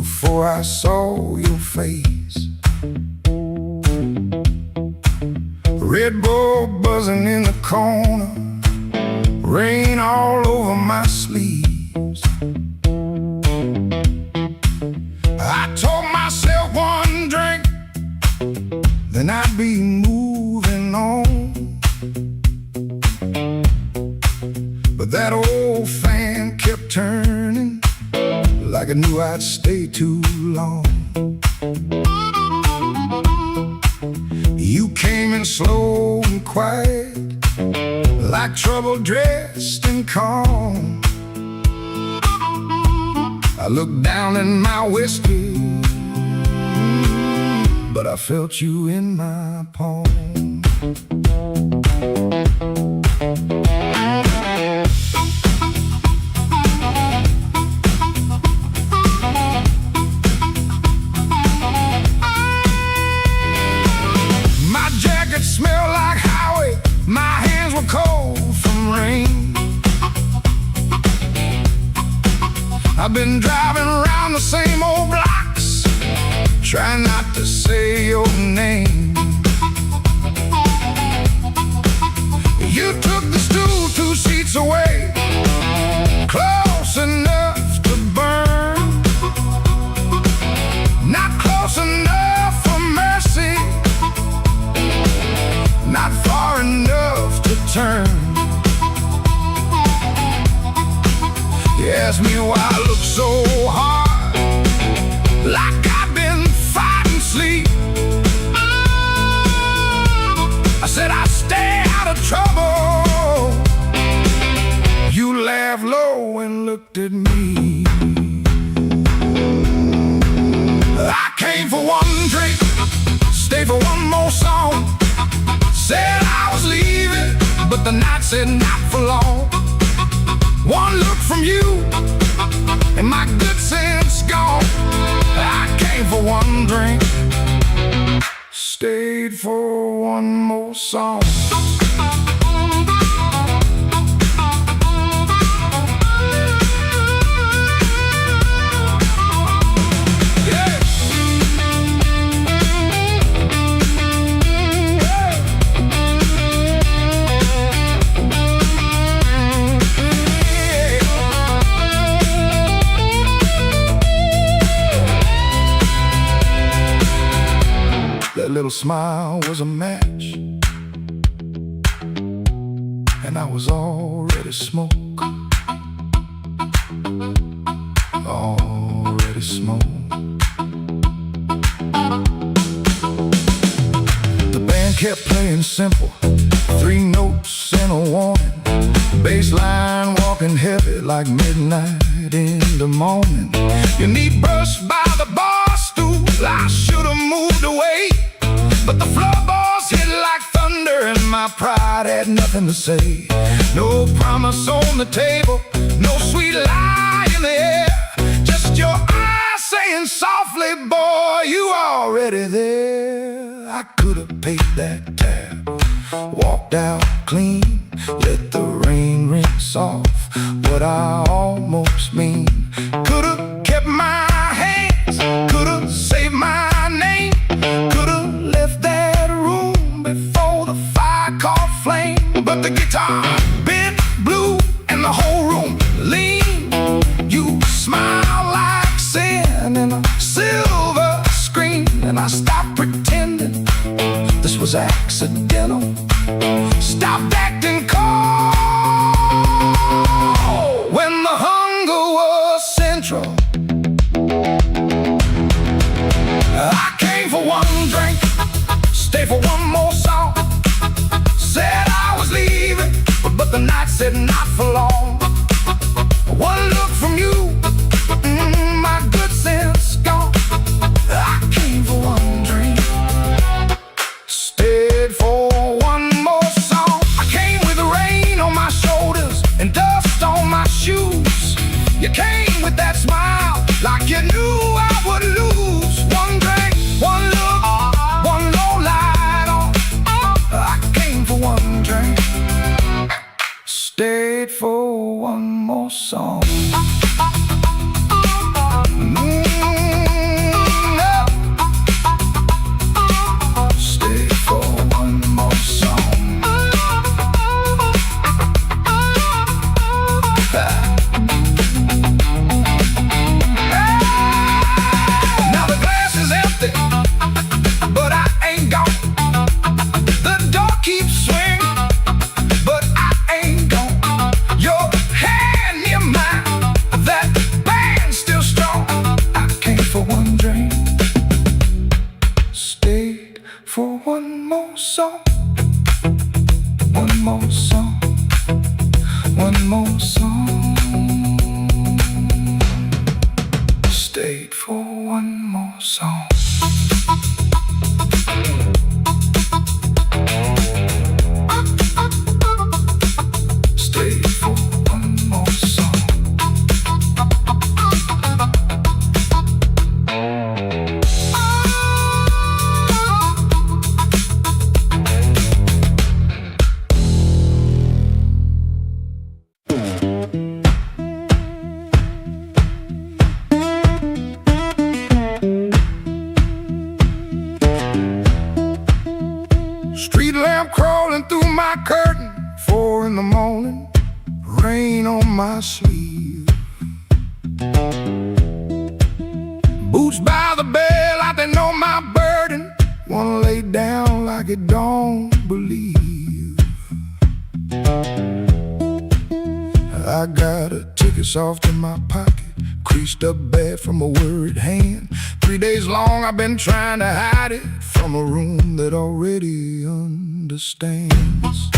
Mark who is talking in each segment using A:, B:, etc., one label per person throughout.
A: before I saw your face. Red Bull buzzing in the corner, rain all over my sleeves. I told myself one drink, then I'd be moving on. But that old fan kept turning, like I knew I'd stay too long. You came in slow and quiet, like trouble dressed in calm. I looked down in my whiskey, but I felt you in my palm. My jacket smelled like highway, my hands were cold from rain. I've been driving around the same old blocks, trying not to say your name. You took the stool 2 seats away, close enough to burn, not close enough for mercy, not far enough to turn. You asked me why I look so hard, like I've been fighting sleep. I said I'd stay out of trouble. You laughed low and looked at me. I came for one drink, stayed for one more song. Said I was leaving, but the night said not for long. One look from you, and my good sense gone. I came for one drink, stayed for one more song. That little smile was a match, and I was already smoke, already smoke. The band kept playing simple, 3 notes and a warning. Bass line walking heavy like midnight in the morning. You need brushed by the bar stool, I should've moved away, but the floorboards hit like thunder, and my pride had nothing to say. No promise on the table, no sweet lie in the air, just your eyes saying softly, boy, you already there. I could've paid that tab, walked out clean, let the rain rinse off what I almost mean. Could've kept my hands, could've saved my name, could've left that room before the fire caught flame. But the guitar bent blue and the whole room lean. You smile like sin in a silver screen, and I stopped pretending this was accidental. Stopped acting cold when the hunger was central. I came for one drink, stay for one more song. Said I was leaving, but the night said not for long. One look from you, my good sense gone. I came for one drink, stayed for one more song. I came with the rain on my shoulders and dust on my shoes. You came with that smile, like you knew I would lose. One drink, one look, one low light on. I came for one drink, stayed for one more song. more song, one more song. Stayed for one more song. Stayed for one more song. Street lamp crawling through my curtain, 4 in the morning, rain on my sleeve. Boots by the bed like they know my burden, wanna lay down like it don't believe. I got a ticket soft in my pocket, creased up bad from a worried hand. 3 days long I've been trying to hide it from a room that already understands.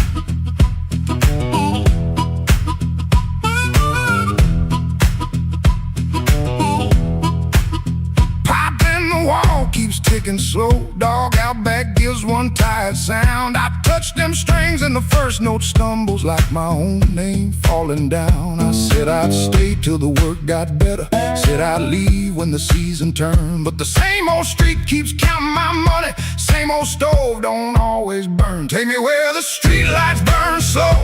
A: Pipe in the wall keeps ticking slow. Dog out back gives one tired sound. I touch them strings and the first note stumbles like my own name falling down. I said I'd stay till the work got better, said I'd leave when the season turned. But the same old street keeps counting my money, same old stove don't always burn. Take me where the street lights burn slow,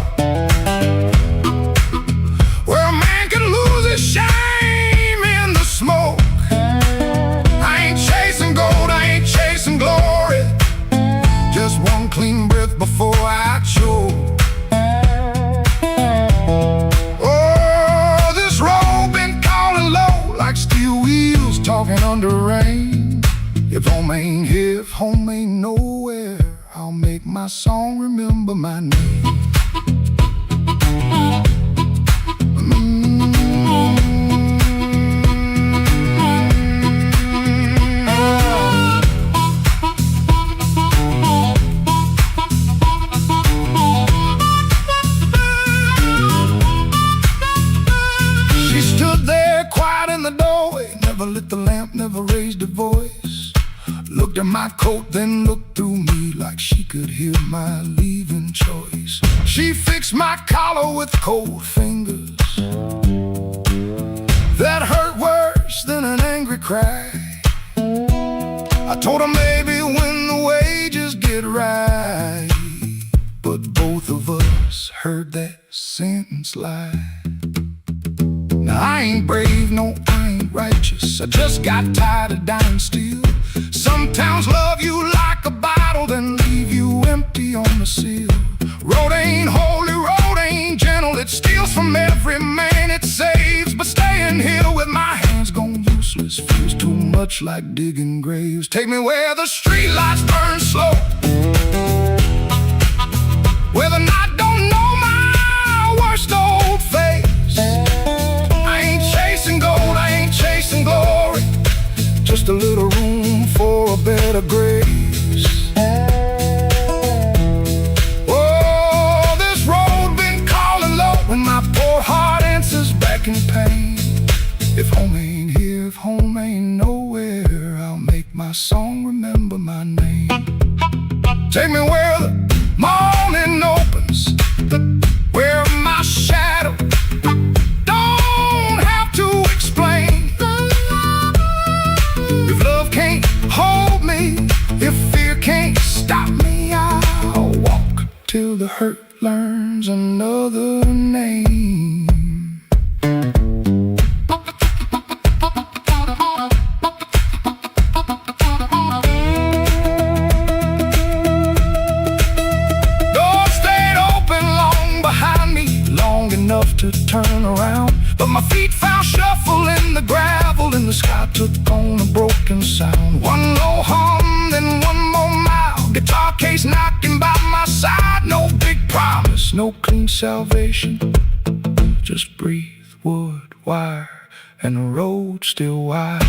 A: where a man can lose his shame in the smoke. I ain't chasing gold, I ain't chasing glory, just one clean breath before I choke. Oh, this road been calling low like steel wheels talking under rain. If home ain't here, if home ain't nowhere, I'll make my song remember my name. She stood there quiet in the doorway, never lit the lamp, never raised a voice. Looked at my coat, then looked through me like she could hear my leaving choice. She fixed my collar with cold fingers that hurt worse than an angry cry. I told her maybe when the wages get right, but both of us heard that sentence lie. Now I ain't brave, no, I ain't righteous, I just got tired of dying still. Some towns love you like a bottle, then leave you empty on the sill. Road ain't holy, road ain't gentle, it steals from every man it saves. But staying here with my hands gone useless feels too much like digging graves. Take me where the street lights burn slow, where the night don't know my worst old face. I ain't chasing gold, I ain't chasing glory, just a little room for a better grace. Oh, this road been calling low, and my poor heart answers back in pain. If home ain't here, if home ain't nowhere, I'll make my song remember my name. Take me where the morning opens, where my shadow don't have to explain. If love can't hold me, if fear can't stop me, I'll walk till the hurt learns another name. Doors stayed open long behind me, long enough to turn around, but my feet found shuffle in the gravel, and the sky took on a broken sound. One low hum, then one more mile, guitar case knocking by my side. No big promise, no clean salvation, just breathe, wood, wire, and the road still wide.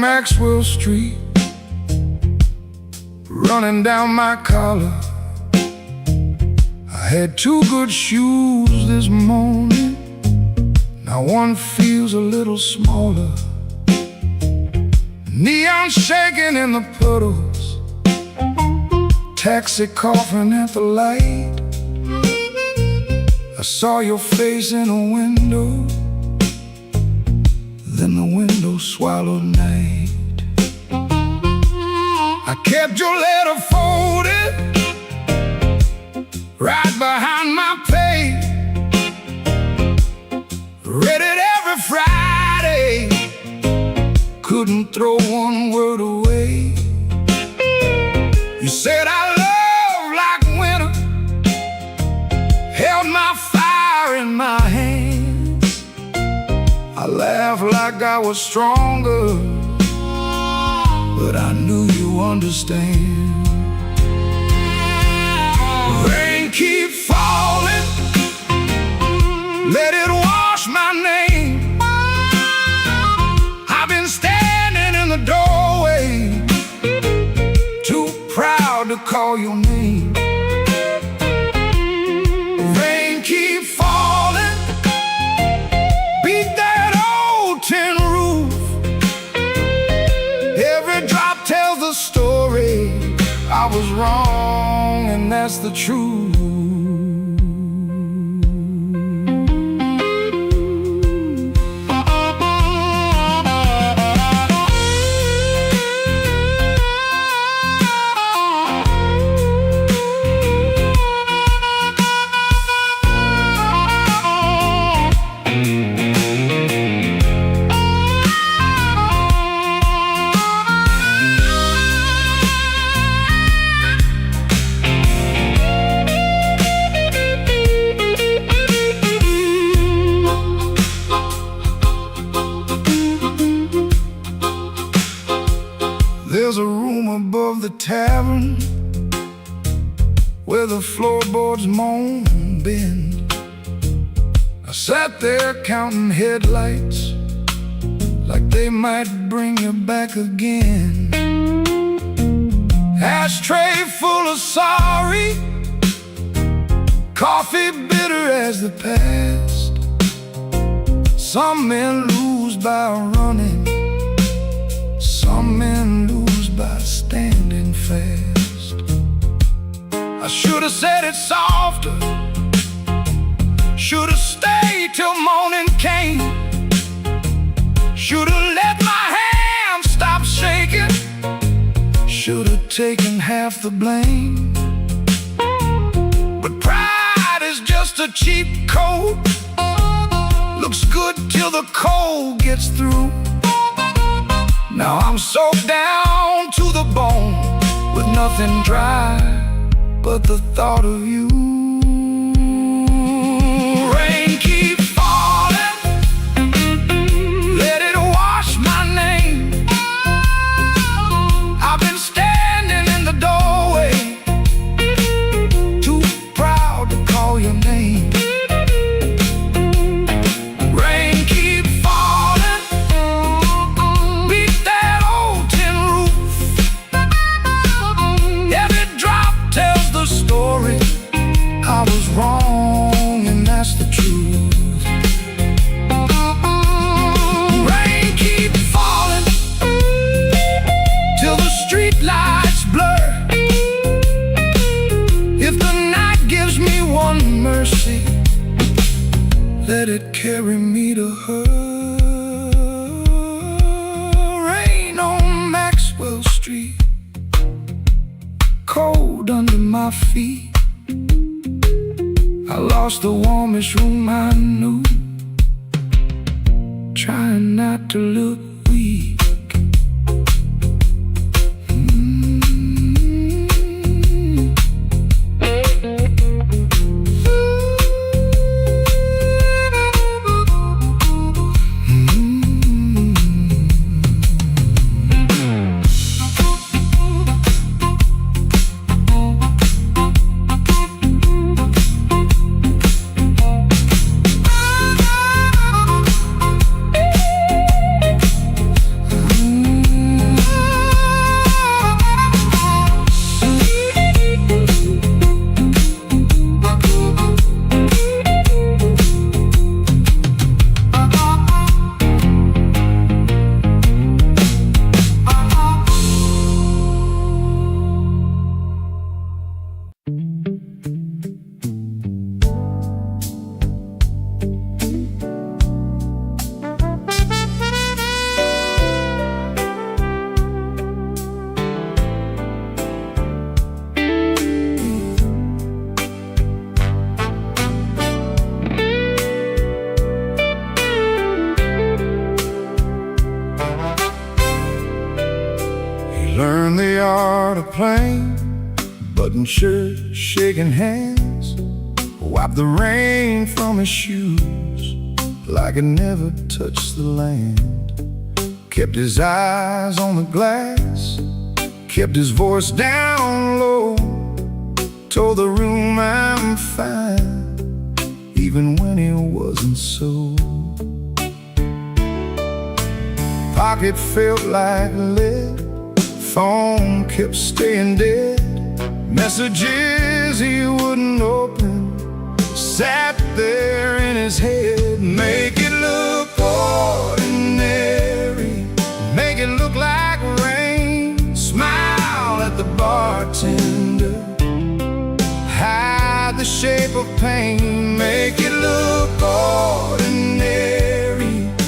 A: Maxwell Street, running down my collar. I had two good shoes this morning, now one feels a little smaller. Neon shaking in the puddles, taxi coughing at the light. I saw your face in a window, then the window swallowed night. I kept your letter folded right behind my page, read it every Friday, couldn't throw one word away. You said I love like winter, held my fire in my hands. I laughed like I was stronger, but I knew you understand. Rain keep falling, let it wash my name. I've been standing in the doorway, too proud to call your name. Rain keep falling, beat that old tin roof. Every drop tells the story. I was wrong, and that's the truth. There's a room above the tavern where the floorboards moan and bend. I sat there counting headlights like they might bring you back again. Ashtray full of sorry, coffee bitter as the past. Some men lose by running, some men lose by standing fast. I should have said it softer, should have stayed till morning came, should have let my hand stop shaking, should have taken half the blame. But pride is just a cheap coat, looks good till the cold gets through. Now I'm soaked down to the bone with nothing dry but the thought of you. Rain keep falling, let it wash my name. I've been standing in the doorway, too proud to call your name. Rain keep falling, beat that old tin roof. Every drop tells the story. I was wrong, and that's the truth. Rain keep falling till the street lights blur. If the night gives me one mercy, let it carry me to her. Rain on Maxwell Street, cold under my feet. I lost the warmest room I knew, trying not to look weak. learned the art of playing, button shirt, shaking hands, wiped the rain from his shoes like it never touched the land. Kept his eyes on the glass, kept his voice down low, told the room I'm fine, even when he wasn't so. Pocket felt like lead, phone kept staying dead, messages he wouldn't open sat there in his head. Make it look ordinary, make it look like rain, smile at the bartender, hide the shape of pain. Make it look ordinary,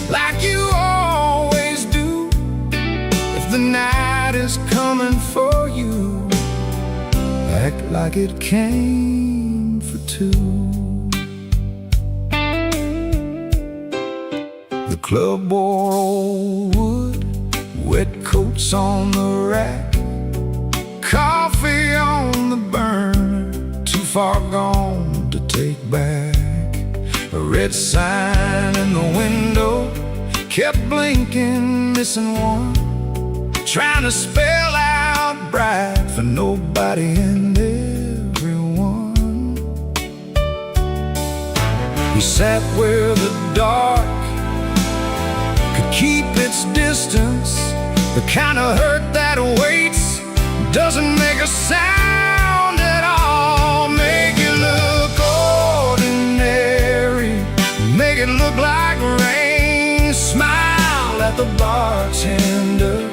A: like you always do. If the night is coming for you, act like it came for two. The club wore old wood, wet coats on the rack, coffee on the burner, too far gone to take back. A red sign in the window kept blinking, missing one, trying to spell out bright for nobody and everyone. He sat where the dark could keep its distance, the kind of hurt that waits, doesn't make a sound at all. Make it look ordinary, make it look like rain, smile at the bartender,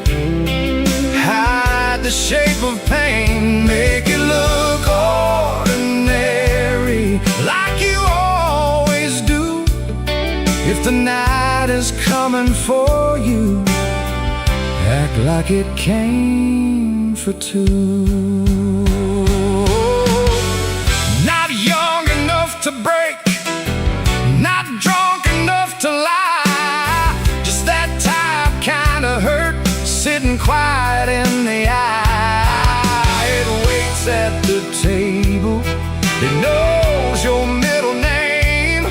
A: hide the shape of pain. Make it look ordinary, like you always do. If the night is coming for you, act like it came for two. Not young enough to break, not drunk enough to lie, just that type kind of hurt, sitting quiet in the eye. It waits at the table, it knows your middle name,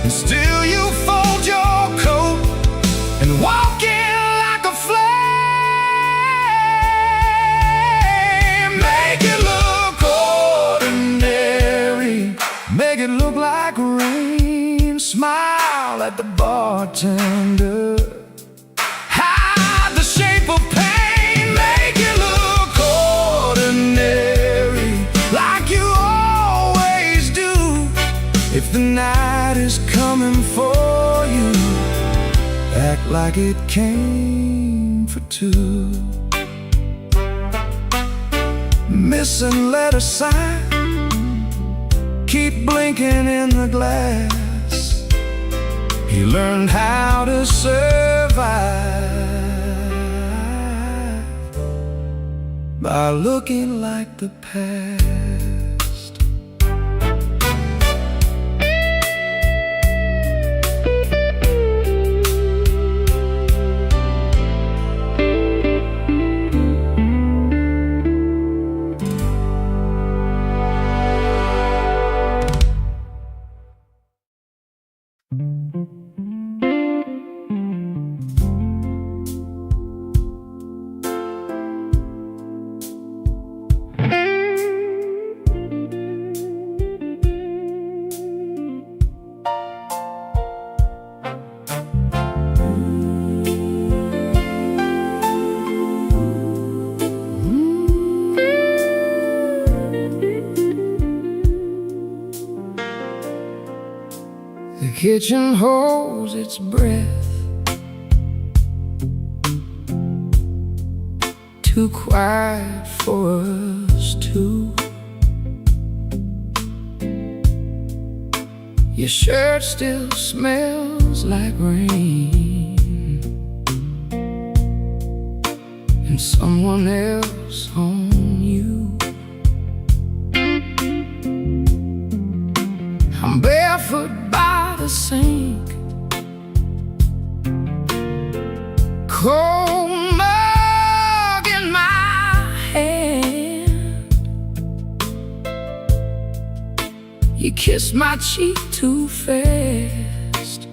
A: and still you fold your coat and walk in like a flame. Make it look ordinary, make it look like rain, smile at the bartender, hide the shape of pain. Make it look ordinary, like you always do. If the night is coming for you, act like it came for two. Missing letter sign, keep blinking in the glass. He learned how to survive by looking like the past. The kitchen holds its breath, too quiet for us two. Your shirt still smells like rain, and someone else on you. I'm barefoot by the sink, cold mug in my kissed my cheek too fast,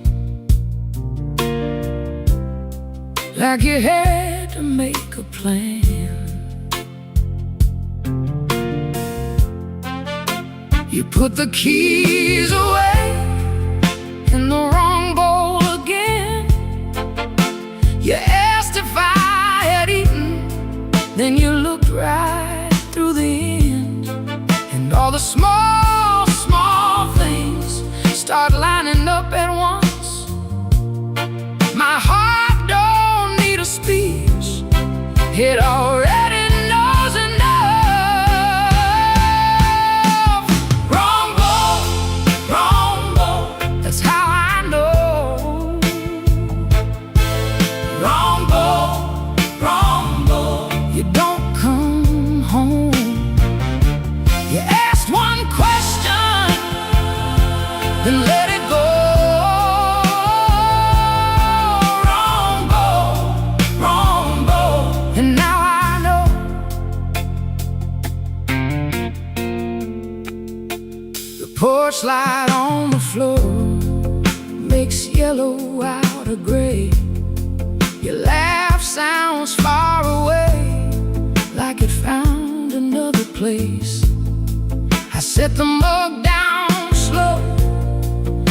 A: like you had to make a plan. You put the keys away in the wrong bowl again. You asked if I had eaten, then you looked right through the end. And all the small, small things start lining up at once. My heart don't need a speech, it already knows enough. Wrong bowl, that's how I know. Wrong bowl, you don't come home. You asked one question, then let it go. Wrong bowl, and now I know. The porch light on the floor makes yellow out of gray. Your laugh sounds far away, like it found another place. I set the mug down slow,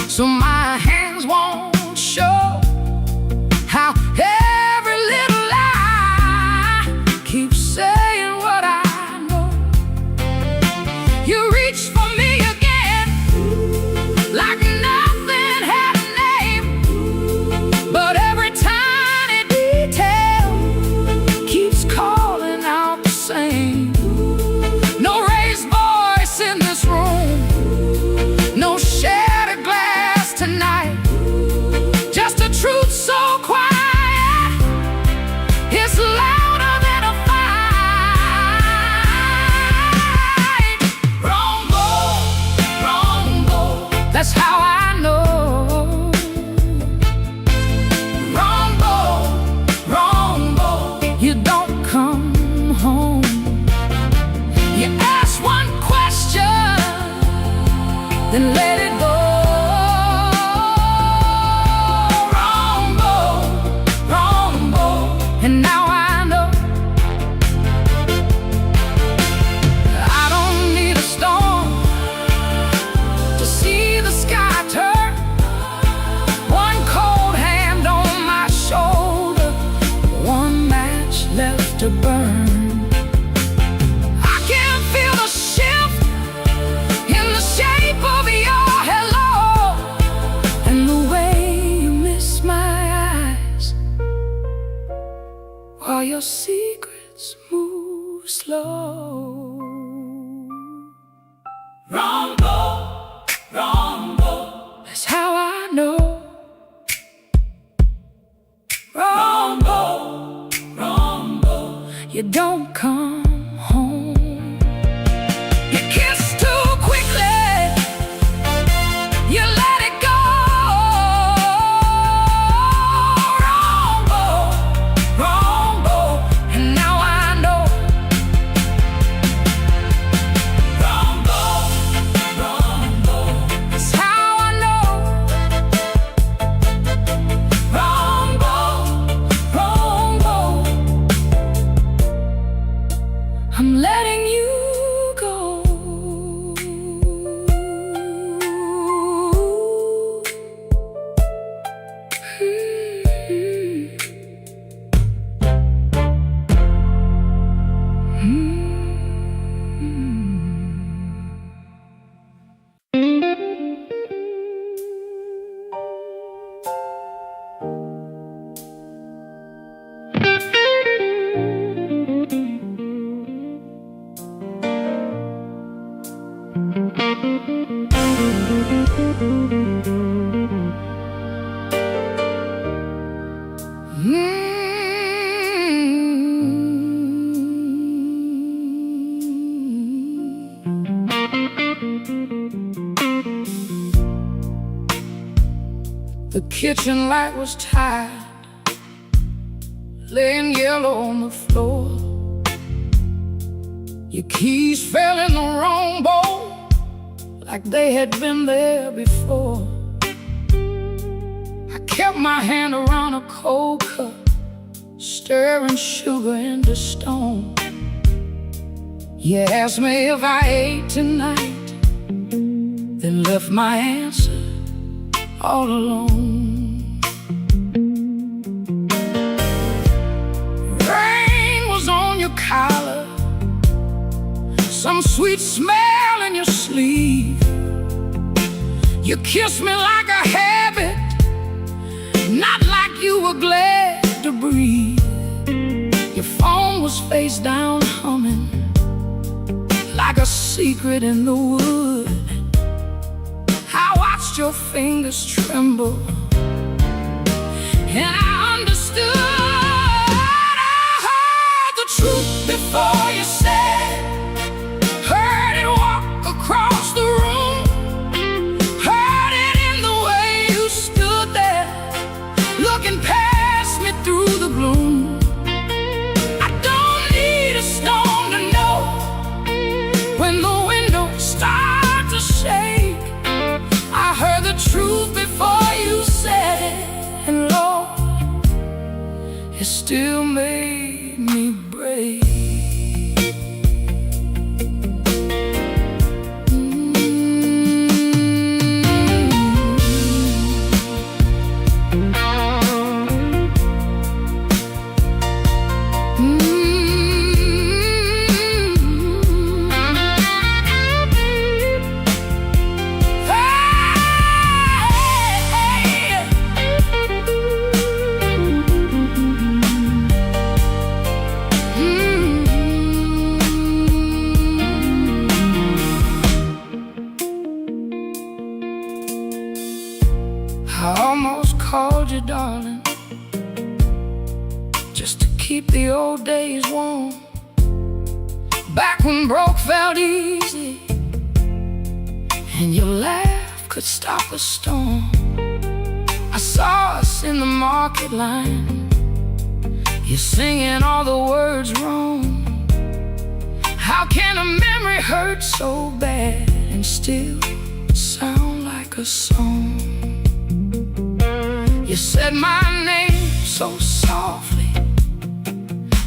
A: so my hands won't show how every little lie keeps saying what I know. You reached for me again, like nothing had a name, but every tiny detail keeps calling out the same. No raised voice in this room, no shattered glass tonight, just a truth so quiet, it's louder than a fight. Wrong bowl, that's how I know. Wrong bowl, you don't come home. You ask one question, then let it go. Wrong bowl, and now I know. I don't need a storm to see the sky turn. One cold hand on my shoulder, one match left to burn. I can feel the shift in the shape of your hello, and the way you miss my eyes while your secrets move slow. Wrong bowl, that's how I know. Wrong bowl, you don't come home. You kiss too quickly, you let it go. Wrong bowl, and now I know. Wrong bowl, that's how I know. Wrong bowl, I'm letting you go. The kitchen light was tired, laying yellow on the floor. Your keys fell in the wrong bowl, like they had been there before. I kept my hand around a cold cup, stirring sugar into stone. You asked me if I ate tonight, then left my answer all alone. Rain was on your collar, some sweet smell in your sleeve. You kissed me like a habit, not like you were glad to breathe. Your phone was face down humming, like a secret in the wood. I watched your fingers tremble, and I understood. I heard the truth before you said it, heard it walk across the room, heard it in the way you stood there, looking past me through the gloom. I don't need a stone to know when the windows start to shake. I heard the truth before you said it, and Lord, it still made me break. I almost called you darling, just to keep the old days warm. Back when broke felt easy, and your laugh could stop a storm. I saw us in the market line, you singing all the words wrong. How can a memory hurt so bad and still sound like a song? You said my name so softly,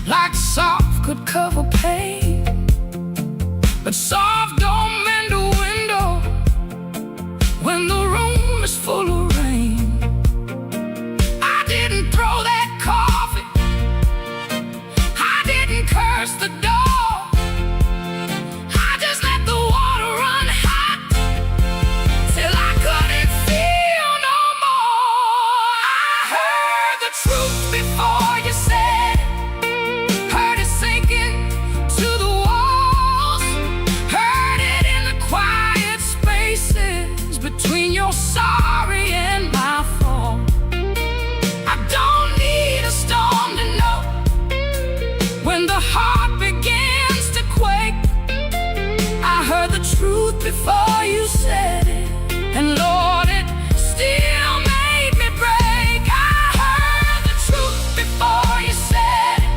A: like soft could cover pain, but soft don't mend a window when the room is full of rain. I didn't throw that coffee, I didn't curse the dog, I just let the water run hot till I couldn't feel no more. I heard the truth before you said it, heard it sinking to the walls, heard it in the quiet spaces between your sorry and my fault. I don't need a storm to know when the heart begins to quake. I heard the truth before you said it, and Lord, it still made me break. I heard the truth before you said it,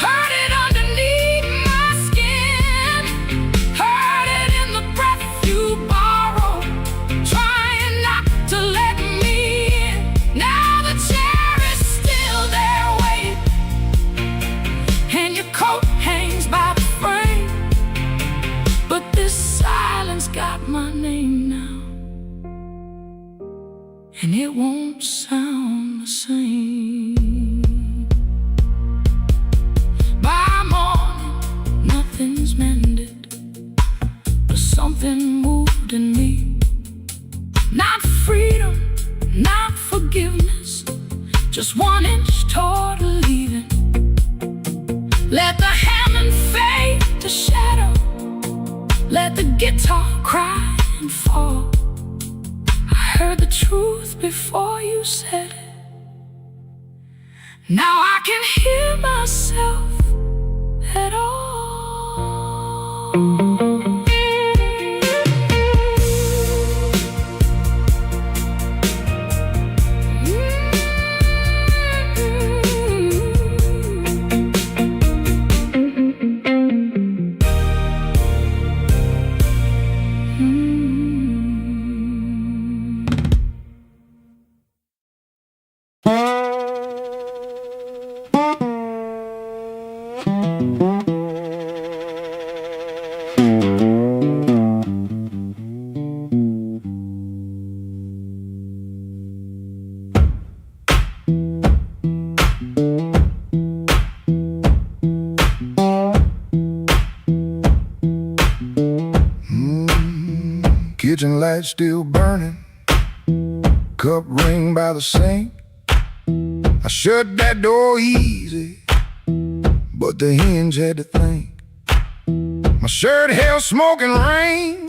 A: heard it underneath my skin, heard it in the breath you borrow, trying not to let me in. Now the chair is still there waiting, and your coat hangs by the frame, but this silence got my name now, and it won't sound the same. By morning, nothing's mended, but something moved in me. Not freedom, not forgiveness, just 1 inch toward leaving. Let the Hammond fade to shadow, let the guitar cry and fall. I heard the truth before you said it, now I can hear myself at all. Kitchen light still burning, cup ring by the sink. I shut that door easy, but the hinge had to think. My shirt held smoke and rain,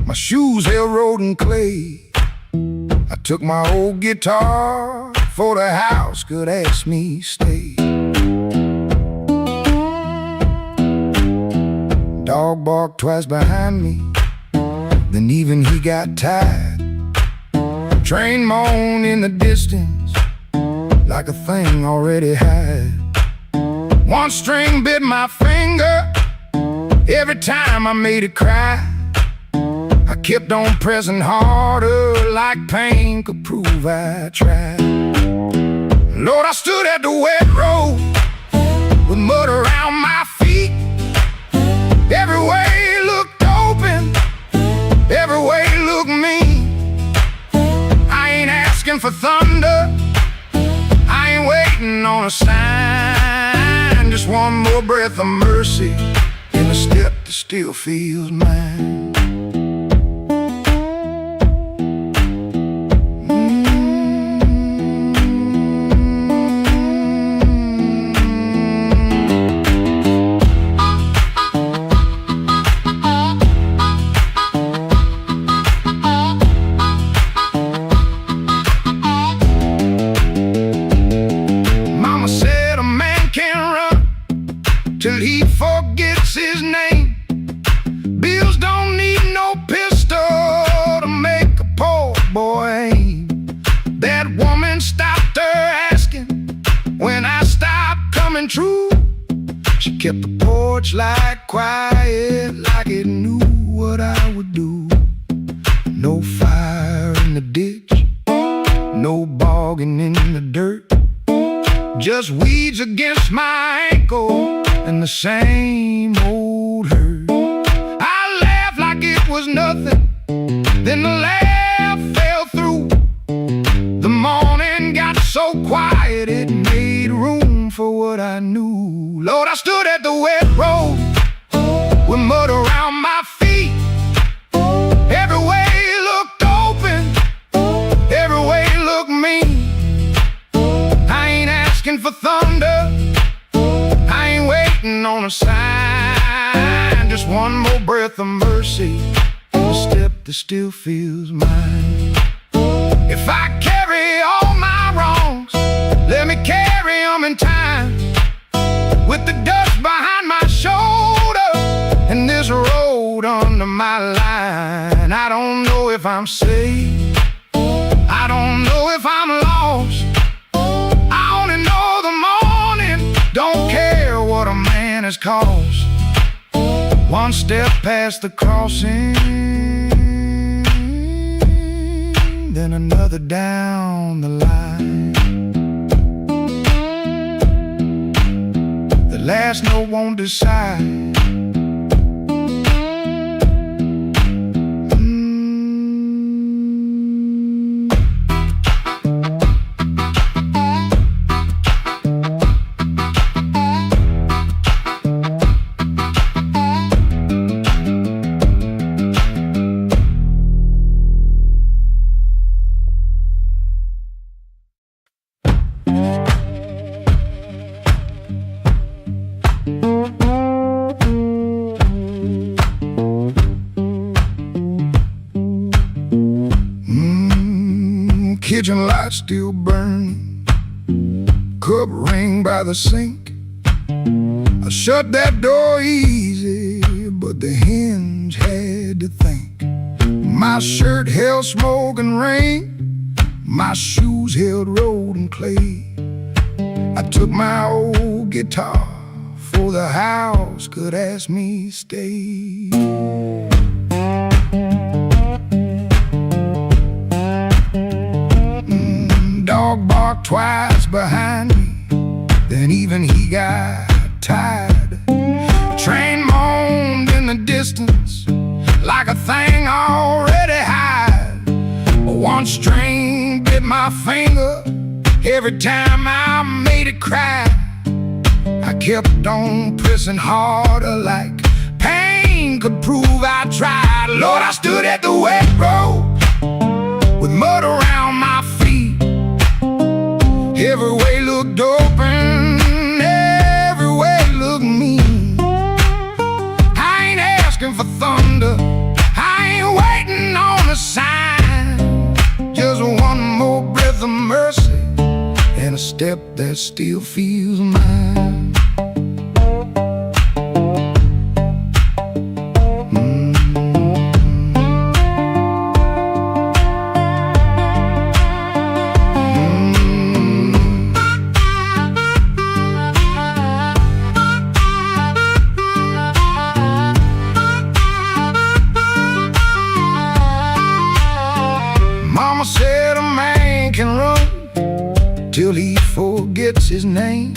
A: my shoes held road and clay. I took my old guitar for the house could ask me stay. Dog barked twice behind me, then even he got tired. Train moaned in the distance like a thing already had. One string bit my finger every time I made it cry. I kept on pressing harder like pain could prove I tried. Lord, I stood at the wet road with mud around my feet. Every way looked open, every way looked mean. I ain't asking for thunder, I ain't waiting on a sign. Just one more breath of mercy in a step that still feels mine. Till he forgets his name. Bills don't need no pistol to make a poor boy aim. That woman stopped her asking when I stopped coming true. She kept the porch light quiet like it knew what I would do. No fire in the ditch, no bogging in the dirt, just weeds against my ankle and the same old hurt. I laughed like it was nothing, then the laugh fell through. The morning got so quiet it made room for what I knew. Lord, I stood at the wet road with mud around my feet. Every way looked open, every way looked mean. I ain't asking for thunder, on a sign. Just one more breath of mercy, a step that still feels mine. If I carry all my wrongs, let me carry them in time. With the dust behind my shoulder and this road under my line. I don't know if I'm safe, I don't know if I'm lost. I only know the morning don't care what a man has cost. One step past the crossing, then another down the line. The last note won't decide. Kitchen light still burning, cup ring by the sink. I shut that door easy, but the hinge had to think. My shirt held smoke and rain, my shoes held road and clay. I took my old guitar for the house could ask me stay. Dog barked twice behind me, then even he got tired. Train moaned in the distance like a thing already hired. One string bit my finger every time I made it cry. I kept on pressing harder like pain rain could prove I tried. Lord, I stood at the wet road with mud around my feet. Every way looked open, every way looked mean. I ain't asking for thunder, I ain't waiting on a sign. Just one more breath of mercy and a step that still feels mine. Mama said a man can run till he forgets his name.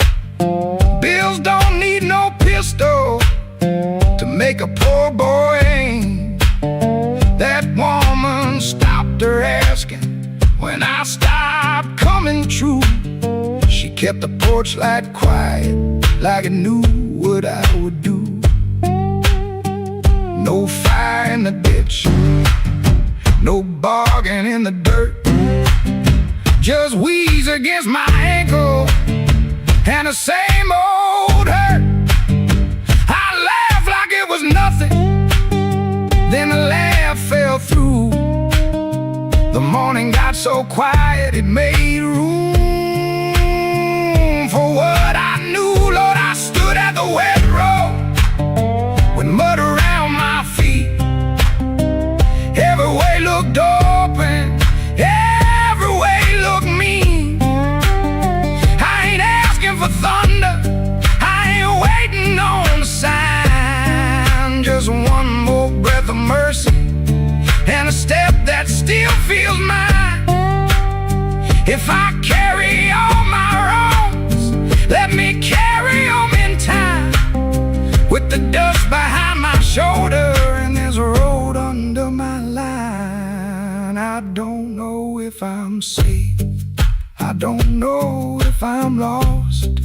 A: Bills don't need no pistol to make a poor boy aim. That woman stopped her asking when I stopped coming true. She kept the porch light quiet like it knew what I would do. No fire in the ditch, no bargain in the dirt, just wheeze against my ankle and the same old hurt. I laughed like it was nothing, then the laugh fell through. The morning got so quiet it made room for what I knew. Lord, I stood at the wet road with mud around my feet. Every way looked open, every way looked mean. I ain't asking for thunder, I ain't waiting on a sign. Just one more breath of mercy and a step that still feels mine. If I carry all my wrongs, let me carry them in time. With the dust behind my shoulder and there's a road under my line. I don't know if I'm safe, I don't know if I'm lost.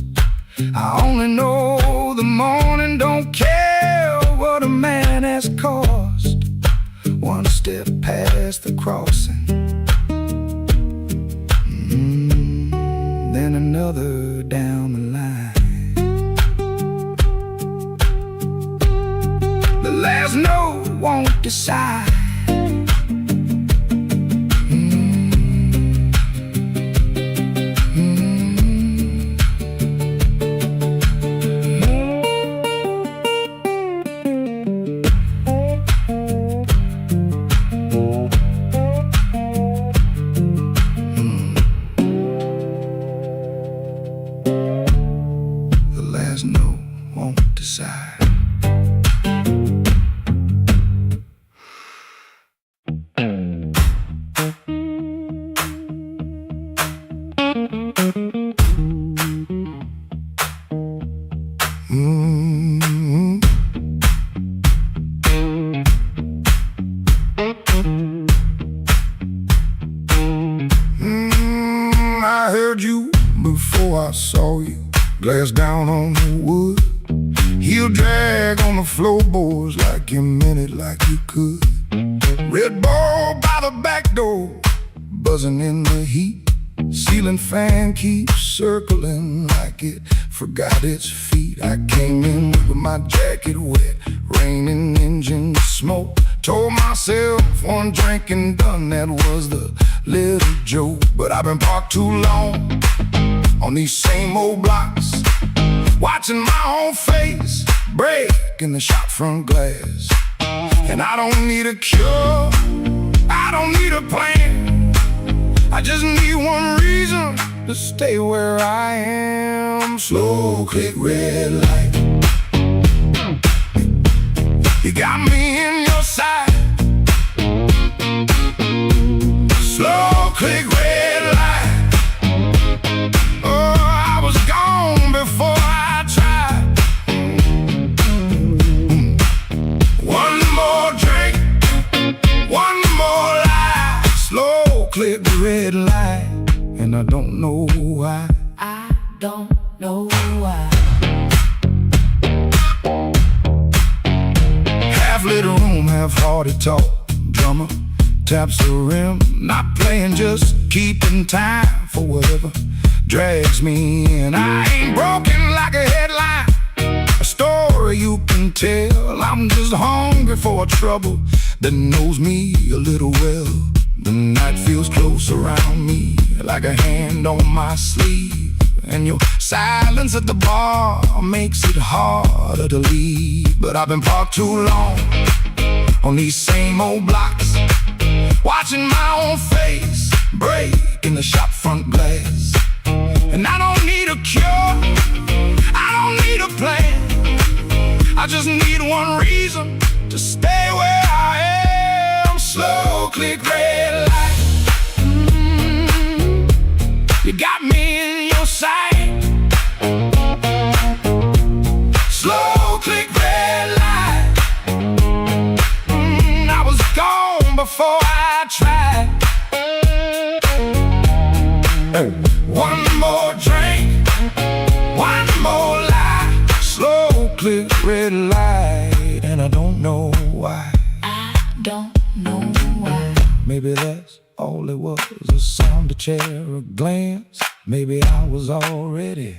A: I only know the morning don't care what a man has cost. One step past the crossing, then another down the line. The last note won't decide. No, won't decide. I heard you before I saw you. Glass down on the wood, heel drag on the floorboards like you meant it, like you could. Red ball by the back door, buzzing in the heat. Ceiling fan keeps circling like it forgot its feet. I came in with my jacket wet, raining engine smoke. Told myself one drink and done, that was the little joke. But I've been parked too long on these same old blocks, watching my own face break in the shop front glass. And I don't need a cure, I don't need a plan, I just need one reason to stay where I am. Slow click red light, you got me in your sight. Slow click red light, oh, I was gone before I tried. One more drink, one more lie. Slow click red light, and I don't know why. I don't know why. Half-lit room, half-hearted talk. Drummer taps the rim, not playing, just keeping time for whatever drags me in. I ain't broken like a headline, a story you can tell. I'm just hungry for a trouble that knows me a little well. The night feels close around me, like a hand on my sleeve. And your silence at the bar makes it harder to leave. But I've been parked too long on these same old blocks, watching my own face break in the shop front glass. And I don't need a cure, I don't need a plan, I just need one reason to stay where I am. Slow click red light, you got me in your sight. Slow click red light, I was gone before I tried. One more drink, one more lie. Slow click red light, and I don't know why.
B: I don't know why.
A: Maybe that's all it was, a sound, a chair, a glance. Maybe I was already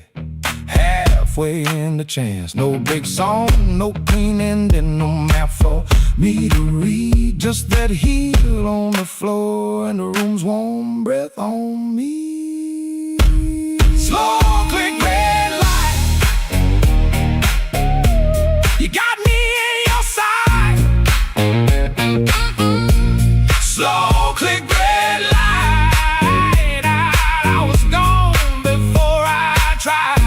A: halfway in the chance. No big song, no clean ending, no map for me to read. Just that heel on the floor and the room's warm breath on me. Slow click red light, you got me in your sight. Slow click red light, I was gone before I tried.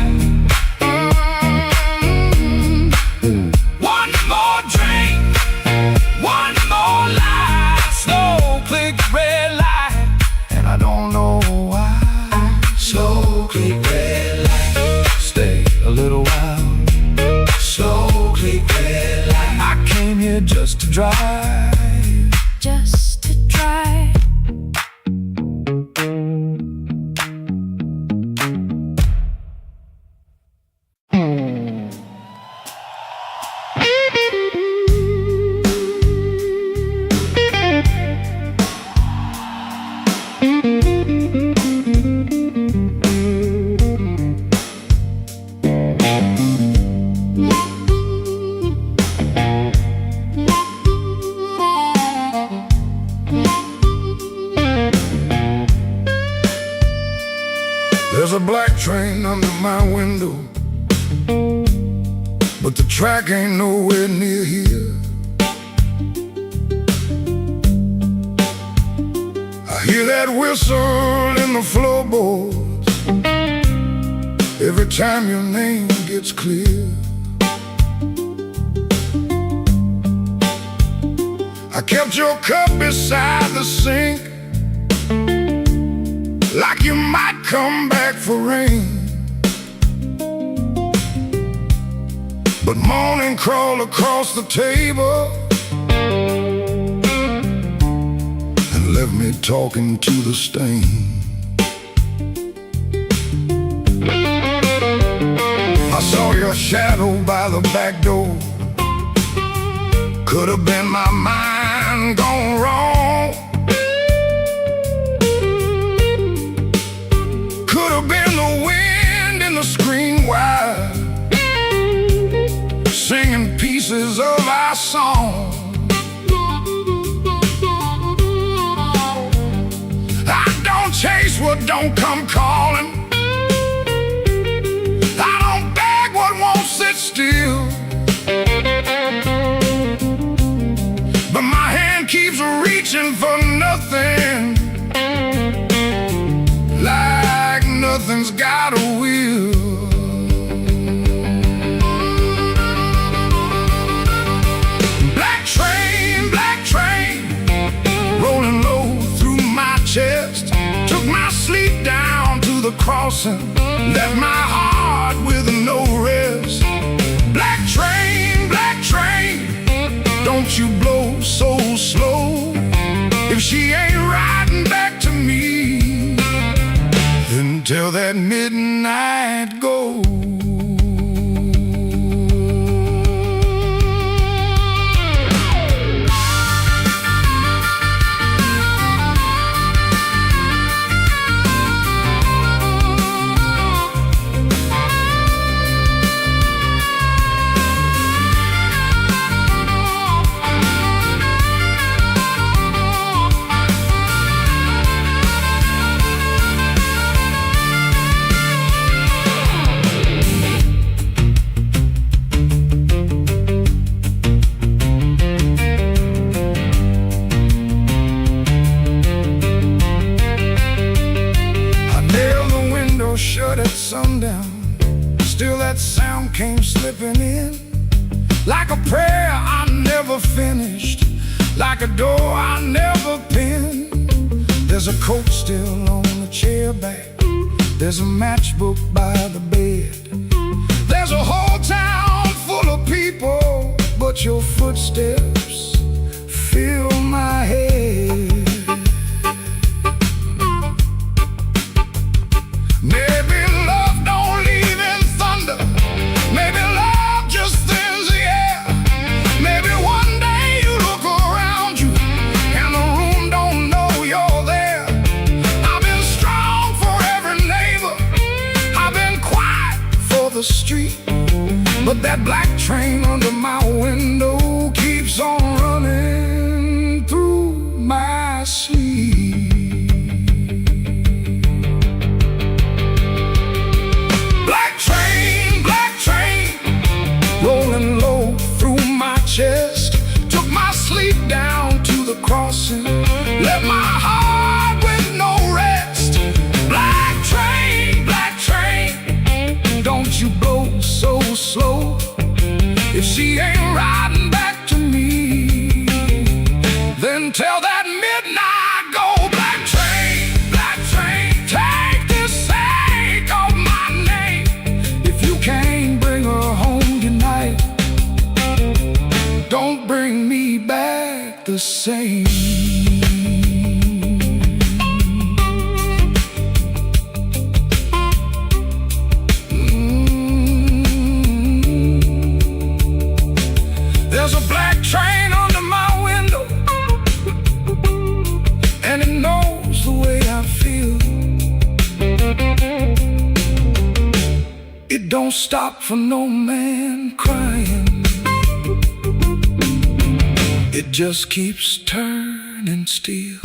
A: One more drink, one more lie. Slow click red light, and I don't know why. Slow click red light, stay a little while. Slow click red light, I came here just to drive,
B: Just to try.
A: There's a black train under my window, but the track ain't nowhere near here. I hear that whistle in the floorboards every time your name gets clear. I kept your cup beside the sink, like you might come back for rain. But morning crawled across the table and left me talking to the stain. I saw your shadow by the back door. Could have been my mind gone wrong. Could have been the wind in the screen wire, singing pieces of our song. I don't chase what don't come calling, I don't beg what won't sit still. But my hand keeps reaching for nothing, like nothing's got a will. Black train, rolling low through my chest, took my sleep down to the crossing, left my heart with no rest. Black train, don't you blow so slow. If she ain't riding back to me, then till that midnight goes. Still that sound came slipping in, like a prayer I never finished, like a door I never pinned. There's a coat still on the chair back, there's a matchbook by the bed. There's a whole town full of people, but your footsteps fill my head. Maybe love don't leave in thunder, maybe love just thins the air. Maybe one day you look around you and the room don't know you're there. I've been strong for every neighbor, I've been quiet for the street, but that black train under my window keeps on running through my sleep. Black train, rolling low through my chest, took my sleep down to the crossing, left my heart with no rest. Black train, don't you blow so slow. If she ain't riding back to me, then tell that midnight go. Black train, take the sake of my name. If you can't bring her home tonight, don't bring me back the same. There's a black train under my window, and it knows the way I feel. It don't stop for no man crying, it just keeps turning still.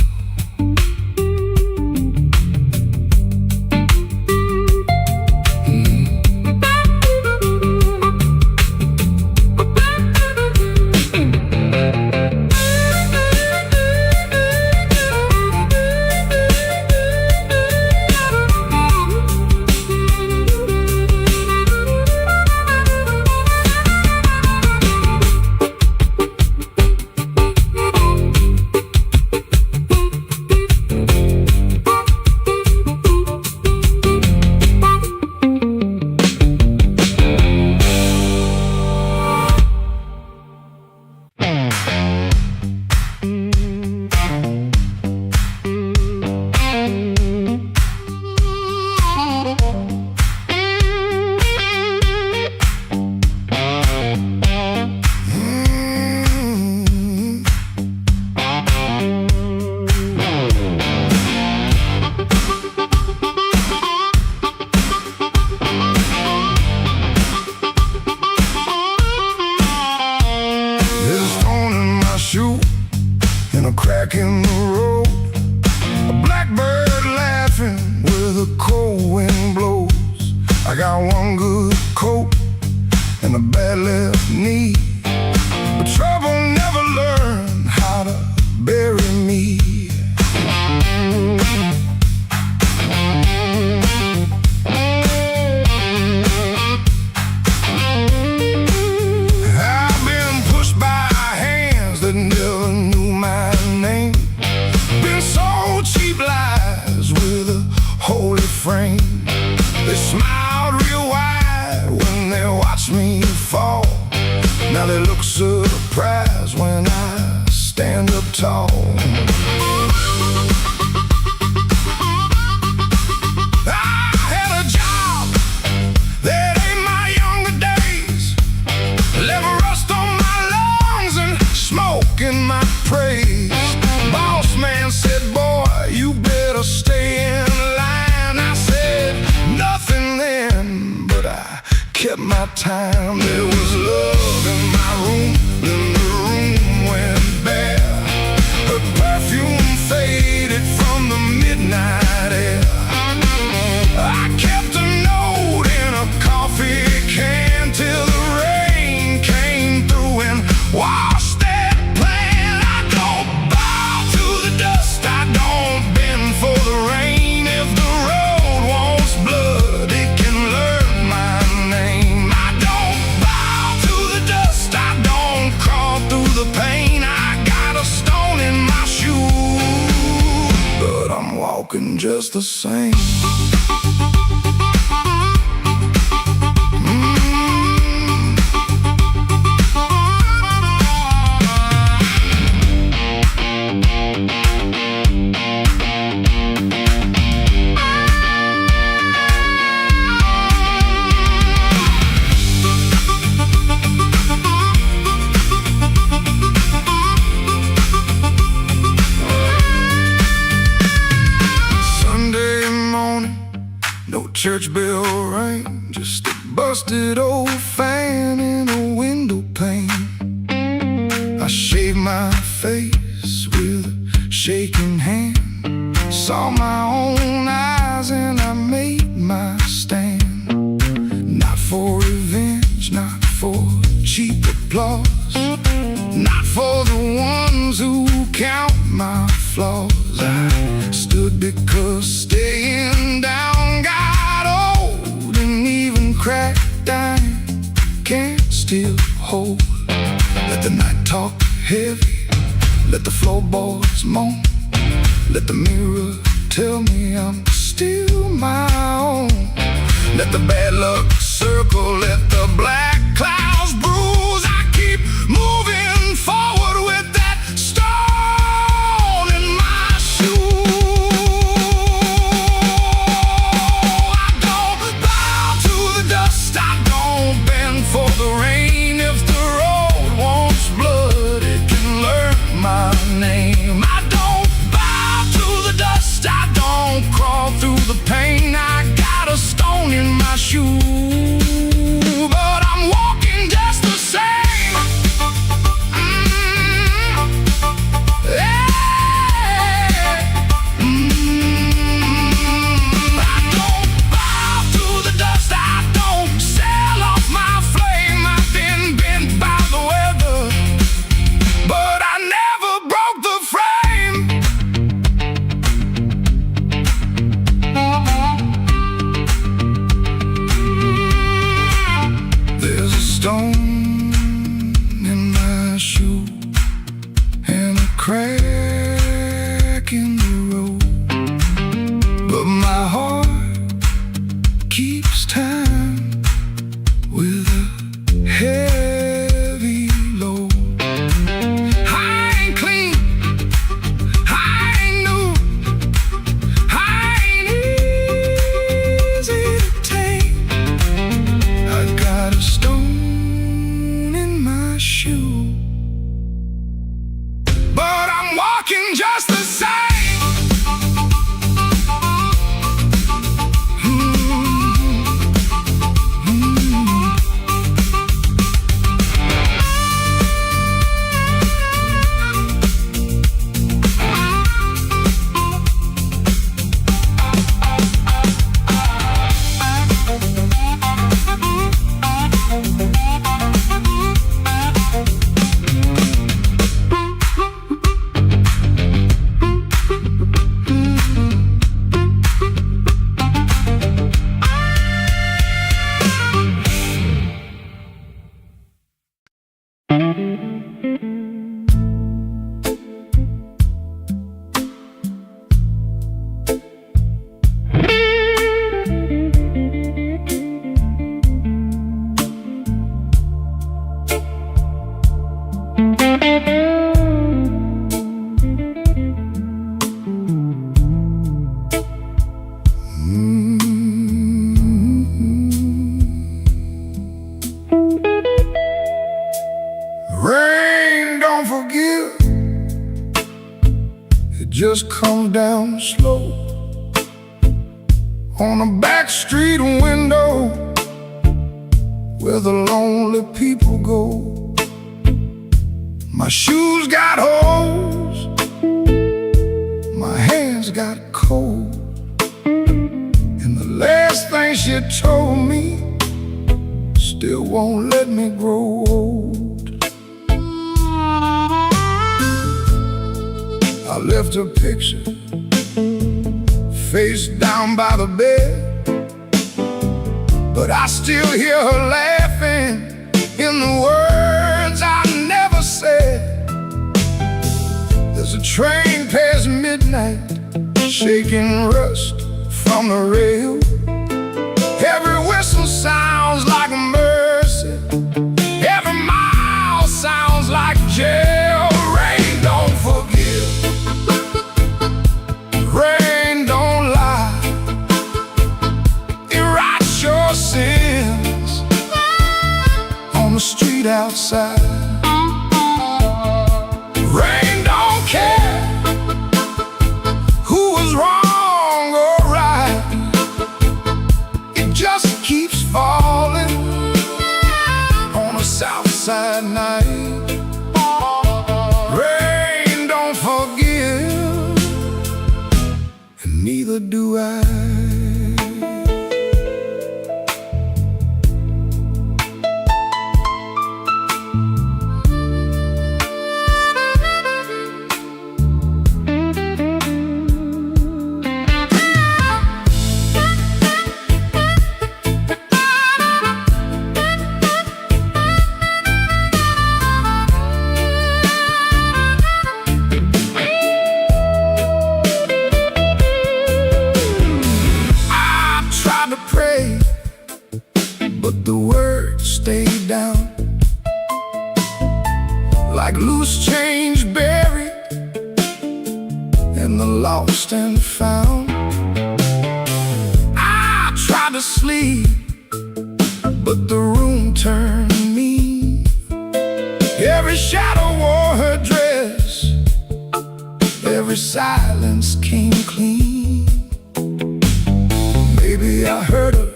A: Crack in the road, a blackbird laughing where the cold wind blows. I got one good coat and a bad left knee, but trouble never learned how to bury me. I've been pushed by hands that never knew my name, been sold cheap lies with a holy frame. They smiled real wide when they watched me fall. Now they look surprised when I stand up tall. I had a job that ain't my younger days, left rust on my lungs and smoke in my praise. Boss man said, boy, you better stay in line. I said nothing then, but I kept my time. There was love in my room, then the room went bare. Her perfume faded from the midnight air. I kept a note in a coffee can till the rain came through and washed that plan. I don't bow to the dust, I don't bend for the rain. If the road wants blood, it can learn my name. just the same. Church bell rang, just a busted old fan in a window pane. I shaved my face with a shaking hand, saw my own eyes and I made my stand. Not for revenge, not for cheap applause, not for the ones who count my flaws. I stood because staying down got cracked iron can't still hold. Let the night talk heavy, let the floorboards moan, let the mirror tell me I'm still my own. Let the bad luck circle, let the black clouds bruise. I keep moving forward with that stone in my shoe. For the rain, if the road wants blood, it can learn my name. I don't bow to the dust, I don't crawl through the pain. I got a stone in my shoe, but I'm walking just the same. I don't bow to the dust, I don't sell off my by the weather, but I never broke the frame. There's a stone in my shoe and a crack in the road, but my heart keeps time with a heavy load. I ain't clean, I ain't new, I ain't easy to take. I got a stone in my shoe, but I'm walking just the same. Rain don't forgive, it just comes down slow on a back street window where the lonely people go. My shoes got holes, my hands got cold, and the last thing she told me still won't let me grow old. I left her picture face down by the bed, but I still hear her laughing in the words I never said. There's a train past midnight, shaking rust from the rail. Every whistle sounds like mercy. Every mile sounds like jail. Rain don't forgive. Rain don't lie. It writes your sins on the street outside. Rain don't care who was wrong or right. It just keeps falling on a south side night. Rain don't forgive, and neither do I. But the words stayed down like loose change buried in the lost and found. I tried to sleep, but the room turned me. Every shadow wore her dress. Every silence came clean. Maybe I heard her.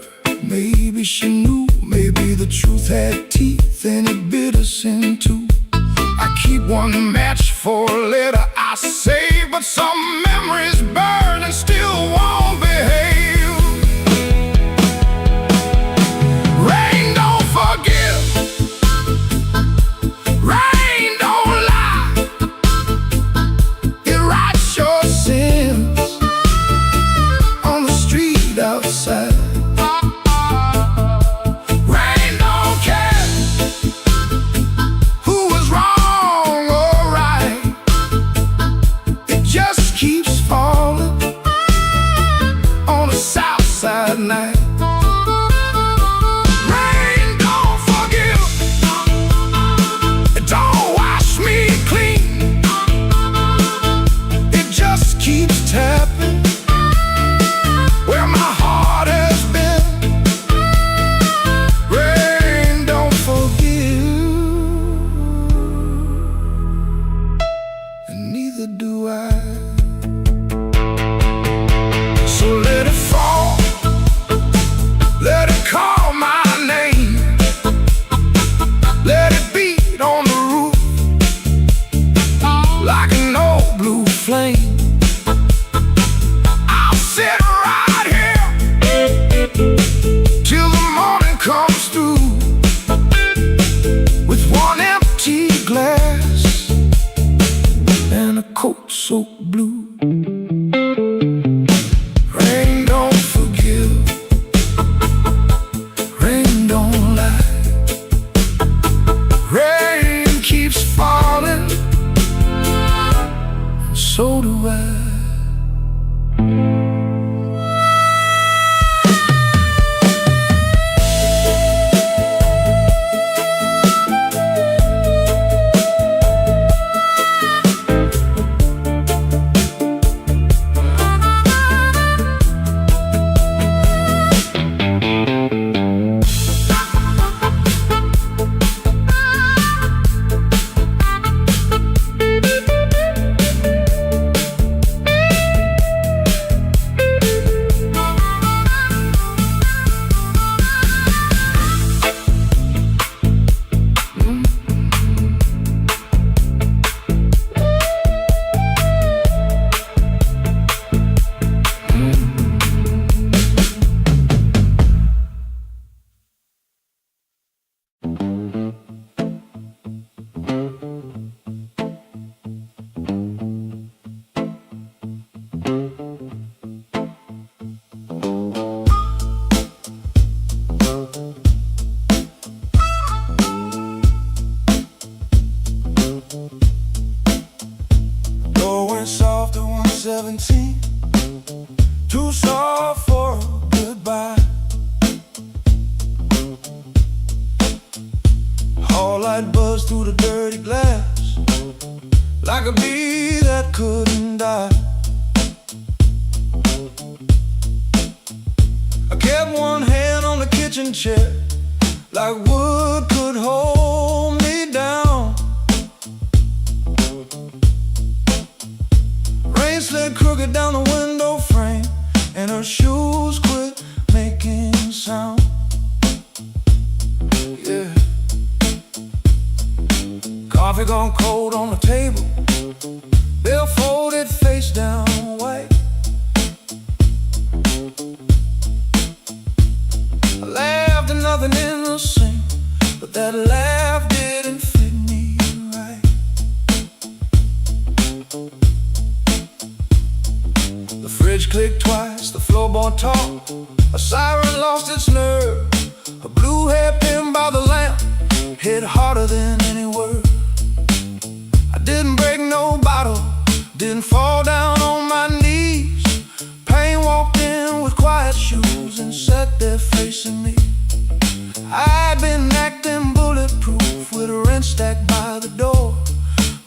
A: Maybe she knew, maybe the truth had teeth and it bit us in two. I keep one match for a letter I save, but some memories burn and still won't behave. Rain don't forgive. Rain don't lie. It writes your sins on the street outside. Night. Rain don't forgive. It don't wash me clean. It just keeps tapping where my heart has been. Rain don't forgive, and neither do I. So let it fall. Let it call my name. Let it beat on the roof like an old blue flame. I'll sit right here till the morning comes through with one empty glass and a coat soaked blue. Rain don't forgive. Rain don't lie. Rain keeps falling, and so do I. light buzzed through the dirty glass, like a bee that couldn't die. I kept one hand on the kitchen chair, like wood could hold me down. Rain slid crooked down the window frame, and her shoes quit making sound. Yeah. Coffee gone cold on the table, bill folded face down white. I laughed and nothing in the sink, but that laugh didn't fit me right. The fridge clicked twice, the floorboard talked, a siren lost its nerve. A blue hairpin by the lamp hit harder than any word. I didn't break no bottle, didn't fall down on my knees. Pain walked in with quiet shoes and sat there facing me. I'd been acting bulletproof with a wrench stacked by the door,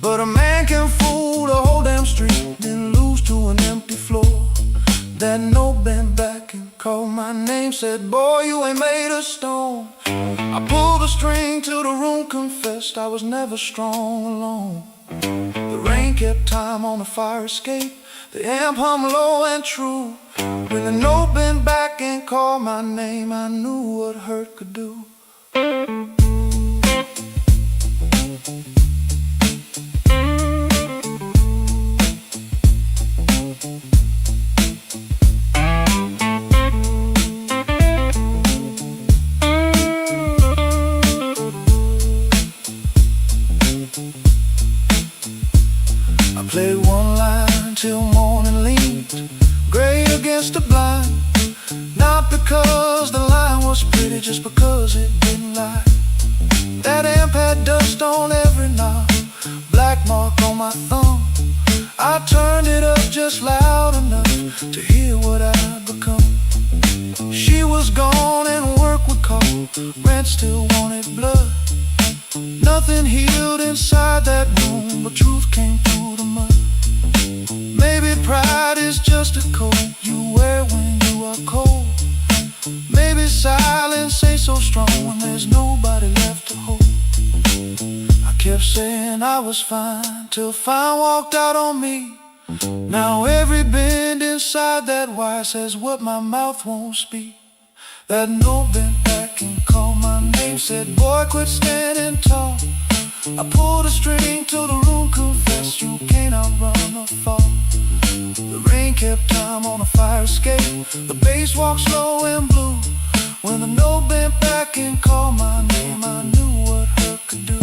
A: but a man can fool the whole damn street, then lose to an empty floor. That note bent back and called my name, said, boy, you ain't made of stone. I pulled the string till the room confessed I was never strong alone. The rain kept time on the fire escape, the amp hummed low and true. When the note bent back and called my name, I knew what hurt could do. I played one line till morning leaned gray against the blind, not because the line was pretty, just because it didn't lie. That amp had dust on every knob, black mark on my thumb. I turned it up just loud enough to hear what I'd become. She was gone and work would call, rent still wanted blood. Nothing healed inside that room, but truth came through the mud. Maybe pride is just a coat you wear when you are cold. Maybe silence ain't so strong when there's nobody left to hold. I kept saying I was fine till fine walked out on me. Now every bend inside that wire says what my mouth won't speak. That note bent back and called my name, said, boy, quit standing tall. I pulled a string till the room confessed you can't outrun the fall. The rain kept time on a fire escape, the bass walked slow and blue. When the note bent back and called my name, I knew what hurt could do.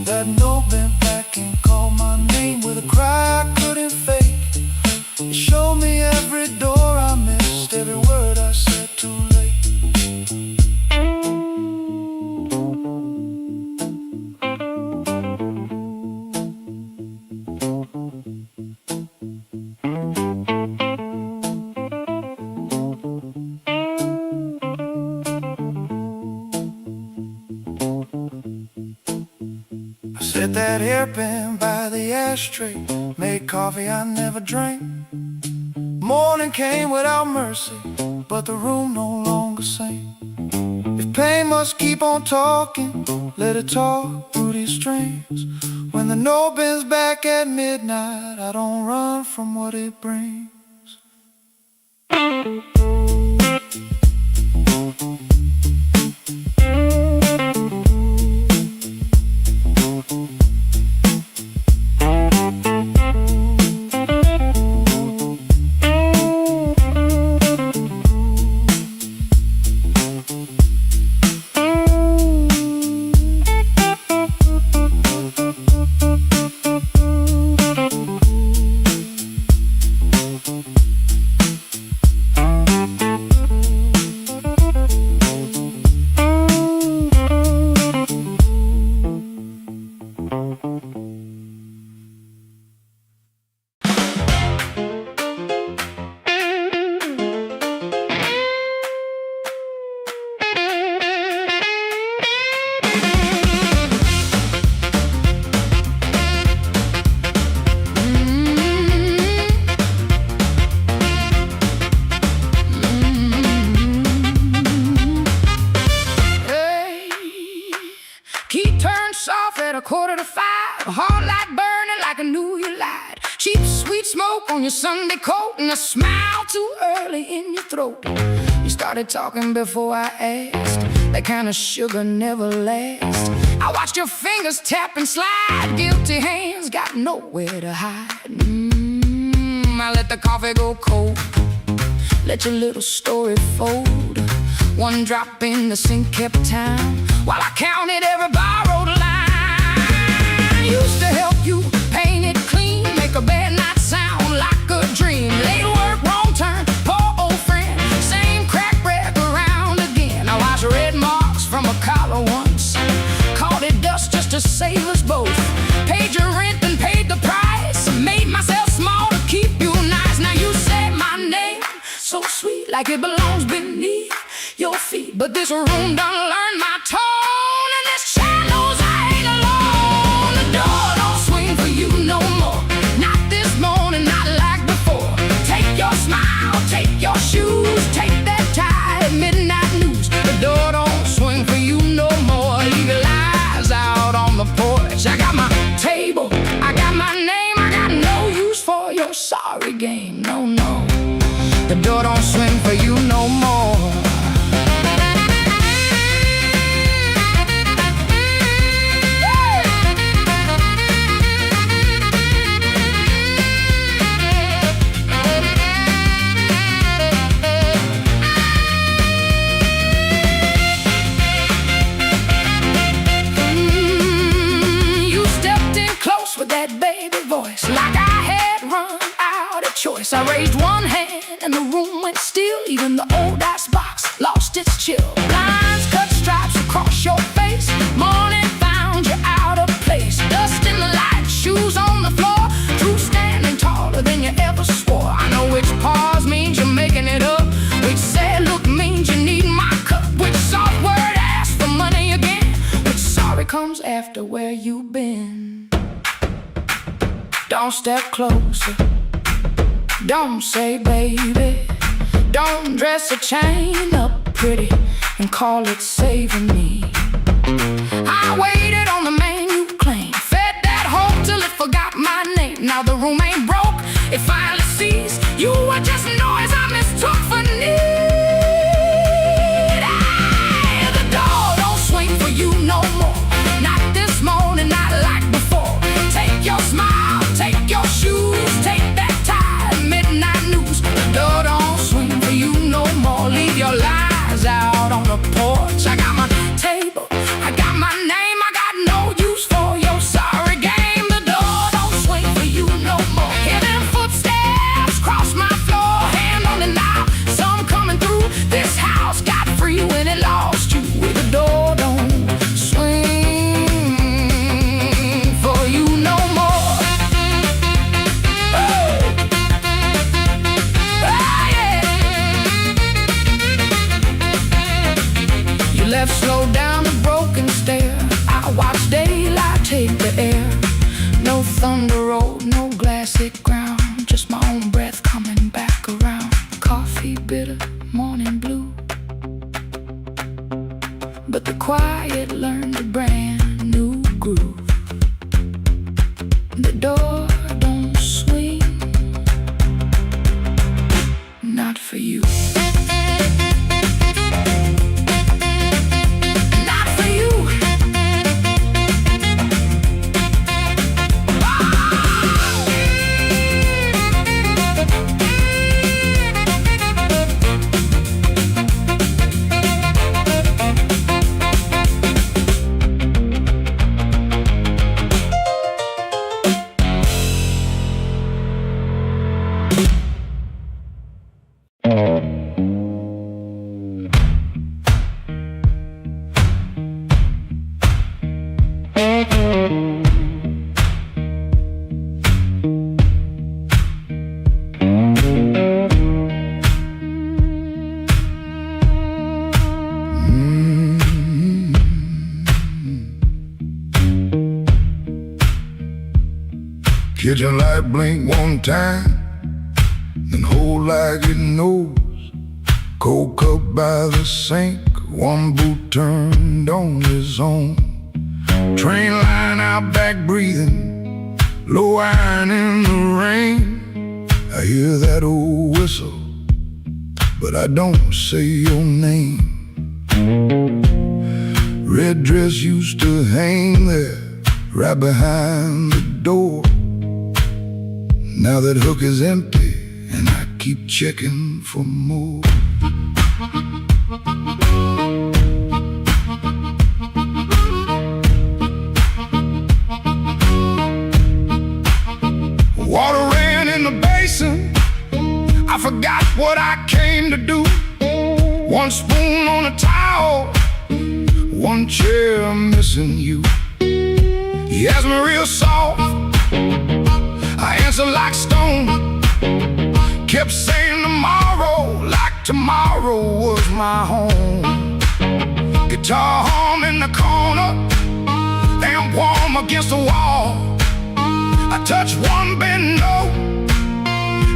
A: That note bent back and called my name with a cry I couldn't fake. It showed me every door I missed, every word I said too late. Set that hairpin by the ashtray, made coffee I never drank. Morning came without mercy, but the room no longer sang. If pain must keep on talking, let it talk through these strings. When the note bends back at midnight, I don't run from what it brings. turned soft at 4:45. A heart light burning like I knew you lied. Cheap sweet smoke on your Sunday coat, and a smile too early in your throat. You started talking before I asked. That kind of sugar never lasts. I watched your fingers tap and slide. Guilty hands got nowhere to hide. I let the coffee go cold. Let your little story fold. One drop in the sink kept time, while I counted every borrowed line. Used to help you paint it clean, make a bad night sound like a dream. Late work, wrong turn, poor old friend. Same crack wreck around again. I watched red marks from a collar once. Called it dust just to save us both. Paid your rent and paid the price. Made myself small to keep you nice. Now you say my name so sweet, like it belongs beneath your feet. But this room done learned my tone, and this chair knows I ain't alone. The door don't swing for you no more. Not this morning, not like before. Take your smile, take your shoes, take that tie at midnight news. The door don't swing for you no more. Leave your lies out on the porch. I got my table, I got my name. I got no use for your sorry game. No, no. The door don't swing for you no more. You stepped in close with that baby voice, like I had run out of choice. I raised one hand and the room went still. Even the old icebox lost its chill. Lines cut stripes across your face. Morning found you out of place. Dust in the light, shoes on the floor. Truth standing taller than you ever swore. I know which pause means you're making it up. Which sad look means you need my cup. Which soft word asks for money again. Which sorry comes after where you've been. Don't step closer. Don't say baby. Don't dress a chain up pretty and call it saving me. I waited on the man you claimed. Fed that hope till it forgot my name. Now the room ain't broke, it finally sees. You were just noise I mistook for need. Aye, the door don't swing for you no more. Not this morning, not like before. Take your smile, take your shoes, take that tie, midnight news. The door don't swing for you no more. Leave your lies out on the porch. I got my table, I got my name. I got no use for your sorry game. The door don't swing for you no more. Hear them footsteps cross my floor. Hand on the knob, some coming through. This house got free when it lost you. The door don't swing for you no more. Oh, yeah. You left slow down the broken stair. I watched daylight take the air. No thunder road, no glassy ground. Just my own breath coming back around. Coffee bitter, morning blue. But the quiet learned a brand new groove. The door don't swing, not for you. Not for you.
C: Kitchen light blink one time, then hold like it knows. Cold cup by the sink, one boot turned on his own. Train line out back breathing, low iron in the rain. I hear that old whistle, but I don't say your name. Red dress used to hang there, right behind the door. Now that hook is empty, and I keep checking for more. Water ran in the basin, I forgot what I came to do. One spoon on a towel, one chair missing you. He asked me real soft, I answered like stone. Kept saying tomorrow, like tomorrow was my home. Guitar hum in the corner, damn warm against the wall. I touch one bend note,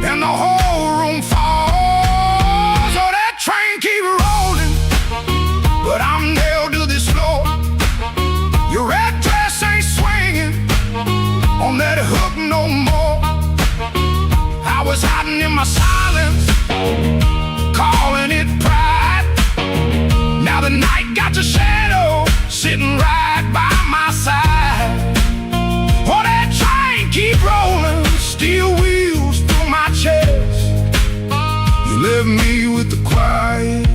C: and the whole room falls. So that train keep rolling, but I'm nailed to this floor. Your red dress ain't swinging on that hook no more. I was hiding in my silence, calling it pride. Now the night got your shadow sitting right by my side. Oh, that train keep rolling, steel wheels through my chest. You left me with the quiet,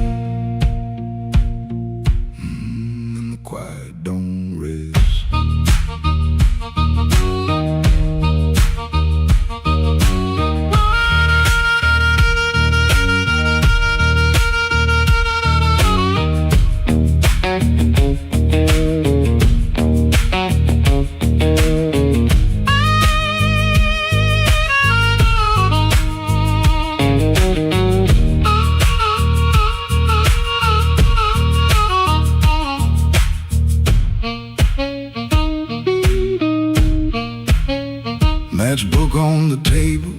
C: and the quiet don't rest. Matchbook on the table,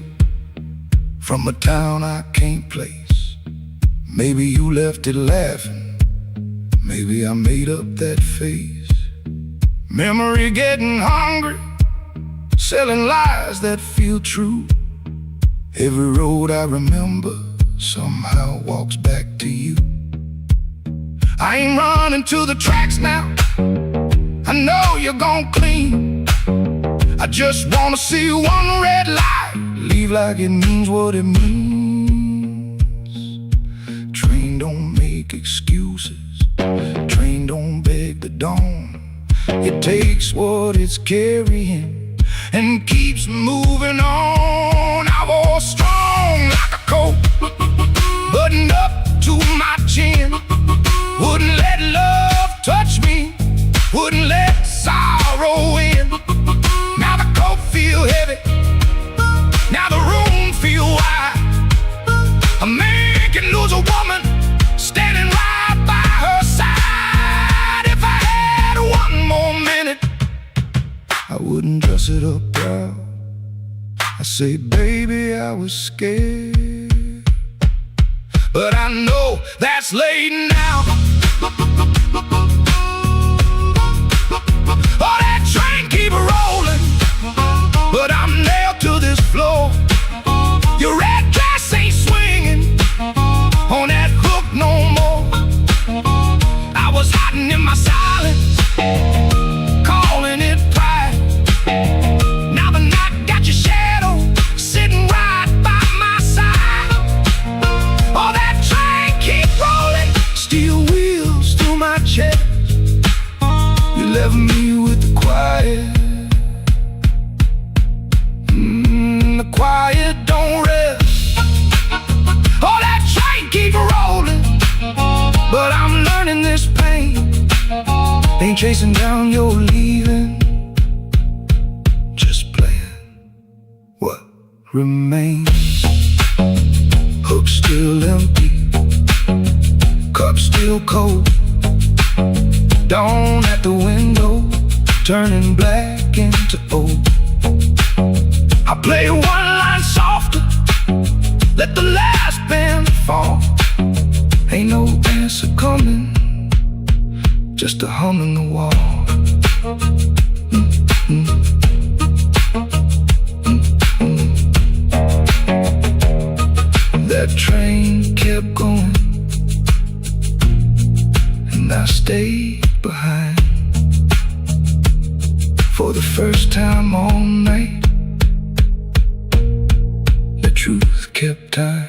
C: from a town I can't place. Maybe you left it laughing, maybe I made up that face. Memory getting hungry, selling lies that feel true. Every road I remember somehow walks back to you. I ain't running to the tracks now, I know you're gon' clean. I just wanna see one red light leave like it means what it means. Train don't make excuses, train don't beg the dawn. It takes what it's carrying and keeps moving on. I was strong like a coat, buttoned up to my chin. Wouldn't let love touch me, wouldn't let sorrow in. Now the coat feel heavy, now the room feel wide. A man can lose a woman standing right by her side. If I had one more minute, I wouldn't dress it up proud. I say, baby, I was scared, but I know that's late now. Oh, that train keep rolling, but I'm nailed to this floor. Your red dress ain't swinging on that hook no more. I was hiding in my silence, calling it pride. Now the night got your shadow sitting right by my side. Oh, that train keep rolling, steel wheels through my chest. You left me with the quiet, the quiet don't rest. Oh, that train keep rolling, but I'm learning this pain ain't chasing down your leaving, just playing what remains. Hook still empty, cup still cold. Dawn at the window, turning black into old. I play one line softer, let the last band fall. Ain't no answer coming, just a hum in the wall. That train kept going, and I stayed behind. For the first time all night, the truth kept time.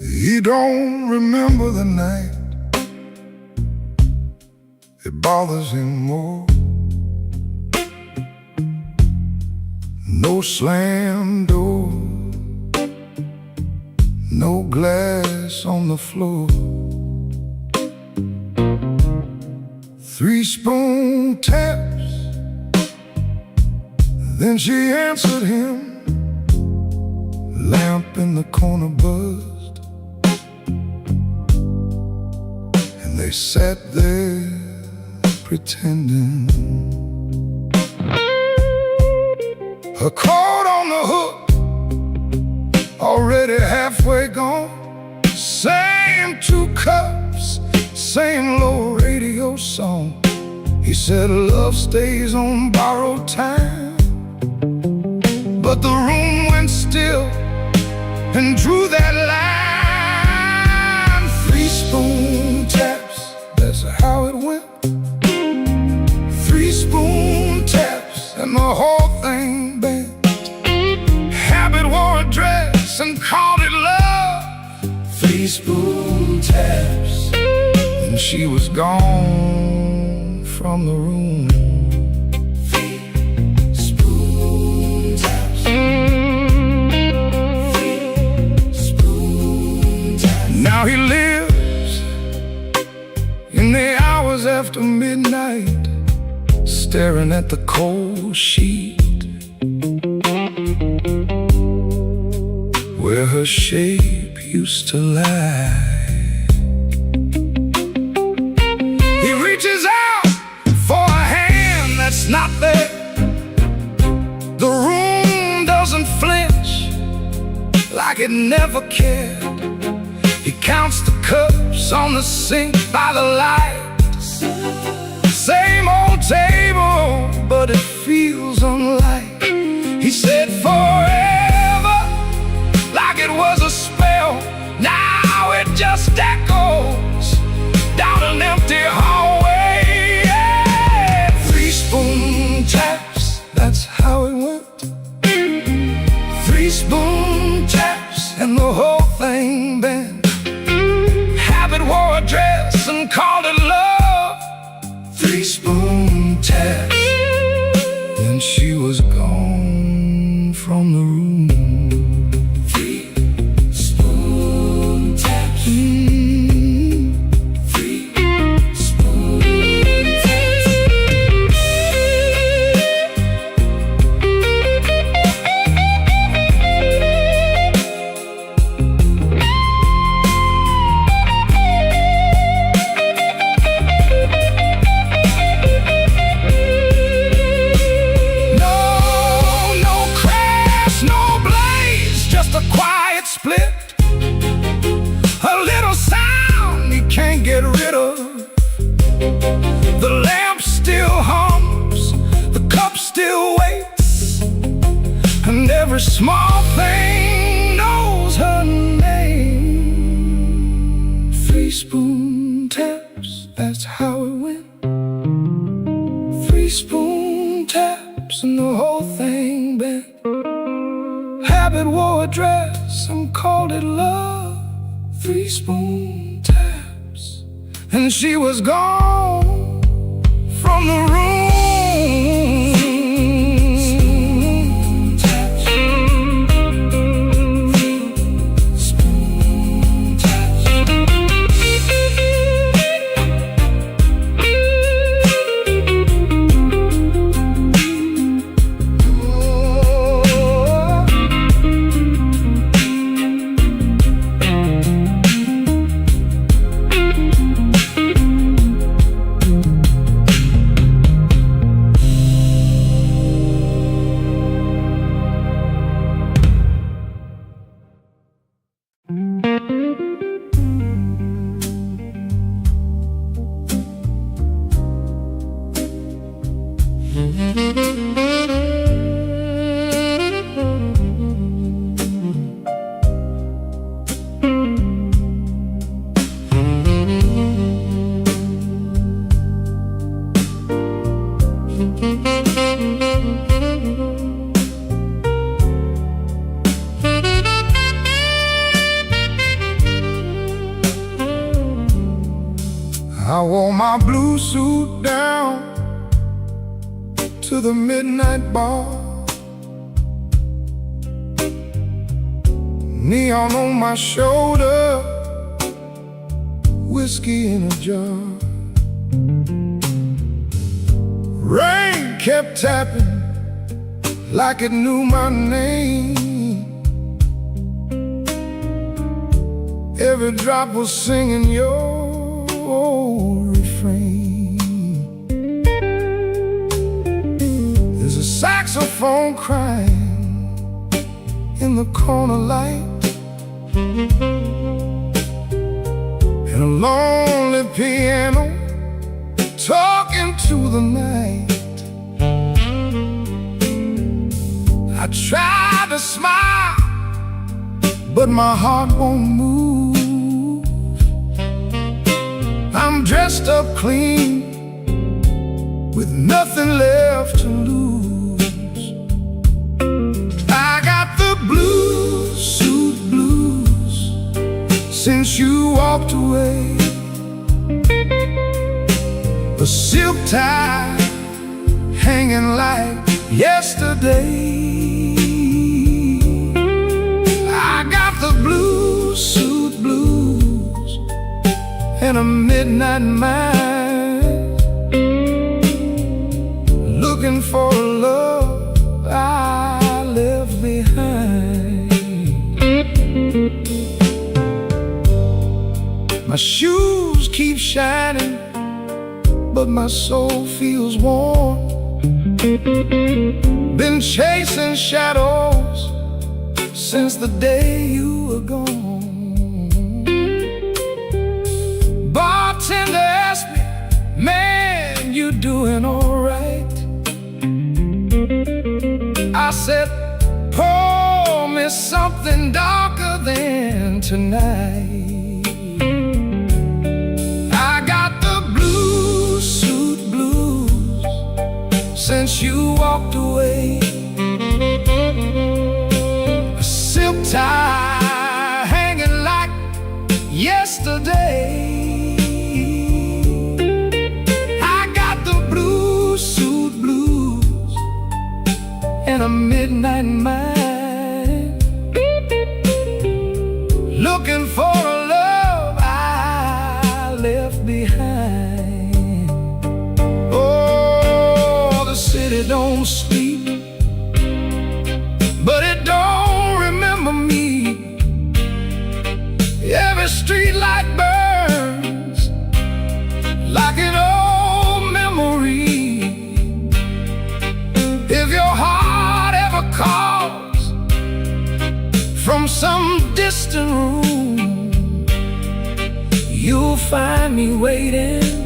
A: He don't remember the night, it bothers him more. No slam door, no glass on the floor. 3 spoon taps, then she answered him. Lamp in the corner buzzed, and they sat there pretending. Her coat on the hook, already halfway gone. Same 2 cups, same low radio song. He said love stays on borrowed time, but the room went still and drew that line. 3 spoon taps, that's how it went. 3 spoon taps and the whole thing bent. Habit wore a dress and called it love. 3 spoon taps, and she was gone from the room. 3 spoon taps. 3 spoon taps. Now he lives in the hours after midnight, staring at the cold sheet where her shape used to lie. He reaches out for a hand that's not there. The room doesn't flinch like it never cared. He counts the cups on the sink by the light. Same old table, but it feels unlike. He said forever, like it was a spell. Now it just echoes down an empty hallway. Yeah. 3 spoon taps, that's how it went. 3 spoon taps and the whole thing bent. Habit wore a dress and called it love. 3 spoon taps, then she was gone from the room. 3 spoon taps. 3 spoon taps. Split, a little sound he can't get rid of. The lamp still hums, the cup still waits, and every small thing knows her name. 3 spoon taps, that's how it went. 3 spoon taps and the whole thing bent. Habit wore a dress and called it love. 3 spoon taps, and she was gone from the room. Spoon taps. 3 spoon
C: I wore my blue suit down to the midnight bar. Neon on my shoulder, whiskey in a jar. Rain kept tapping like it knew my name. Every drop was singing your refrain. There's a saxophone crying in the corner light, and a lonely piano talking to the night. I tried to smile, but my heart won't move. I'm dressed up clean, with nothing left to lose. I got the blue suit blues since you walked away. A silk tie hanging like yesterday. I got the blue suit blues and a midnight mind, looking for a love I left behind. My shoes keep shining, but my soul feels warm. Been chasing shadows since the day you were gone. Bartender asked me, man, you doing alright? I said, pour me something darker than tonight. Since you walked away, a silk tie hanging like yesterday. I got the blue suit blues and a midnight mind, looking for a love I left behind. City don't sleep, but it don't remember me. Every street light burns like an old memory. If your heart ever calls from some distant room, you'll find me waiting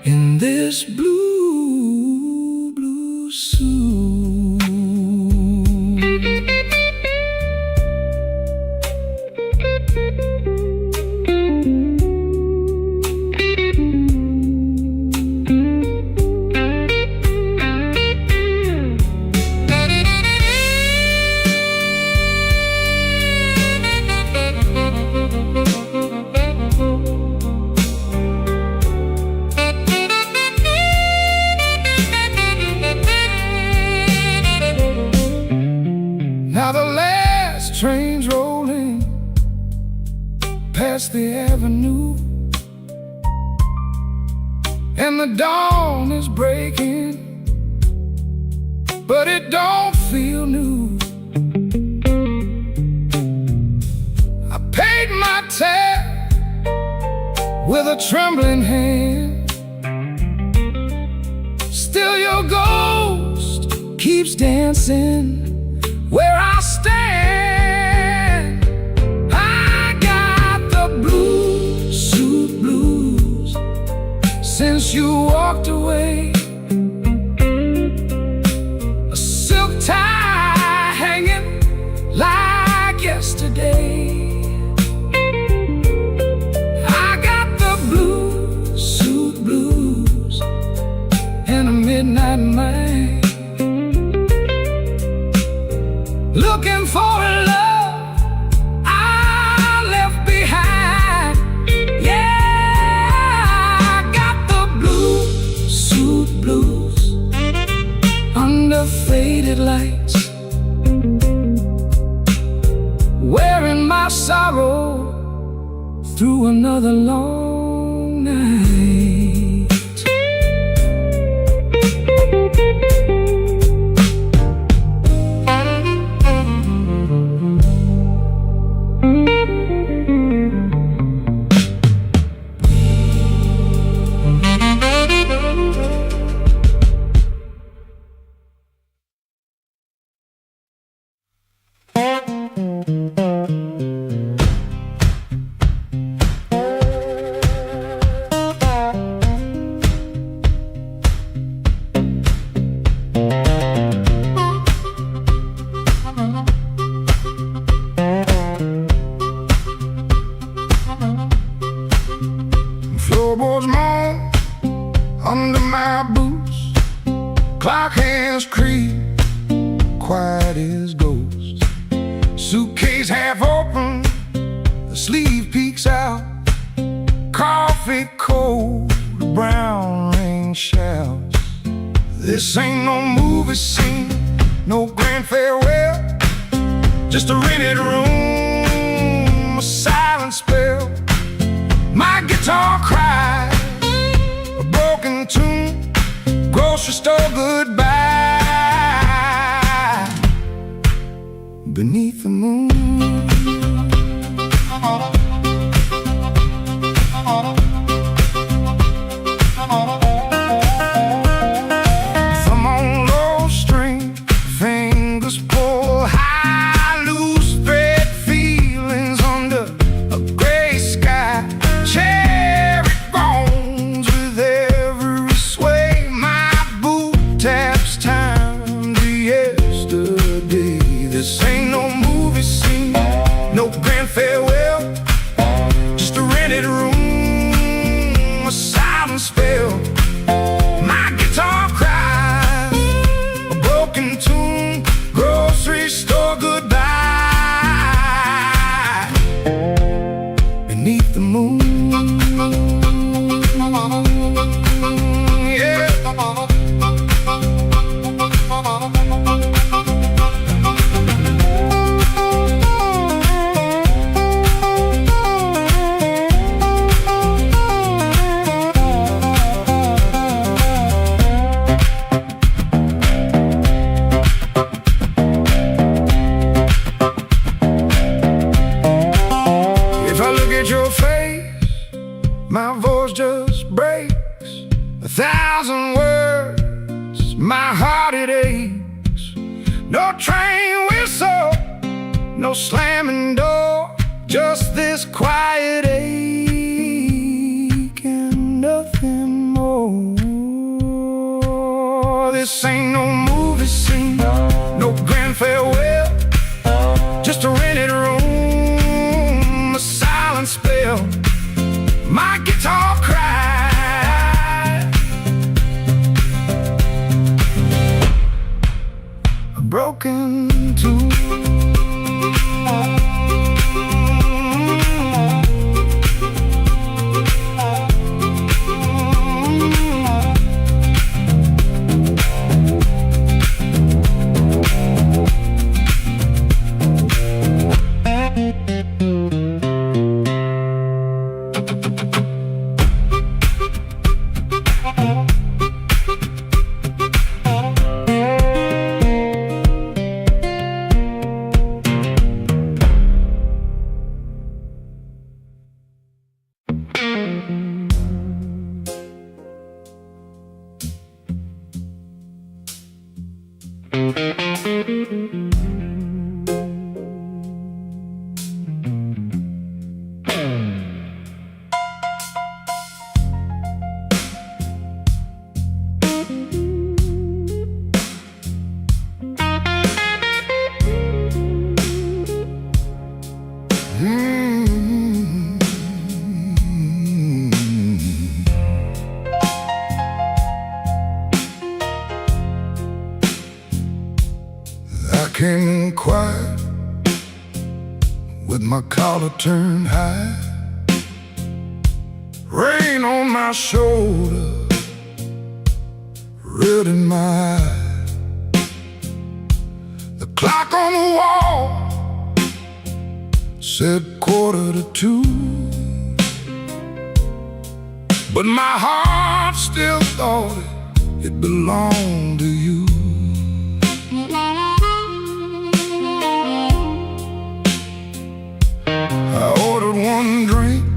C: in this blue suit. Now the last train's rolling past the avenue, and the dawn is breaking, but it don't feel new. I paid my tab with a trembling hand. Still your ghost keeps dancing where I stand. I got the blue suit blues since you walked away. A silk tie hanging like yesterday. I got the blue suit blues and a midnight mind, looking for a love I left behind. faded lights, wearing my sorrow through another long night. Floorboards moan under my boots, clock hands creep, quiet as ghosts. Suitcase half open, the sleeve peeks out, coffee cold, brown rain showers. This ain't no movie scene, no grand farewell, just a rented room, a silent spell. My guitar cries, a broken tune, grocery store goodbye. Beneath the moon, thumb on low string, fingers pull high, loose thread feelings under a gray sky. Cherry bones with every sway, my boot taps time to yesterday. This ain't no movie scene, no grand farewell, just a rented room, a silent spell. My guitar cries, a broken tune, grocery store goodbye. Beneath the moon, yeah. If I look at your face, my voice just breaks. 1,000 words, my heart it aches. No train whistle, no slamming door, just this quiet ache and nothing more. This ain't no movie scene, no grand farewell, just a rented room, a silent spell. My guitar cries, a broken tune. Came quiet with my collar turned high, rain on my shoulder, red in my eye. clock on the wall said 1:45, but my heart still thought it belonged to you. I ordered one drink,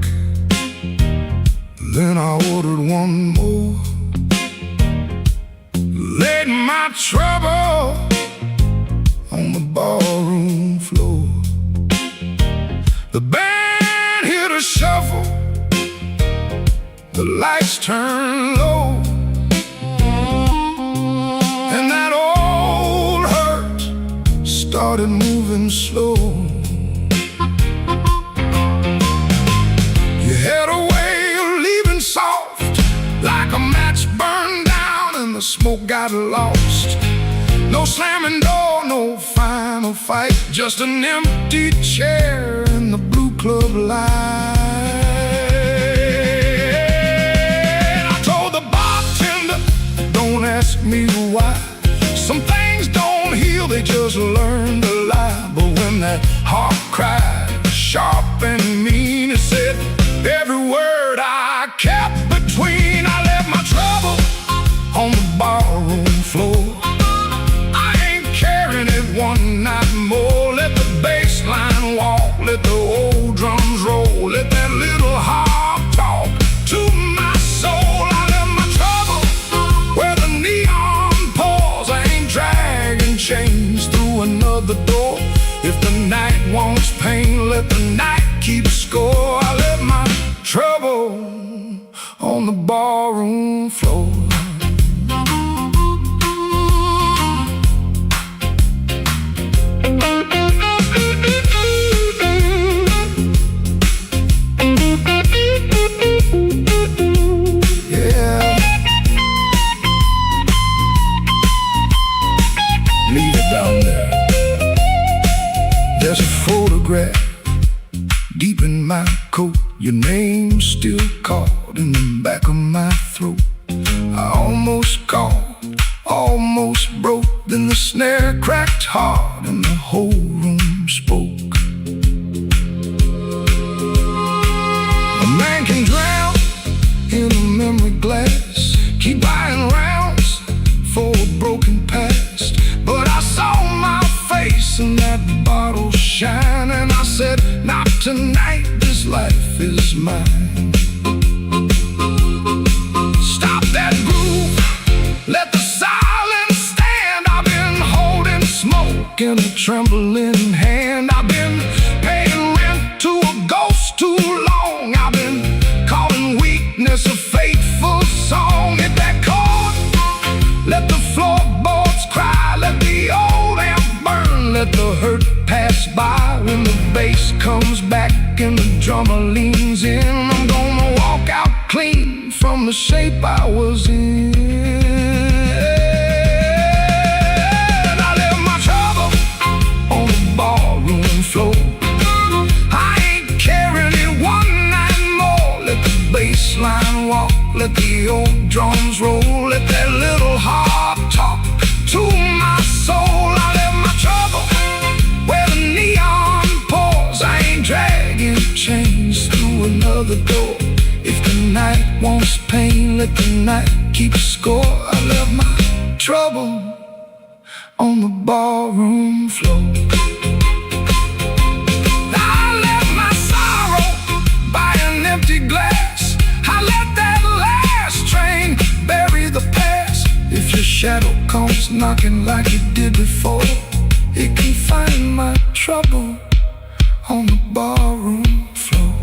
C: then I ordered one more. Laid my trouble on the barroom floor. The band hit a shuffle, the lights turned low, and that old hurt started moving slow. You had a way of leaving soft, like a match burned down and the smoke got lost. No slamming door, no final fight, just an empty chair in the blue club light. I told the bartender, don't ask me why. Some things don't heal, they just learn to lie. But when that heart cried, sharp and mean, it said every word I kept between. I left my trouble on the barroom floor. I ain't carrying it one night more. Let the bass line walk, let the old drums roll, let that little heart talk to my soul. I left my trouble where the neon pours. I ain't dragging chains through another door. If the night wants pain, let the night keep score. I left my trouble on the barroom floor. There's a photograph deep in my coat, your name still caught in the back of my throat. I almost called, almost broke, then the snare cracked hard and the whole room spoke. A man can drown in a memory glass, keep buying rounds for a broken past. But I saw my face in that bottle shine, and I said, not tonight, this life is mine. Stop that groove, let the silence stand. I've been holding smoke in a trembling hand. I've been paying rent to a ghost too long. I've been calling weakness a fateful song. Hit that chord, let the floorboards cry, let the old amp burn, let the hurt pass by. When the bass comes back and the drummer leans in, I'm gonna walk out clean from the shape I was in. I left my trouble on the barroom floor. I ain't carrying it one night more. Let the bass line walk, let the old drums roll, let that little heart talk to my soul. I left my trouble where the neon pours. I ain't dragging chains through another door. If the night wants pain, let the night keep score. I left my trouble on the barroom floor. I left my sorrow by an empty glass. I let that last train bury the past. If your shadow comes knocking like it did before, it can find my trouble on the barroom floor.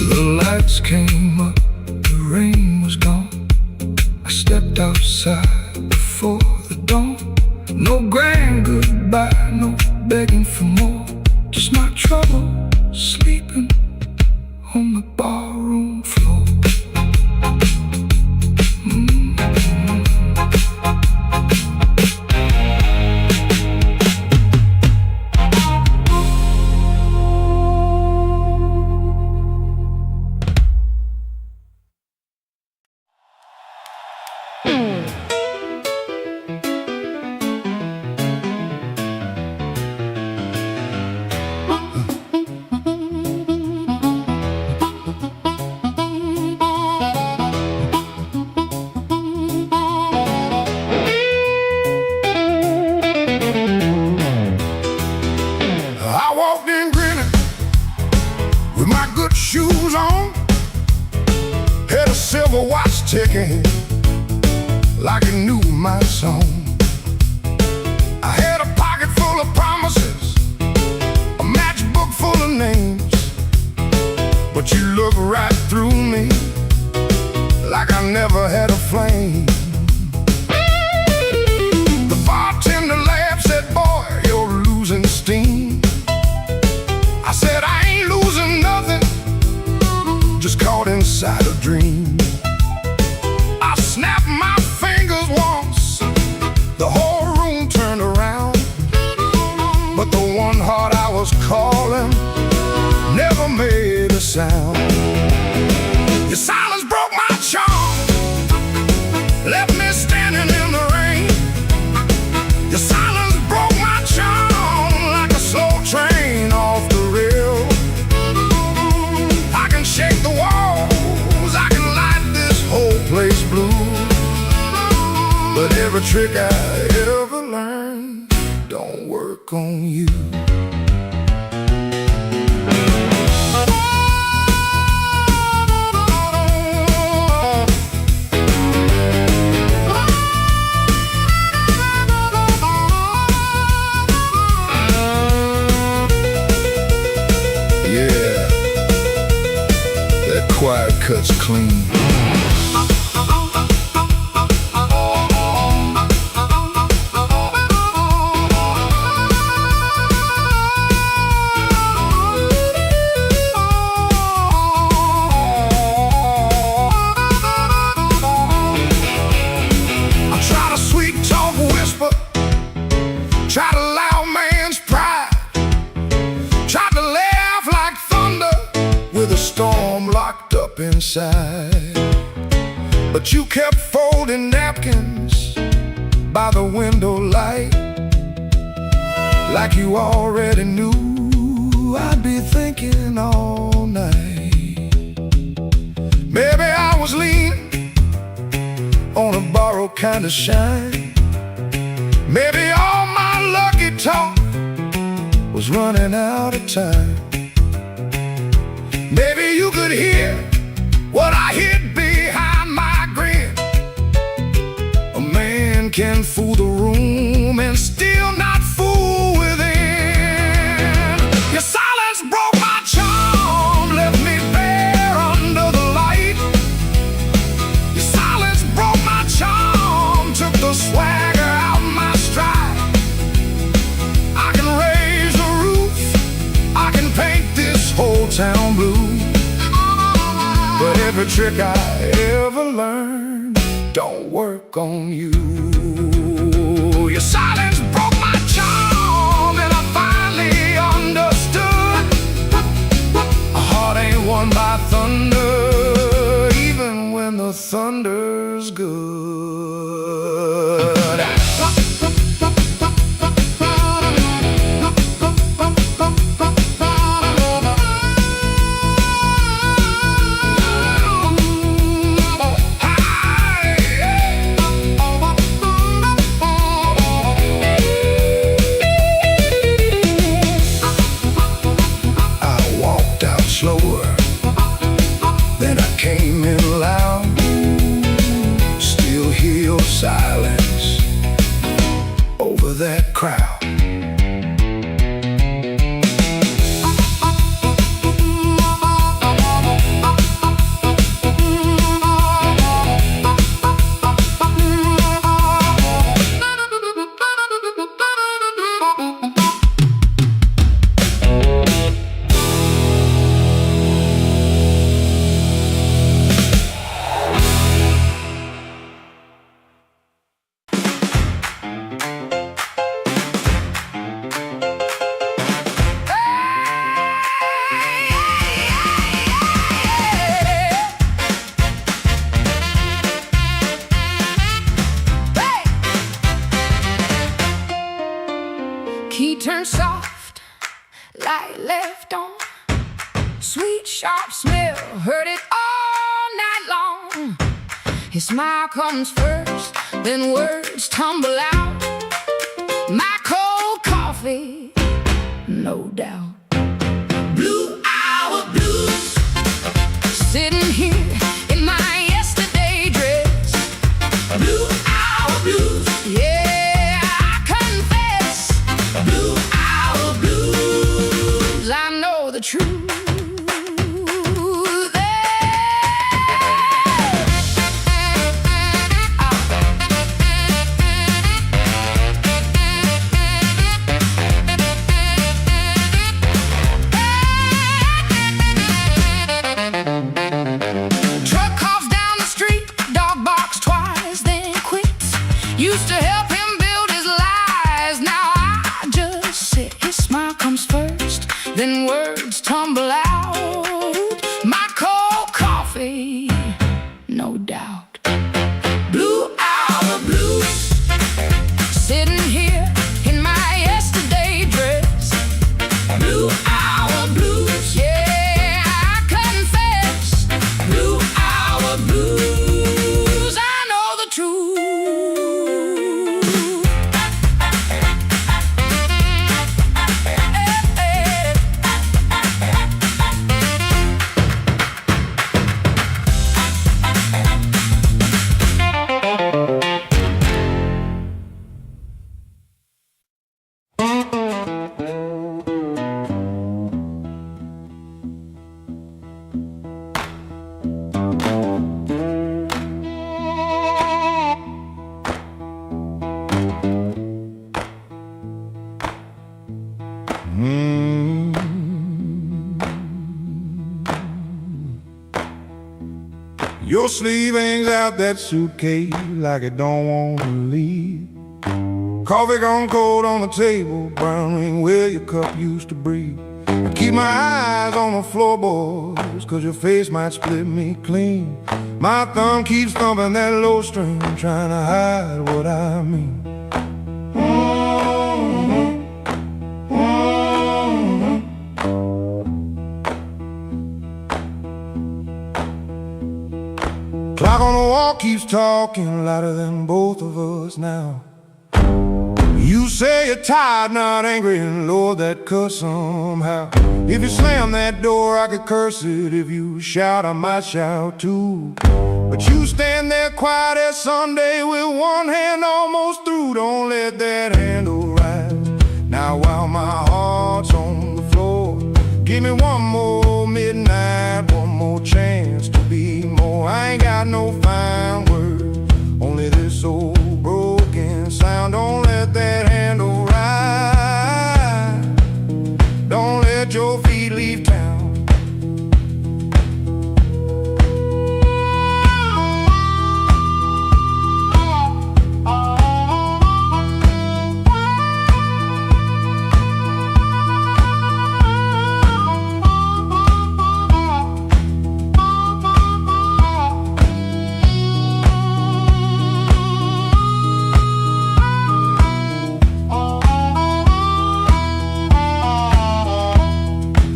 C: The lights came up, the rain was gone. I stepped outside before the dawn. No grand goodbye, no begging for more. Just my trouble sleeping on the barroom floor. ticking like it knew my song. I had a pocket full of promises, a matchbook full of names, but you look right through me like I never had a flame. The bartender laughed, said, boy, you're losing steam. I said, I ain't losing nothing, just caught inside a dream. I snapped my fingers once, the whole room turned around, but the one heart I was calling never made a sound. Your silence broke my charm, left me standing in the rain. Your silence broke my charm like a slow train off the rail. I can shake the walls, I can light this whole place blue, but every trick I ever learned don't work on you. Quiet cuts clean. I try to sweet talk whisper, try to loud man's pride, try to laugh like thunder with a storm locked up inside. But you kept folding napkins by the window light, like you already knew I'd be thinking all night. Maybe I was leaning on a borrowed kind of shine. Maybe all my lucky talk was running out of time. Maybe you could hear what I hid behind my grin. A man can fool the room and still not fool within. Your silence broke my charm, left me bare under the light. Your silence broke my charm, took the swagger out my stride. I can raise the roof, I can paint this whole town blue, but every trick I ever learned don't work on you. Your silence broke my charm, and I finally understood a heart ain't won by thunder, even when the thunder's good. Slower, then I came in loud. Still hear your silence over that crowd. Key turned soft, light left on. Sweet, sharp smell, heard it all night long. His smile comes first, then words tumble out. My cold coffee, no doubt. Blue hour blues, sitting here in my yesterday dress. Your sleeve hangs out that suitcase like it don't want to leave. Coffee gone cold on the table, brown ring where your cup used to breathe. I keep my eyes on the floorboards, cause your face might split me clean. My thumb keeps thumping that low string, trying to hide what I mean. Clock on the wall keeps talking louder than both of us now. You say you're tired, not angry, and lower that cuss somehow. If you slam that door, I could curse it. If you shout, I might shout too. But you stand there quiet as Sunday with one hand almost through. Don't let that handle rise. Now while my heart's on the floor, give me one more midnight, one more chance to be more. I ain't got no fine words, only this old broken sound. Don't let that handle rise. Don't let your feet leave town.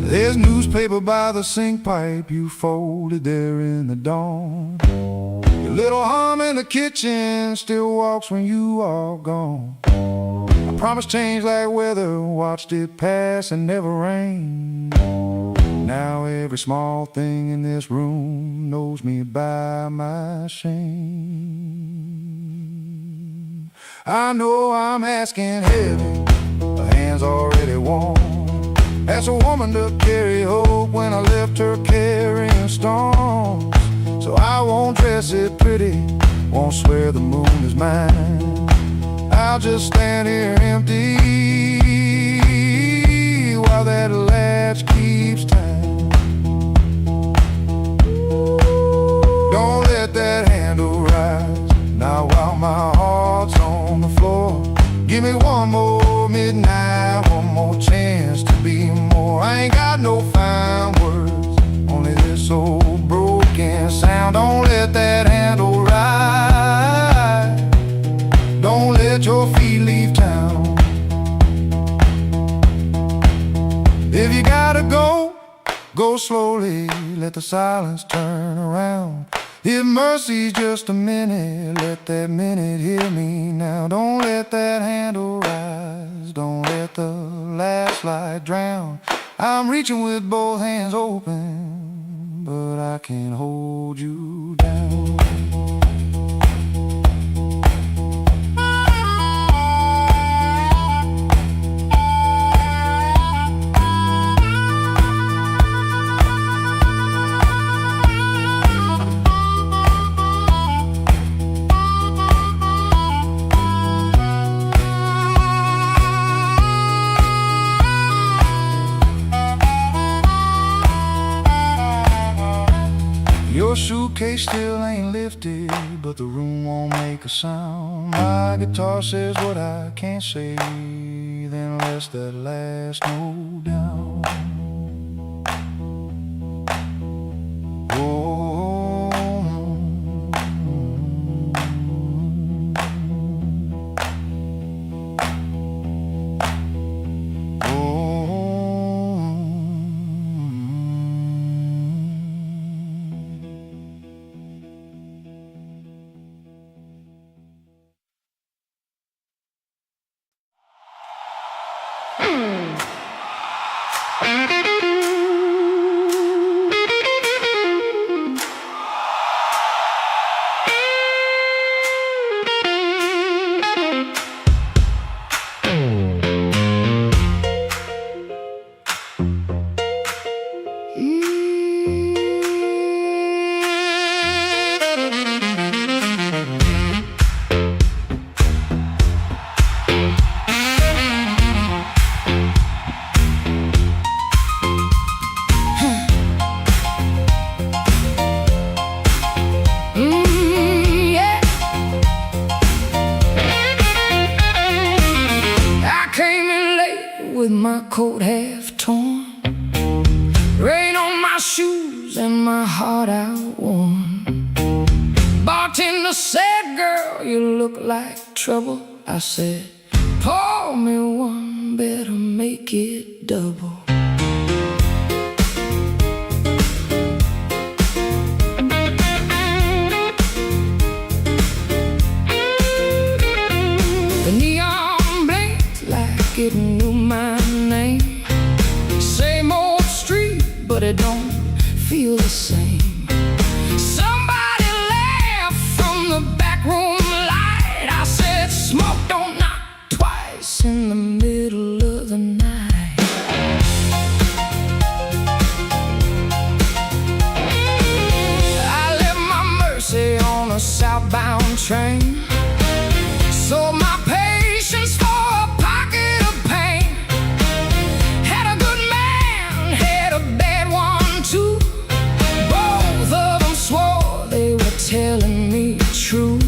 C: There's newspaper by the sink pipe you folded there in the dawn. Your little hum in the kitchen still walks when you are gone. I promised change like weather, watched it pass and never rain. Now every small thing in this room knows me by my shame. I know I'm asking heavy, the hand's already warm. Asked a woman to carry hope when I left her carrying storms. So I won't dress it pretty, won't swear the moon is mine. I'll just stand here empty while that latch keeps time. Don't let that handle rise. Now while my heart's on the floor, give me one more midnight, one more chance to be more. I ain't got no fine words, only this old broken sound. Don't let that handle rise. Don't let your feet leave town. If you gotta go, go slowly, let the silence turn around. If mercy's just a minute, let that minute hear me now. Don't let that handle rise, don't let the last light drown. I'm reaching with both hands open, but I can't hold you down. Your suitcase still ain't lifted, but the room won't make a sound. My guitar says what I can't say, then lets that last note down. Oh.
A: with my coat half torn, rain on my shoes and my heart outworn. Bartender said, girl, you look like trouble. I said, pour me one, better make it double. The neon blinked like it knew my name. Same old street, but it don't feel the same. Somebody laughed from the back room light. I said, smoke don't knock twice in the middle of the night. I left my Mercy on a southbound train. Sold my patience for a pocket of pain. Had a good man, had a bad one too. Both of them swore they were telling me true.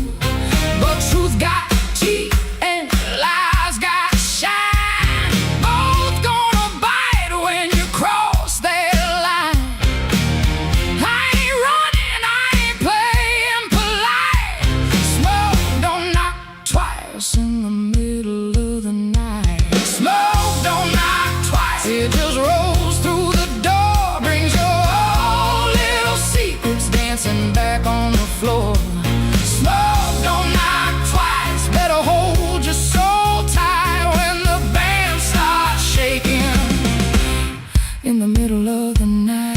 A: But truth got teeth and lies got shine. Both gonna bite when you cross that line. I ain't running, I ain't playing polite. Smoke don't knock twice in the middle of the night. Smoke don't knock twice. It just rolls through the door, brings your old little secrets dancing back on the floor. Smoke don't knock twice. Better hold your soul tight when the band starts shaking in the middle of the night.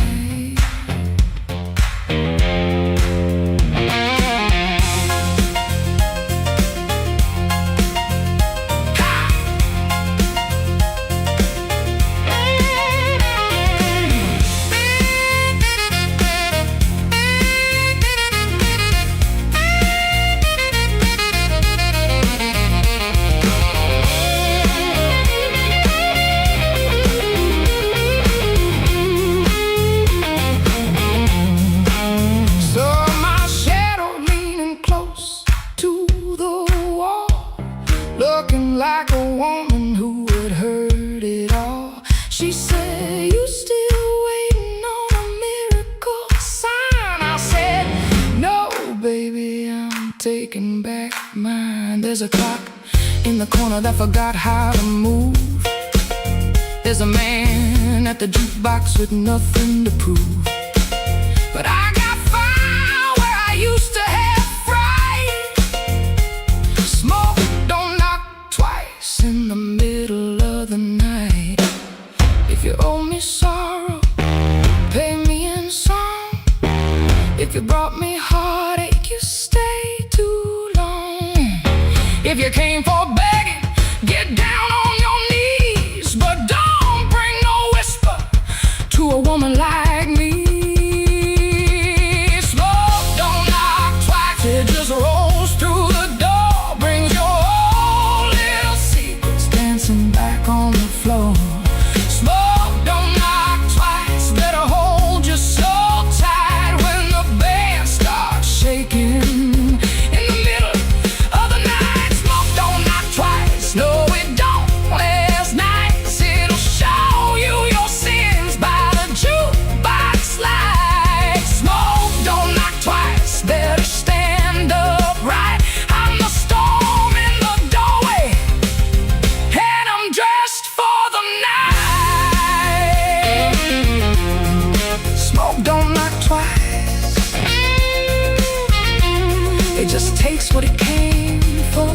A: Saw my shadow leaning close to the wall, looking like a woman who had heard it all. She said, you still waiting on a miracle sign? I said, no, baby, I'm taking back mine. There's a clock in the corner that forgot how to move. There's a man at the jukebox with nothing to prove. But I got fire where I used to have fright. Smoke don't knock twice in the middle of the night. If you owe me sorrow, pay me in song. If you brought me heartache, you stay too long. If you came for begging, get down on your knees. But don't bring no whisper to a woman like me. Smoke don't knock twice. It just rolls through the door, brings your old little secrets dancing back on the floor. Smoke don't knock twice. Better hold your soul tight when the band starts shaking in the middle of the night. Smoke don't knock twice. No, it don't. Last nights it'll show you your sins by the jukebox light. Smoke don't knock twice. Better stand upright. I'm the storm in the doorway, and I'm dressed for the night. Smoke don't knock twice. It just takes what it came for.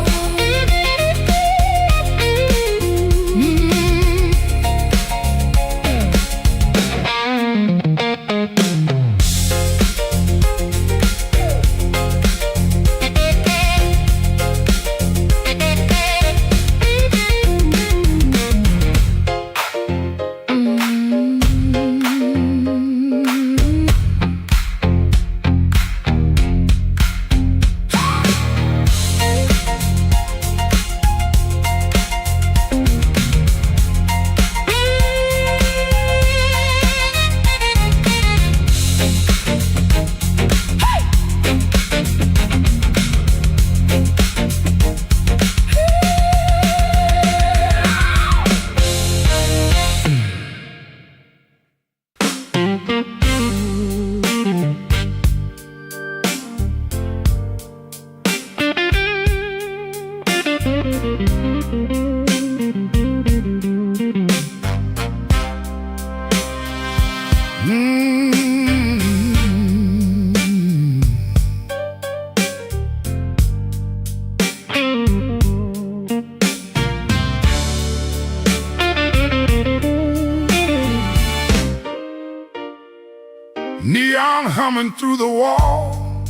C: Neon humming through the wall,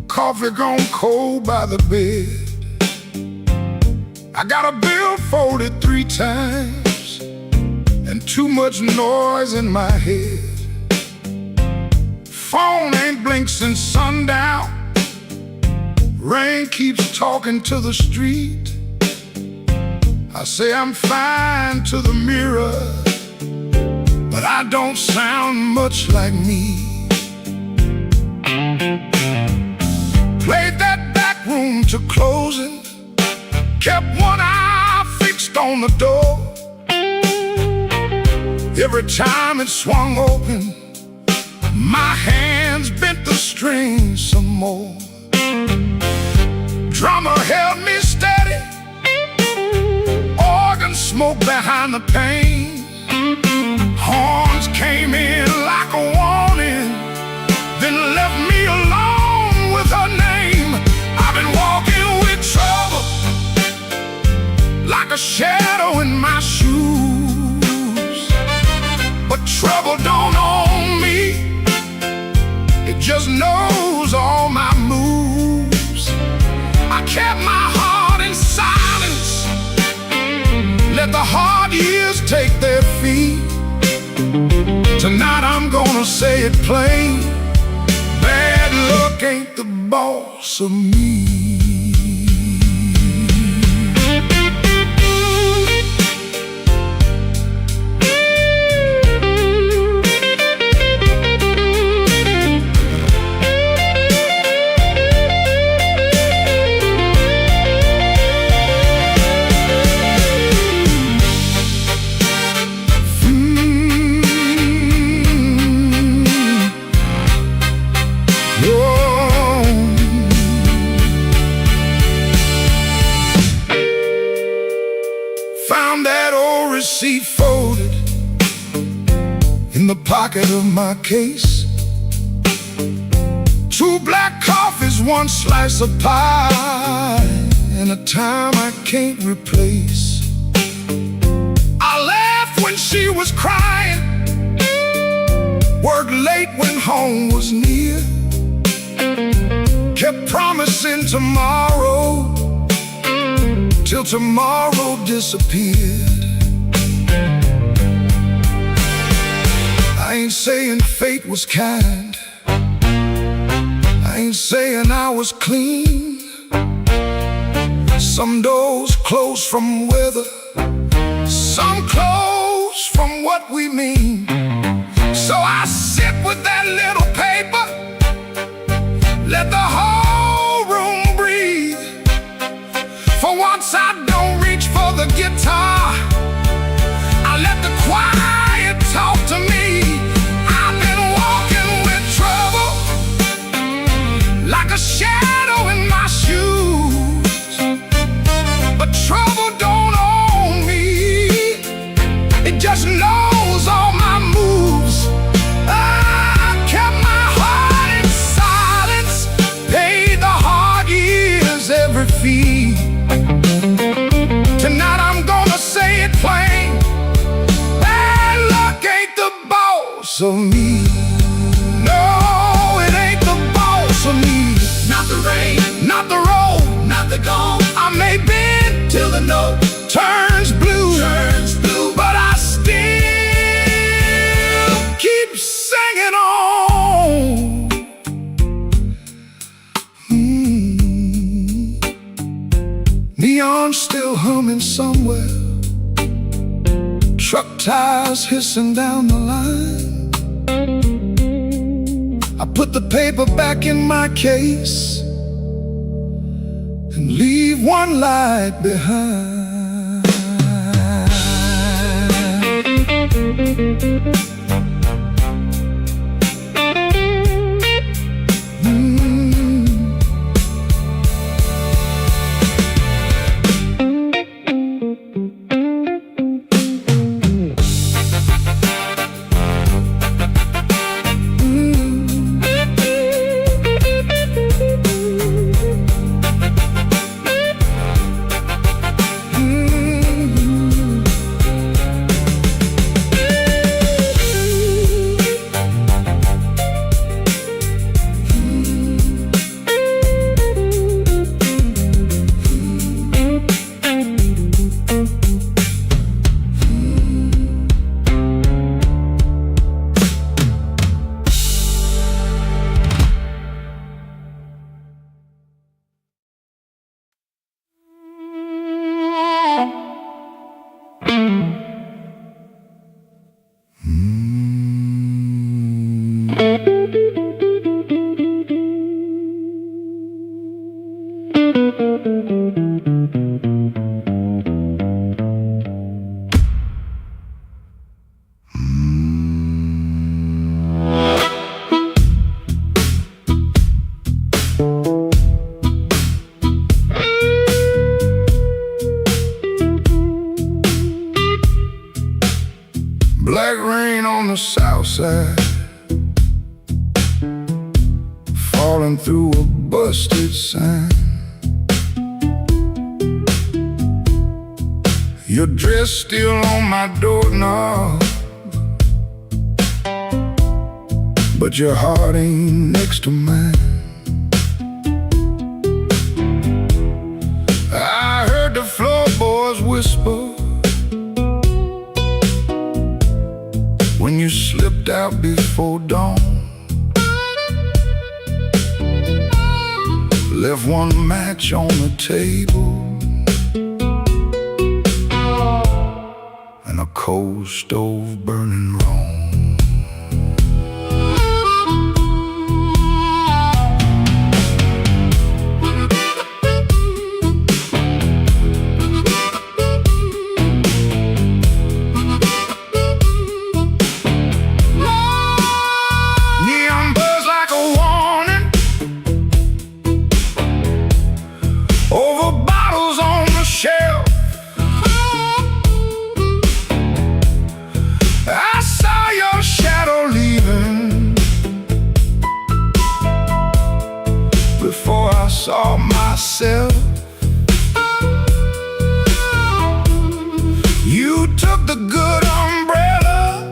C: coffee gone cold by the bed. I got a bill folded 3 times and too much noise in my head. Phone ain't blinked since sundown. Rain keeps talking to the street. I say I'm fine to the mirror, but I don't sound much like me. Played that back room to closing, kept one eye fixed on the door. Every time it swung open, my hands bent the strings some more. Drummer held me steady, organ smoke behind the pane. Horns came in like a warning, then left me alone with her name. I've been walking with trouble, like a shadow in my shoes. But trouble don't own me, it just knows all my moves. I kept my heart in silence, let the hard years take their feet. Tonight I'm gonna say it plain, bad luck ain't the boss of me. Found that old receipt folded in the pocket of my case. 2 black coffees, 1 slice of pie, and a time I can't replace. I laughed when she was crying, worked late when home was near, kept promising tomorrow till tomorrow disappeared. I ain't saying fate was kind, I ain't saying I was clean. Some doors close from weather, some close from what we mean. So I sit with that little paper, let the whole room breathe. For once I don't reach for the guitar, I let the quiet talk to me. I've been walking with trouble, like a shadow in my shoes. But trouble don't own me, it just knows all my moves. I kept my heart in silence, paid the hard years every fee. Tonight I'm gonna say it plain, bad luck ain't the boss of me. No, it ain't the boss of me. Not the rain, not the road, not the gong. I may bend till the note turns blue, but I still keep singing on. Neon still humming somewhere, truck tires hissing down the line. I put the paper back in my case and leave 1 light behind. Black rain on the south side, falling through a busted sign. Your dress still on my doorknob, but your heart ain't next to mine. I heard the floorboards whisper when you slipped out before dawn. Left one match on the table and a cold stove burning wrong. Saw myself. You took the good umbrella,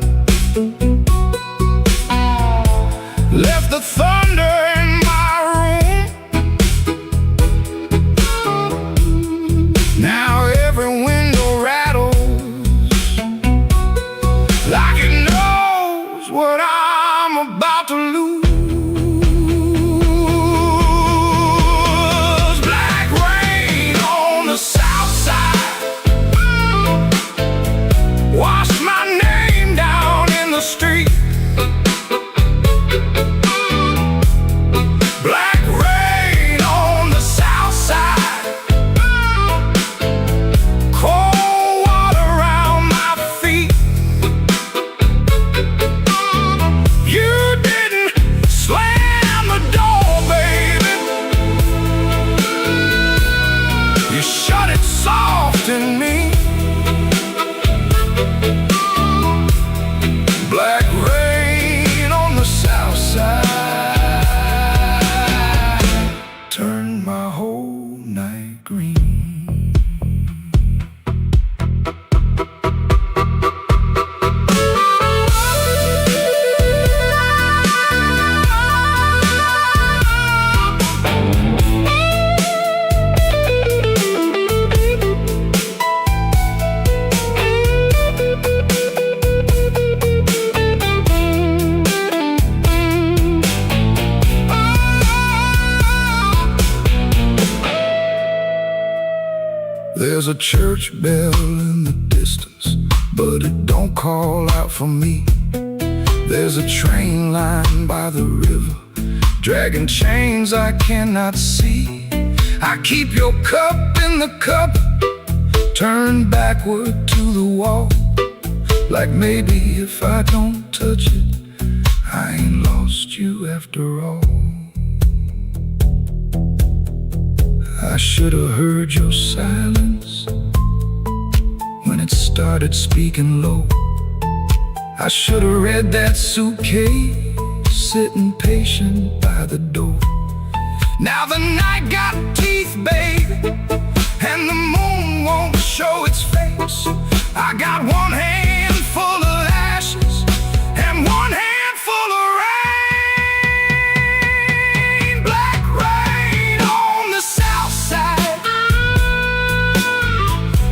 C: left the thunder in my room. Now every window rattles like it knows what I'm about to lose. In me, black rain on the south side turned my whole night green. There's a church bell in the distance, but it don't call out for me. There's a train line by the river, dragging chains I cannot see. I keep your cup in the cup, turned backward to the wall, like maybe if I don't touch it, I ain't lost you after all. I should have heard your silence when it started speaking low. I should have read that suitcase sitting patient by the door. Now the night got teeth, baby, and the moon won't show its face. I got one hand full of ashes and one hand full of rain. Black rain on the south side,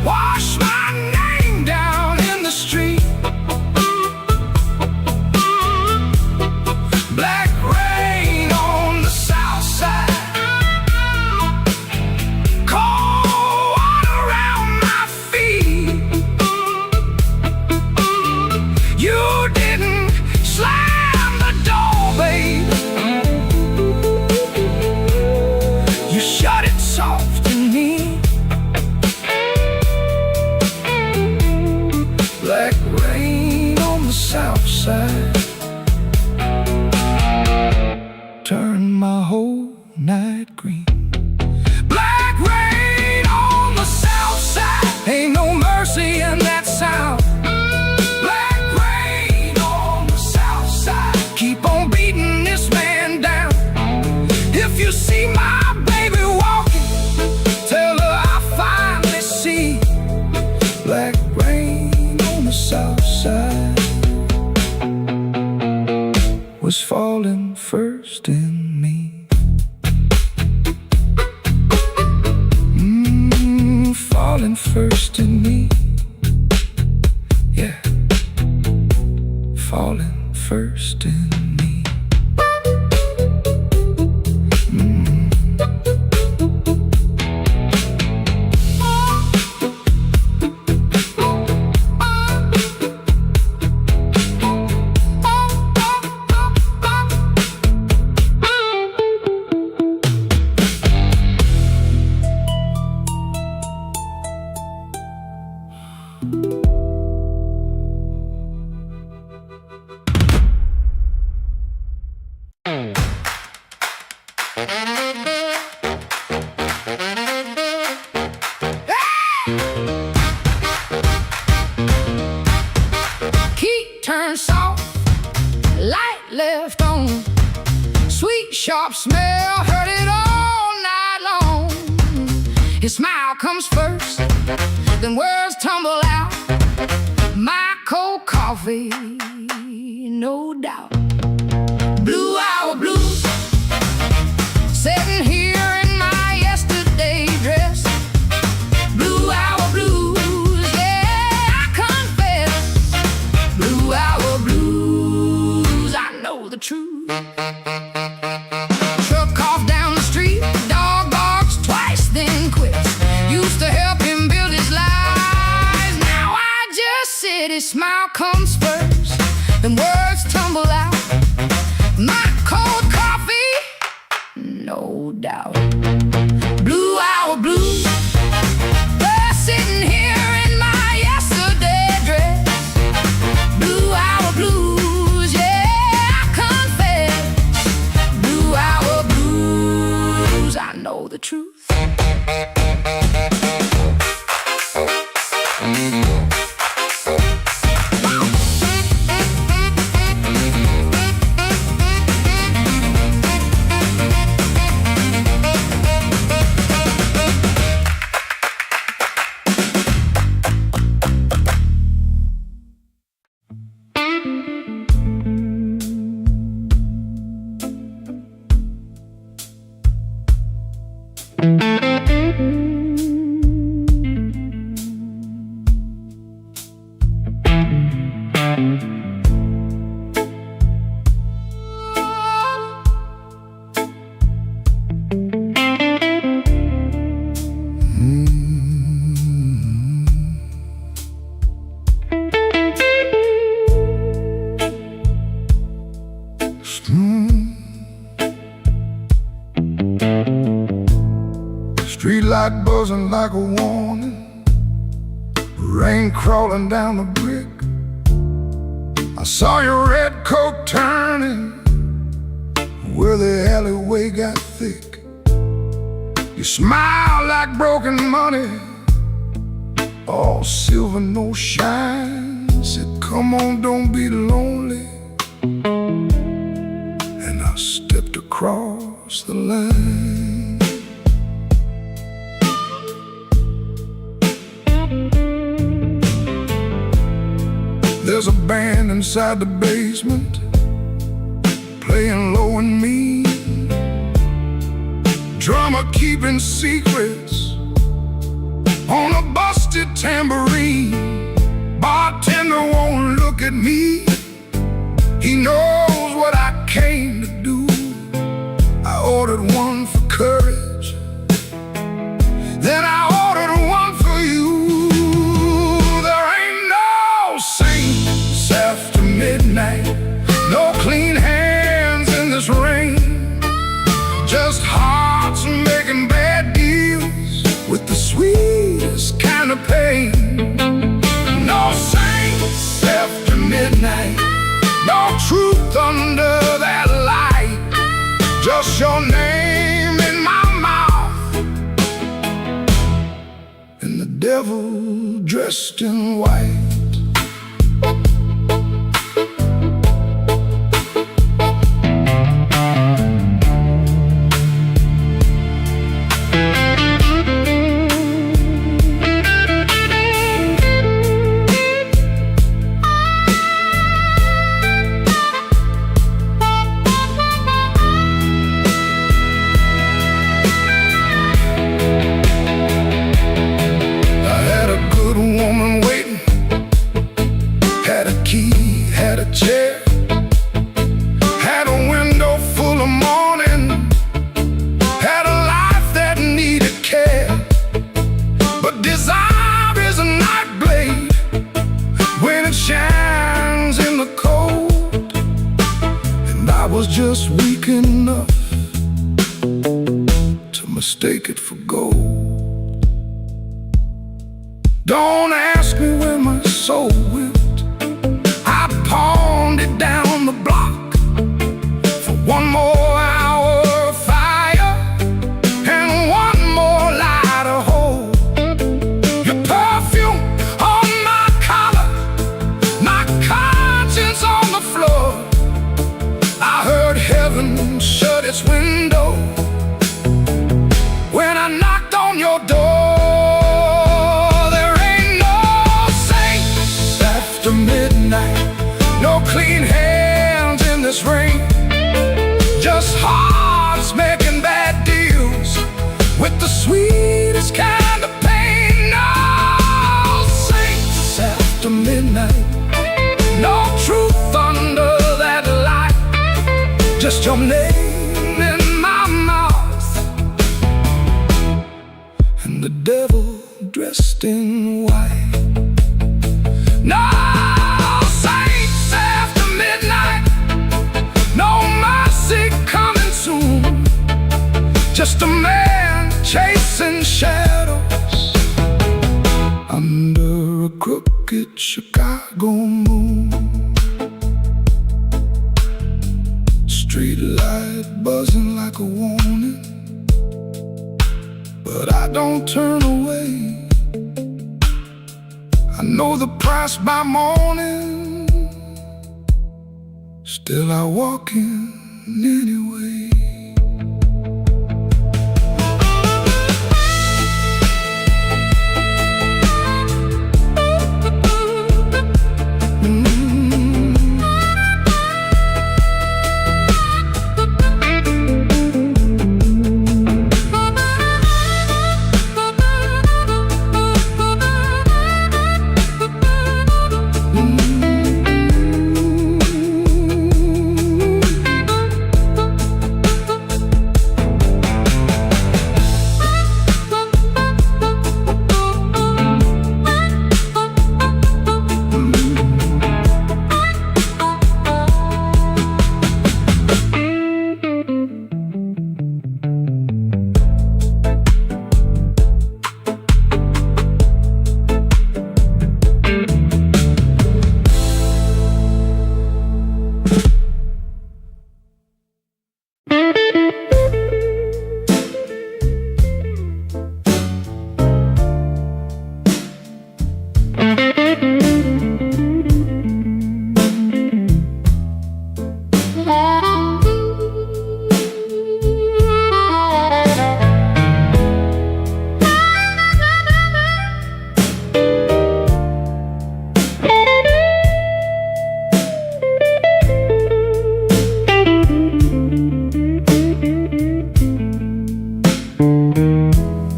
C: wash my name down in the street. Black rain on the south side, cold water around my feet. black rain on the south side was falling first in me. Falling first in me. Yeah, falling first in me.
A: Key turned soft, light left on. Sweet, sharp smell, heard it all night long. His smile comes first, then words tumble out. My cold coffee, no doubt. Blue hour blues, sitting here in my yesterday dress. Blue hour blues, yeah, I confess. Blue hour blues, I know the truth. Truck off down the street, dog barks twice, then quits. Used to help him build his life, now I just sit. His smile comes first, then words tumble out. My cold coffee, no doubt. Blue hour blues, we're sitting here in my yesterday dress. Blue hour blues, yeah, I confess. Blue hour blues, I know the truth.
C: Street light buzzing like a warning, rain crawling down the brick. I saw your red coat turning where the alleyway got thick. You smile like broken money, all silver, no shine. Said, come on, don't be lonely. And I stepped across the line. There's a band inside the basement playing low and mean, drummer keeping secrets on a busted tambourine. Bartender won't look at me, he knows what I came to do. I ordered one for courage, then I ordered one for you. There ain't no saints after midnight, no clean hands in this rain, just hearts making bad deals with the sweetest kind of pain. No saints after midnight, no truth under that light, just your name in my mouth and the devil dressed in white. just weak enough to mistake it for gold. Don't ask me where my soul went. I pawned it down the block for one more hour of fire and one more light to hold. Your perfume on my collar, my conscience on the floor. I heard heaven shut its window when I knocked on your door. There ain't no saints after midnight, no clean hands in this rain, just hearts making bad deals with the sweetest kind of pain. No saints after midnight, no truth under that light, just your name in my mouth and the devil dressed in white. No saints after midnight, no mercy coming soon, just a man chasing shadows under a crooked Chicago moon. Street light buzzing like a warning, but I don't turn away. I know the price by morning, still I walk in anyway.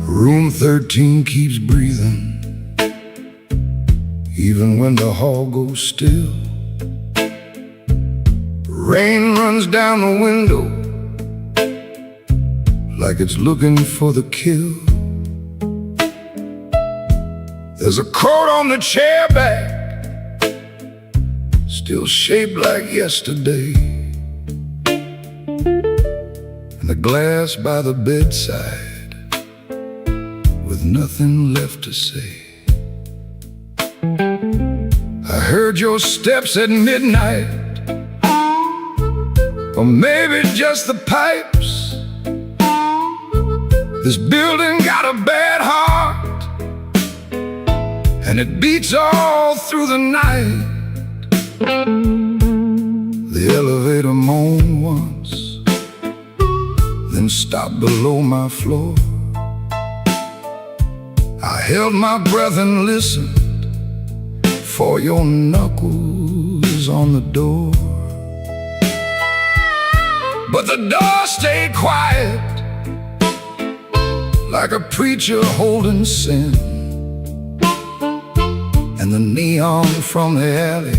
C: Room 13 keeps breathing, even when the hall goes still. Rain runs down the window like it's looking for the kill. There's a coat on the chair back, still shaped like yesterday, and the glass by the bedside with nothing left to say. I heard your steps at midnight, or maybe just the pipes. This building got a bad heart, and it beats all through the night. The elevator moaned once, then stopped below my floor. I held my breath and listened for your knuckles on the door. But the door stayed quiet, like a preacher holding sin, and the neon from the alley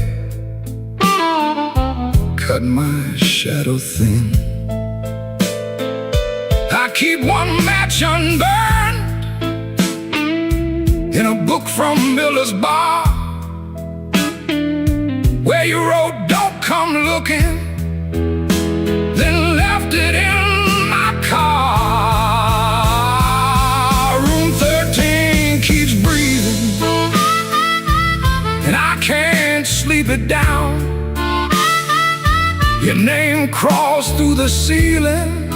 C: cut my shadow thin. I keep one match unburned in a book from Miller's Bar, where you wrote, "Don't come looking, I can't sleep it down. Your name crawls through the ceiling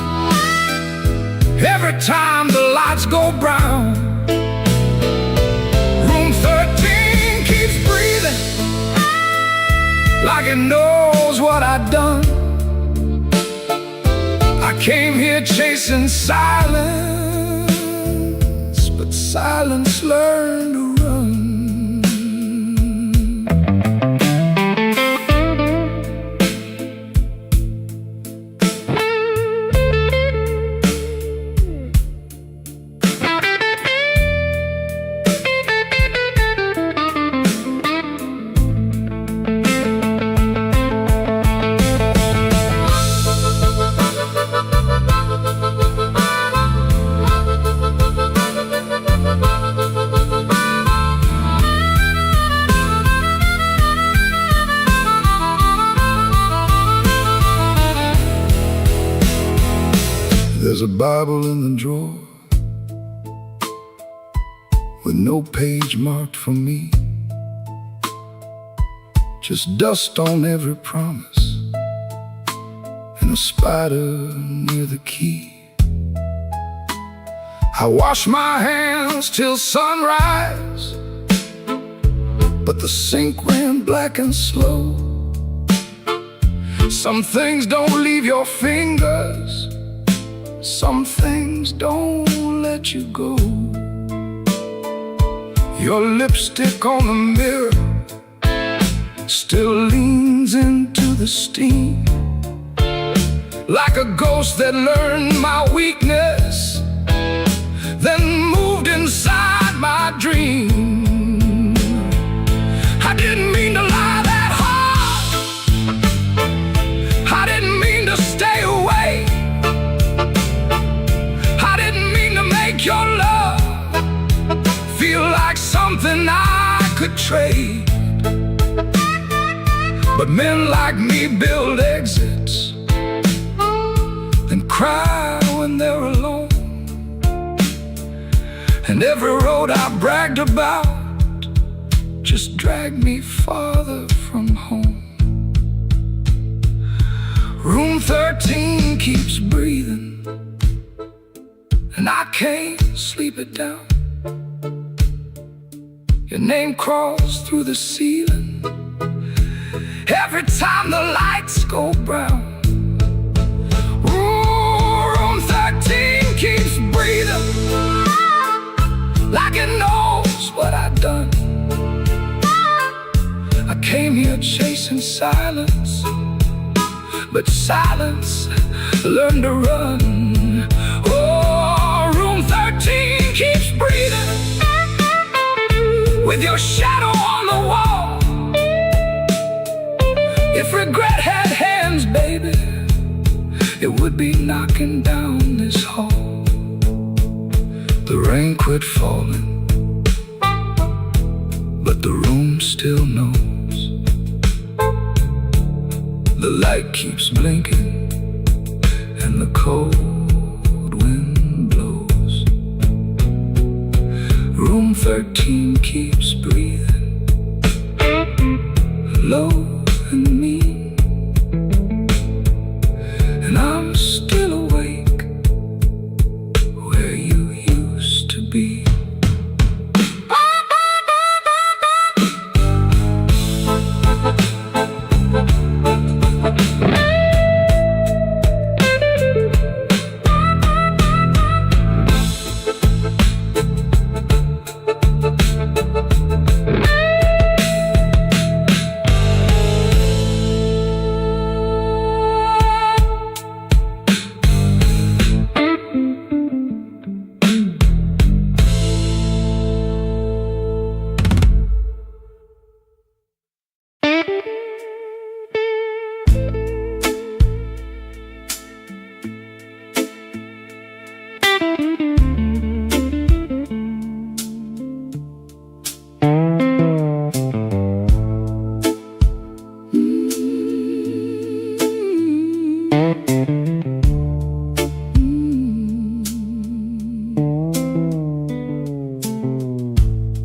C: every time the lights go brown. Room 13 keeps breathing like it knows what I've done. I came here chasing silence, but silence learned to run. There's a Bible in the drawer with no page marked for me, just dust on every promise and a spider near the key. I wash my hands till sunrise, but the sink ran black and slow. Some things don't leave your fingers, some things don't let you go. Your lipstick on the mirror still leans into the steam, like a ghost that learned my weakness, then moved inside my dream. I didn't mean to lie that hard, I didn't mean to stay away, I didn't mean to make your love feel like something I could trade. But men like me build exits, then cry when they're alone. And every road I bragged about just dragged me farther from home. Room 13 keeps breathing, and I can't sleep it down. Your name crawls through the ceiling every time the lights go brown. Ooh, room 13 keeps breathing like it knows what I've done. I came here chasing silence, but silence learned to run. Oh, room 13 keeps breathing with your shadow on the wall. If regret had hands, baby, it would be knocking down this hall. The rain quit falling, but the room still knows. The light keeps blinking and the cold wind blows. Room 13 keeps breathing low and mean, and I'm still awake where you used to be.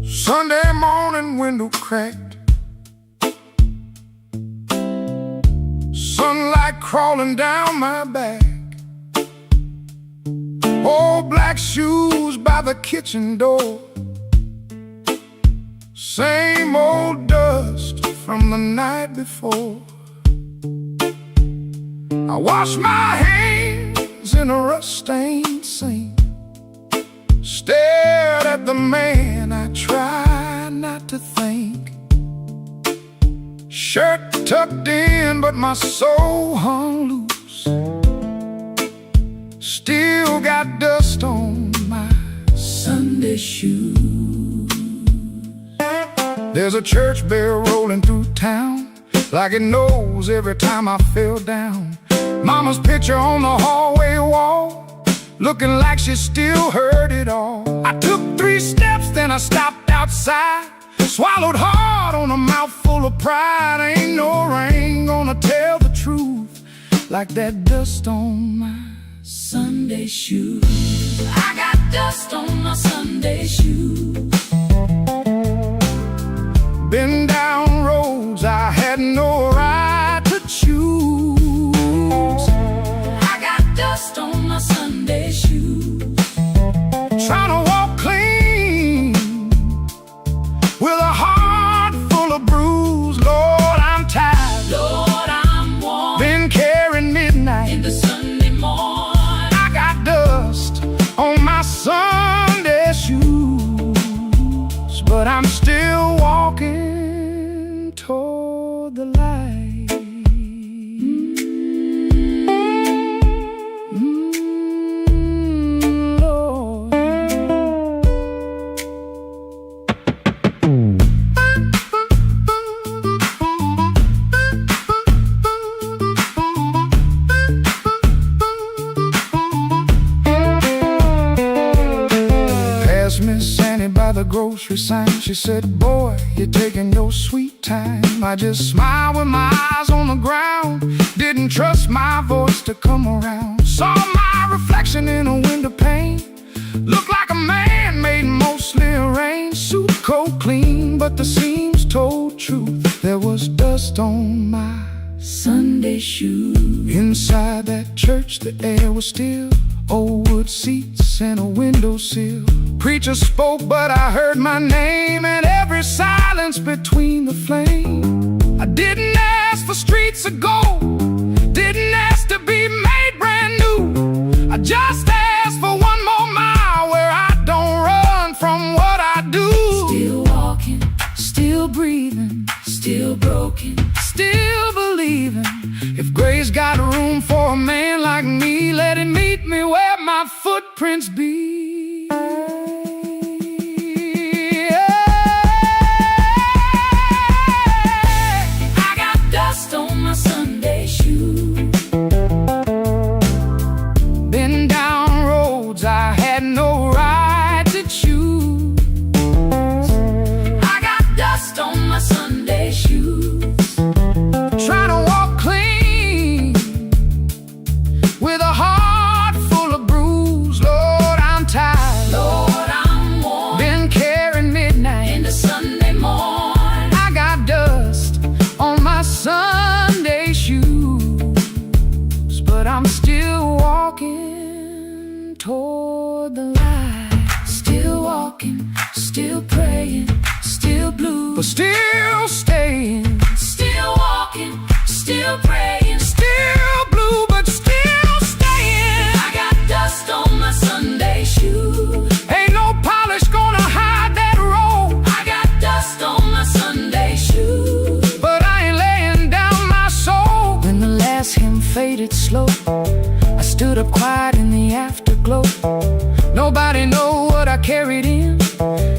C: Sunday morning, window cracked, like crawling down my back. Old black shoes by the kitchen door, same old dust from the night before. I wash my hands in a rust-stained sink, stared at the man I try not to think. Shirt tucked in, but my soul hung loose. Still got dust on my Sunday shoes. There's a church bell rolling through town, like it knows every time I fell down. Mama's picture on the hallway wall, looking like she still heard it all. I took 3 steps, then I stopped outside, swallowed hard on a mouthful of pride. Ain't no rain gonna tell the truth like that dust on my Sunday shoes.
B: I got dust on my Sunday shoes.
C: Been down roads I had no right to choose.
B: I got dust on my Sunday shoes.
C: Trying to walk clean with a heart full of bruise. Lord, I'm tired.
B: Lord, I'm warm.
C: Been carrying midnight
B: In the Sunday morning.
C: I got dust on my Sunday shoes, but I'm still walking toward the light. Lord. Passed Miss Annie by the grocery sign. She said, boy, you're taking your sweet time. I just smiled with my eyes on the ground, didn't trust my voice to come around. Saw my reflection in a window pane, looked like a man made mostly arranged. Suit coat clean, but the seams told truth. There was dust on my
B: Sunday shoes.
C: inside that church, the air was still. Old wood seats and a windowsill. Preacher spoke, but I heard my name, and every silence between the flame. I didn't ask for streets of gold, didn't ask to be made brand new. I just asked for one more mile where I don't run from what I do.
B: Still walking,
C: Still breathing,
B: still broken.
C: still believing. If grace got room for a man like me, let it meet me where my footprints be.
B: I got dust on my Sunday shoes.
C: Been down roads I had no right to choose.
B: I got dust on my Sunday shoes.
C: Trying to walk clean with a heart full of bruise. Lord, I'm tired.
B: Lord, I'm warm.
C: Been carrying midnight.
B: In the Sunday morning.
C: I got dust on my Sunday shoes, but I'm still walking toward the light.
B: Still walking, still praying, still blue.
C: But still staying,
B: Still walking, still praying.
C: still blue, but still staying.
B: I got dust on my Sunday shoes.
C: Ain't no polish gonna hide that road,
B: I got dust on my Sunday shoes.
C: but I ain't laying down my soul. When the last hymn faded slow, I stood up quiet in the afterglow. Nobody know what I carried in,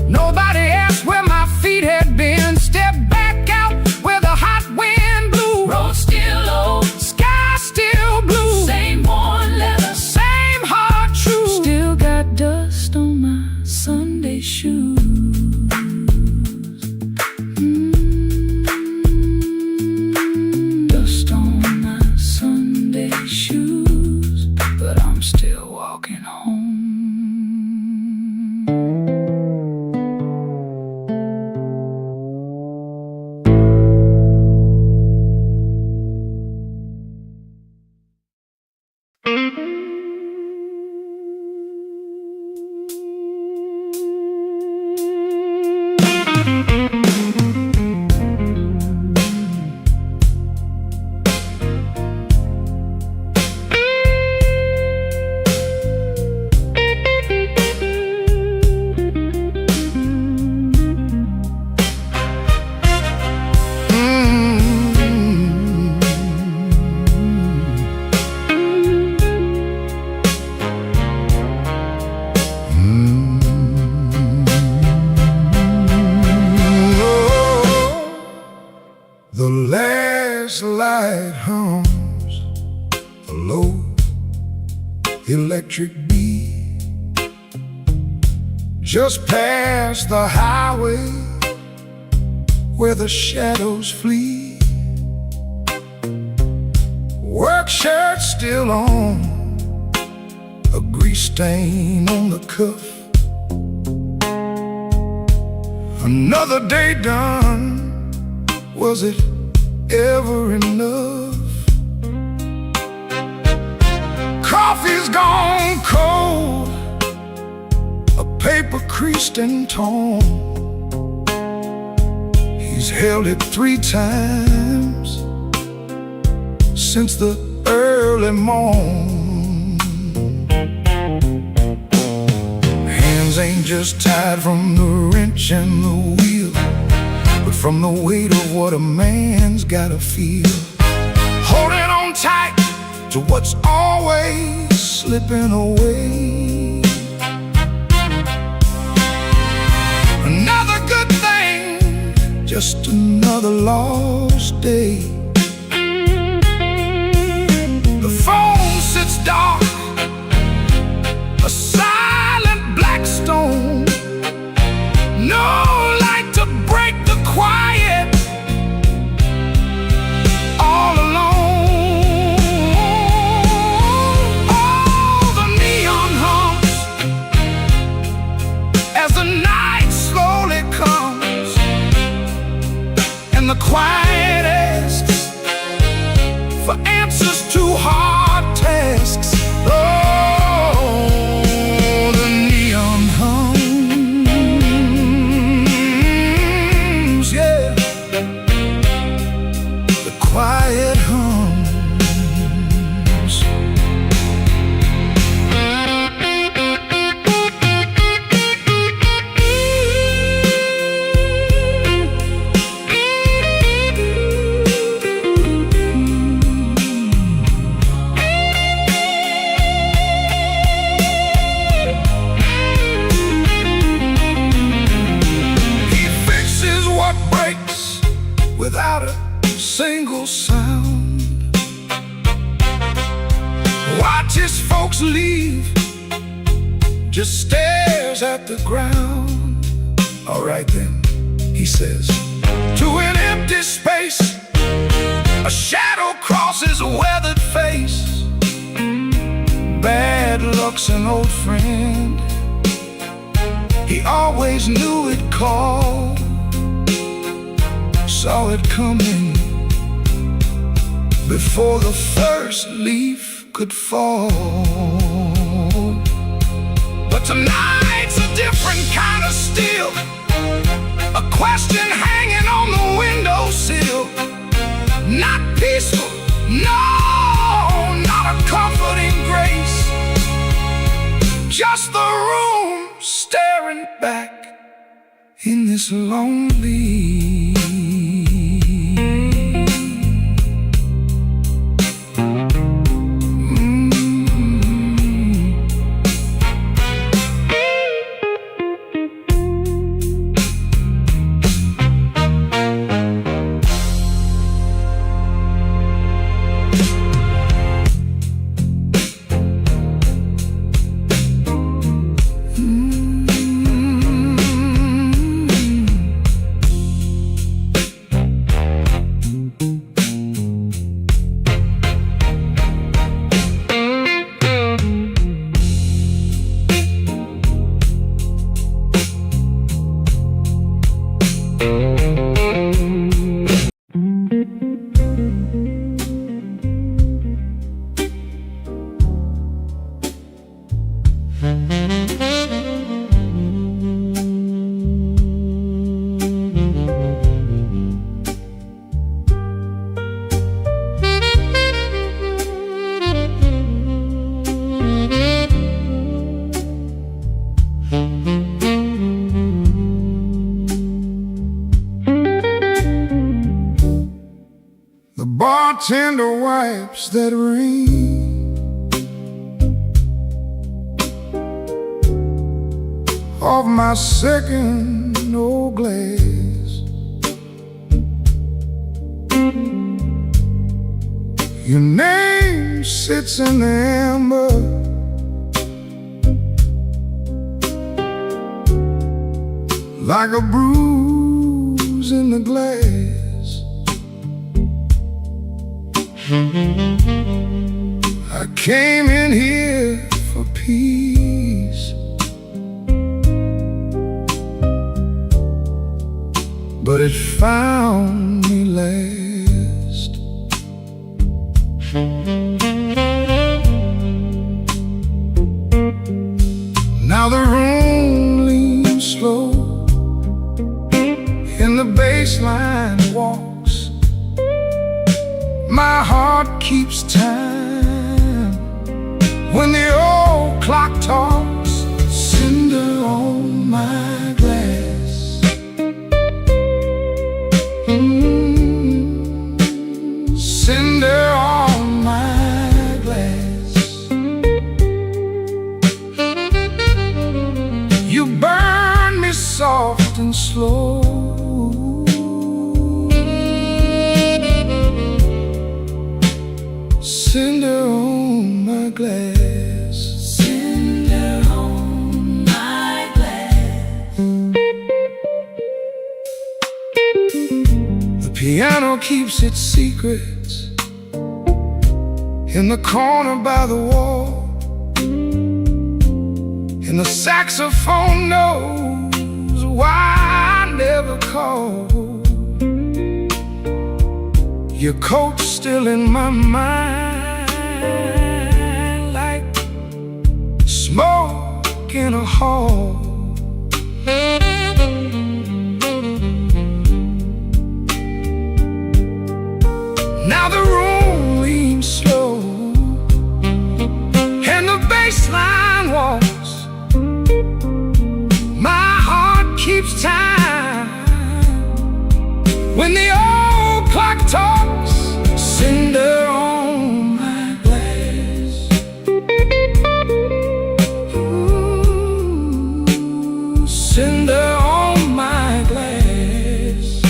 C: nobody asked where my feet had been. Stepped back out where the hot wind blew.
B: Road still low,
C: Sky still blue,
B: same worn leather.
C: same heart true.
B: Still got dust on my Sunday shoes. Dust on my Sunday shoes, but I'm still
C: The last light hums a low electric beat just past the highway where the shadows flee. Work shirt still on, a grease stain on the cuff. Another day done, was it ever enough? Coffee's gone cold, a paper creased and torn. He's held it 3 times since the early morn. Hands ain't just tied from the wrench and the wheel, but from the weight of what a man's gotta feel. Holding on tight to what's always slipping away. Another good thing, just another lost day. The phone sits dark, a silent black stone. No light to break the quiet, all alone. Oh, the neon hums as the night slowly comes, and the quiet asks for answers to hard tasks. Oh, the neon hums, yeah, the quiet hums. Without a single sound, watches folks leave, just stares at the ground. All right then, he says, to an empty space, a shadow crosses a weathered face. Bad luck's an old friend, he always knew it'd call. Saw it coming before the first leaf could fall. But tonight's a different kind of steel, a question hanging on the windowsill. Not peaceful, no, not a comforting grace, just the room staring back in this lonely. Bartender wipes that rain off my second old glass. Your name sits in the amber, like a bruise in the glass. I came in here for peace, but it found me last. Now the room leans slow, and the bass line walks. My heart keeps time when the old clock talks. Cinder on my glass, cinder on my glass. You burn me soft and slow, cinder on my glass, cinder on my glass. The piano keeps its secrets in the corner by the wall, and the saxophone knows why I never called. Your coat's still in my mind, like smoke in a hall. Now the room leans slow, and the bass line walks. My heart keeps time when the old clock talks. Cinder on my glass, cinder on my glass.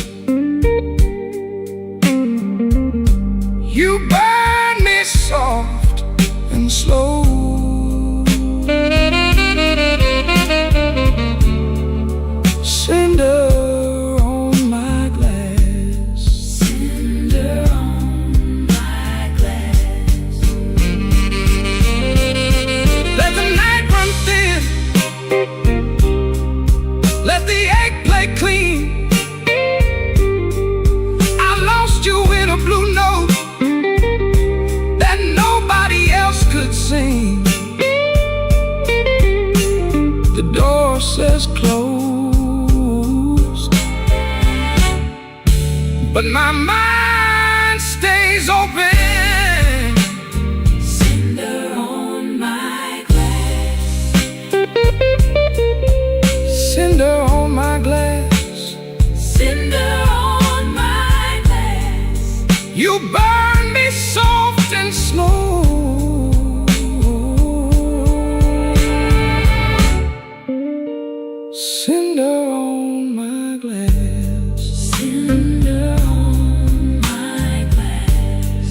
C: You burn me soft and slow, cinder on my glass, cinder on my glass. Let the night run thin, let the ache play clean. I lost you in a blue note that nobody else could sing. The door says closed, but my mind stays open. Cinder on my glass, cinder on my glass, cinder on my glass. You burn me soft and slow, cinder on my glass, cinder on my glass.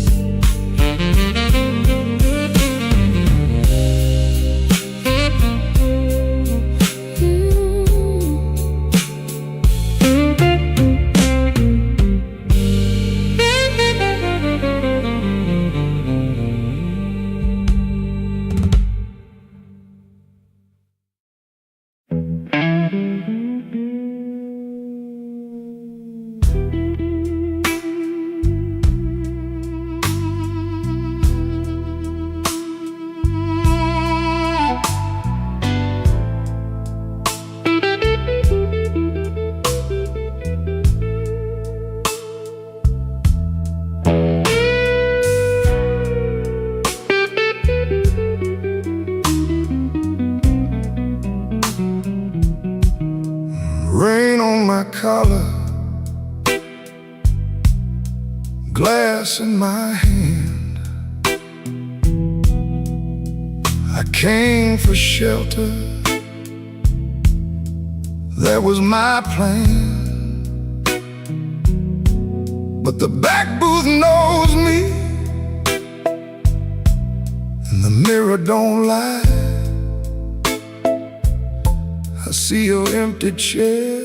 C: Rain on my collar, glass in my hand. I came for shelter, that was my plan. but the back booth knows me, and the mirror don't lie. I see your empty chair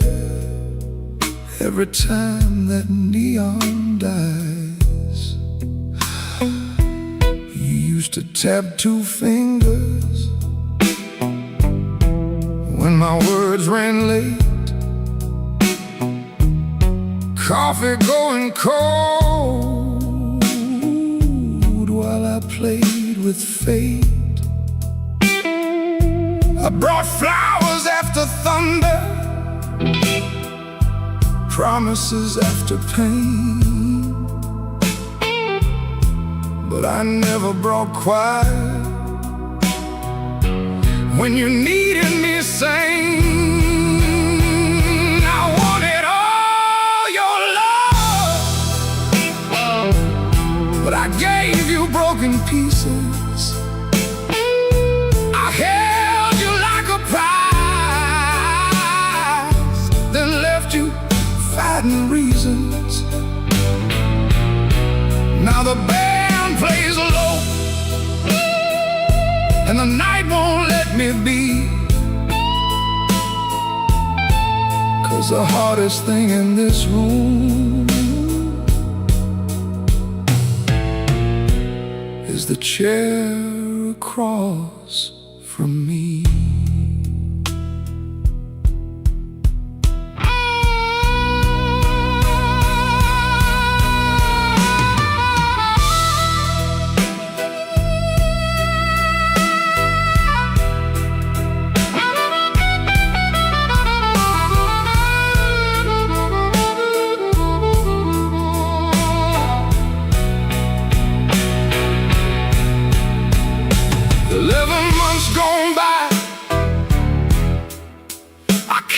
C: every time that neon dies. You used to tap 2 fingers when my words ran late. Coffee going cold while I played with fate. I brought flowers after thunder, promises after pain, but I never brought quiet when you needed me sane. I wanted all your love, but I gave you broken pieces. I held you like a prize, then left you fighting reasons. Now the band plays low, and the night won't let me be. 'Cause the hardest thing in this room is the chair across from me.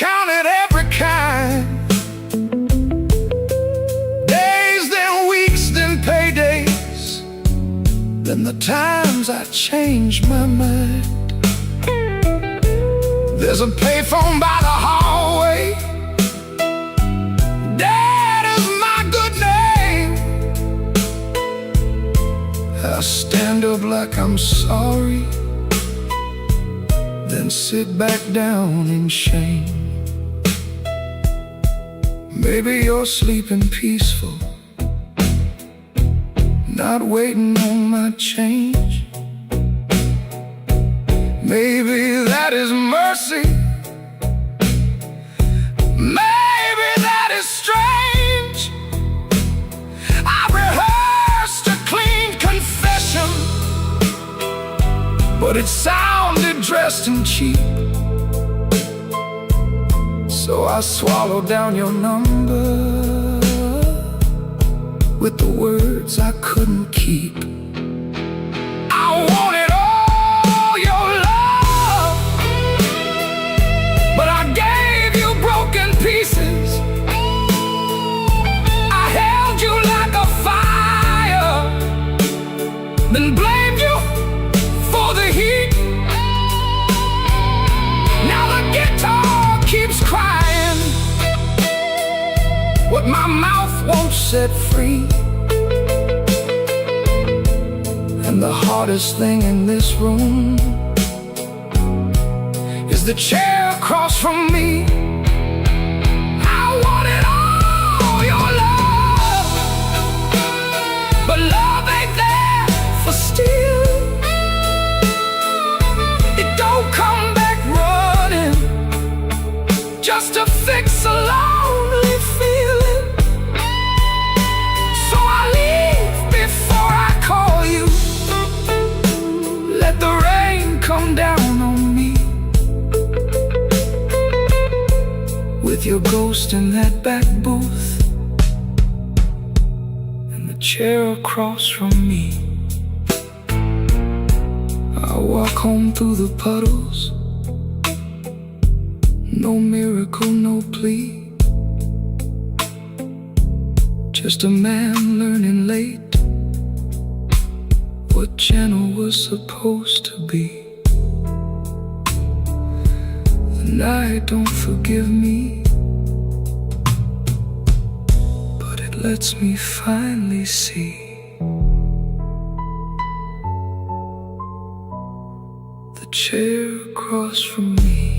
C: Counted every kind, days, then weeks, then paydays, then the times I changed my mind. There's a payphone by the hallway, Dad is my good name. I stand up like I'm sorry, then sit back down in shame. Maybe you're sleeping peaceful, not waiting on my change. Maybe that is mercy, maybe that is strange. I rehearsed a clean confession, but it sounded dressed and cheap. So I swallowed down your number with the words I couldn't keep. I wanted all your love, but I gave you broken pieces. I held you like a fire, then blamed you for the heat. Now the guitar keeps crying what my mouth won't set free. And the hardest thing in this room is the chair across from me. I wanted all your love, but love ain't there for steal. It don't come back running just to fix a lonely feeling. So I leave before I call you. Let the rain come down on me, with your ghost in that back booth and the chair across from me. I walk home through the puddles, no miracle, no plea, just a man learning late what channel was supposed to be. The night don't forgive me, but it lets me finally see the chair across from me.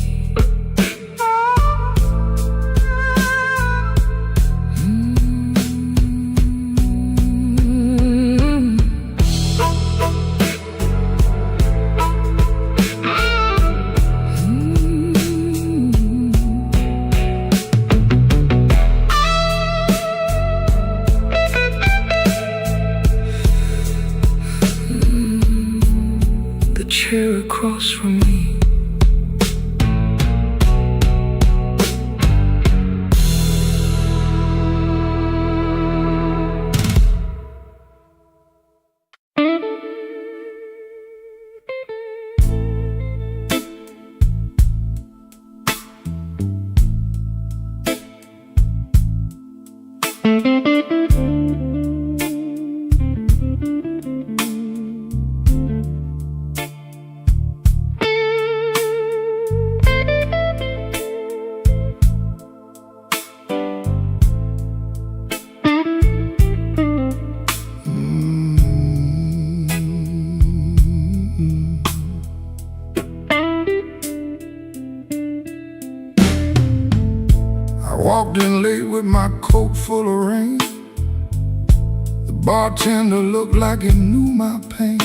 C: Chair across from me. Walked in late with my coat full of rain. The bartender looked like he knew my pain.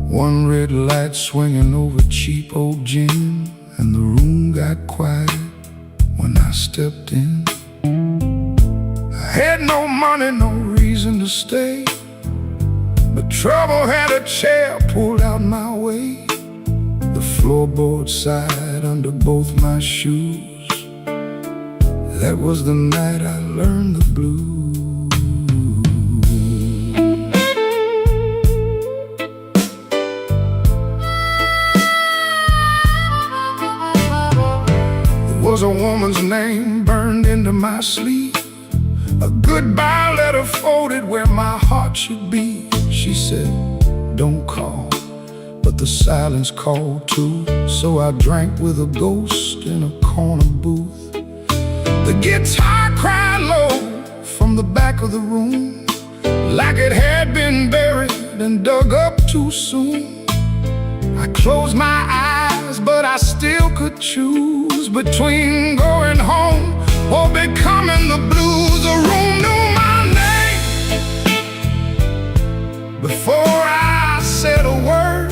C: One red light swinging over cheap old gin, and the room got quiet when I stepped in. I had no money, no reason to stay, but trouble had a chair pulled out my way. The floorboard side under both my shoes. That was the night I learned the blues. There was a woman's name burned into my sleeve, a goodbye letter folded where my heart should be. She said, don't call, but the silence called too. So I drank with a ghost in a corner booth. The guitar cried low from the back of the room, like it had been buried and dug up too soon. I closed my eyes, but I still could choose between going home or becoming the blues. The room knew my name before I said a word.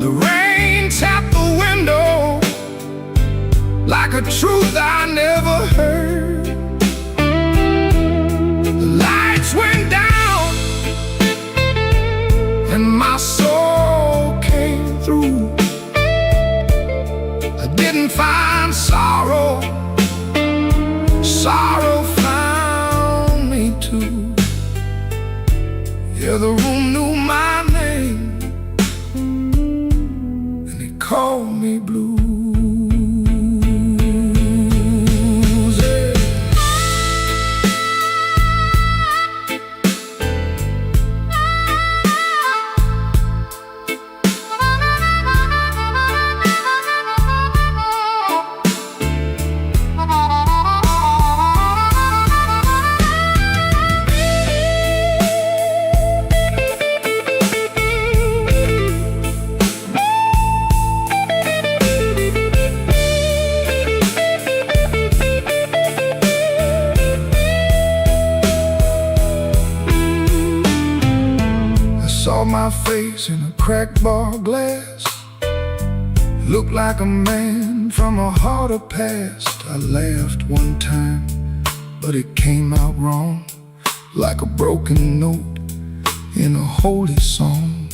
C: The rain tapped the window like a truth I never heard. The lights went down and my soul came through. I didn't find sorrow, sorrow found me too. Yeah, the room knew my name and it called me blue. Saw my face in a cracked bar glass, looked like a man from a harder past. I laughed one time, but it came out wrong, like a broken note in a holy song.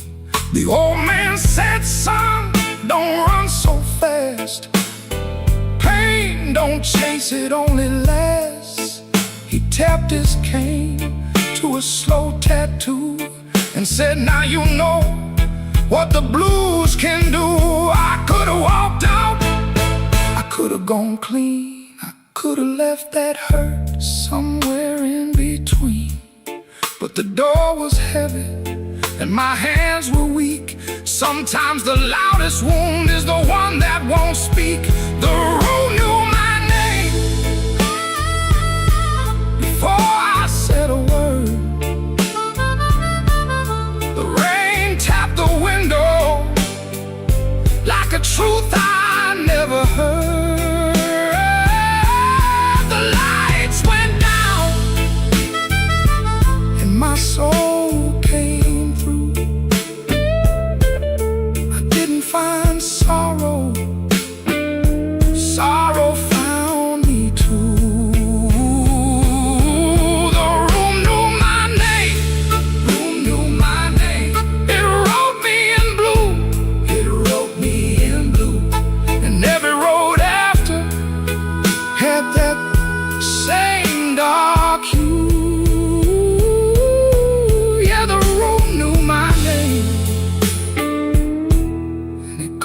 C: The old man said, son, don't run so fast. Pain don't chase, it only lasts. He tapped his cane to a slow tattoo and said, now you know what the blues can do. I could've walked out, I could've gone clean, I could've left that hurt somewhere in between. But the door was heavy and my hands were weak. Sometimes the loudest wound is the one that won't speak. The room knew my name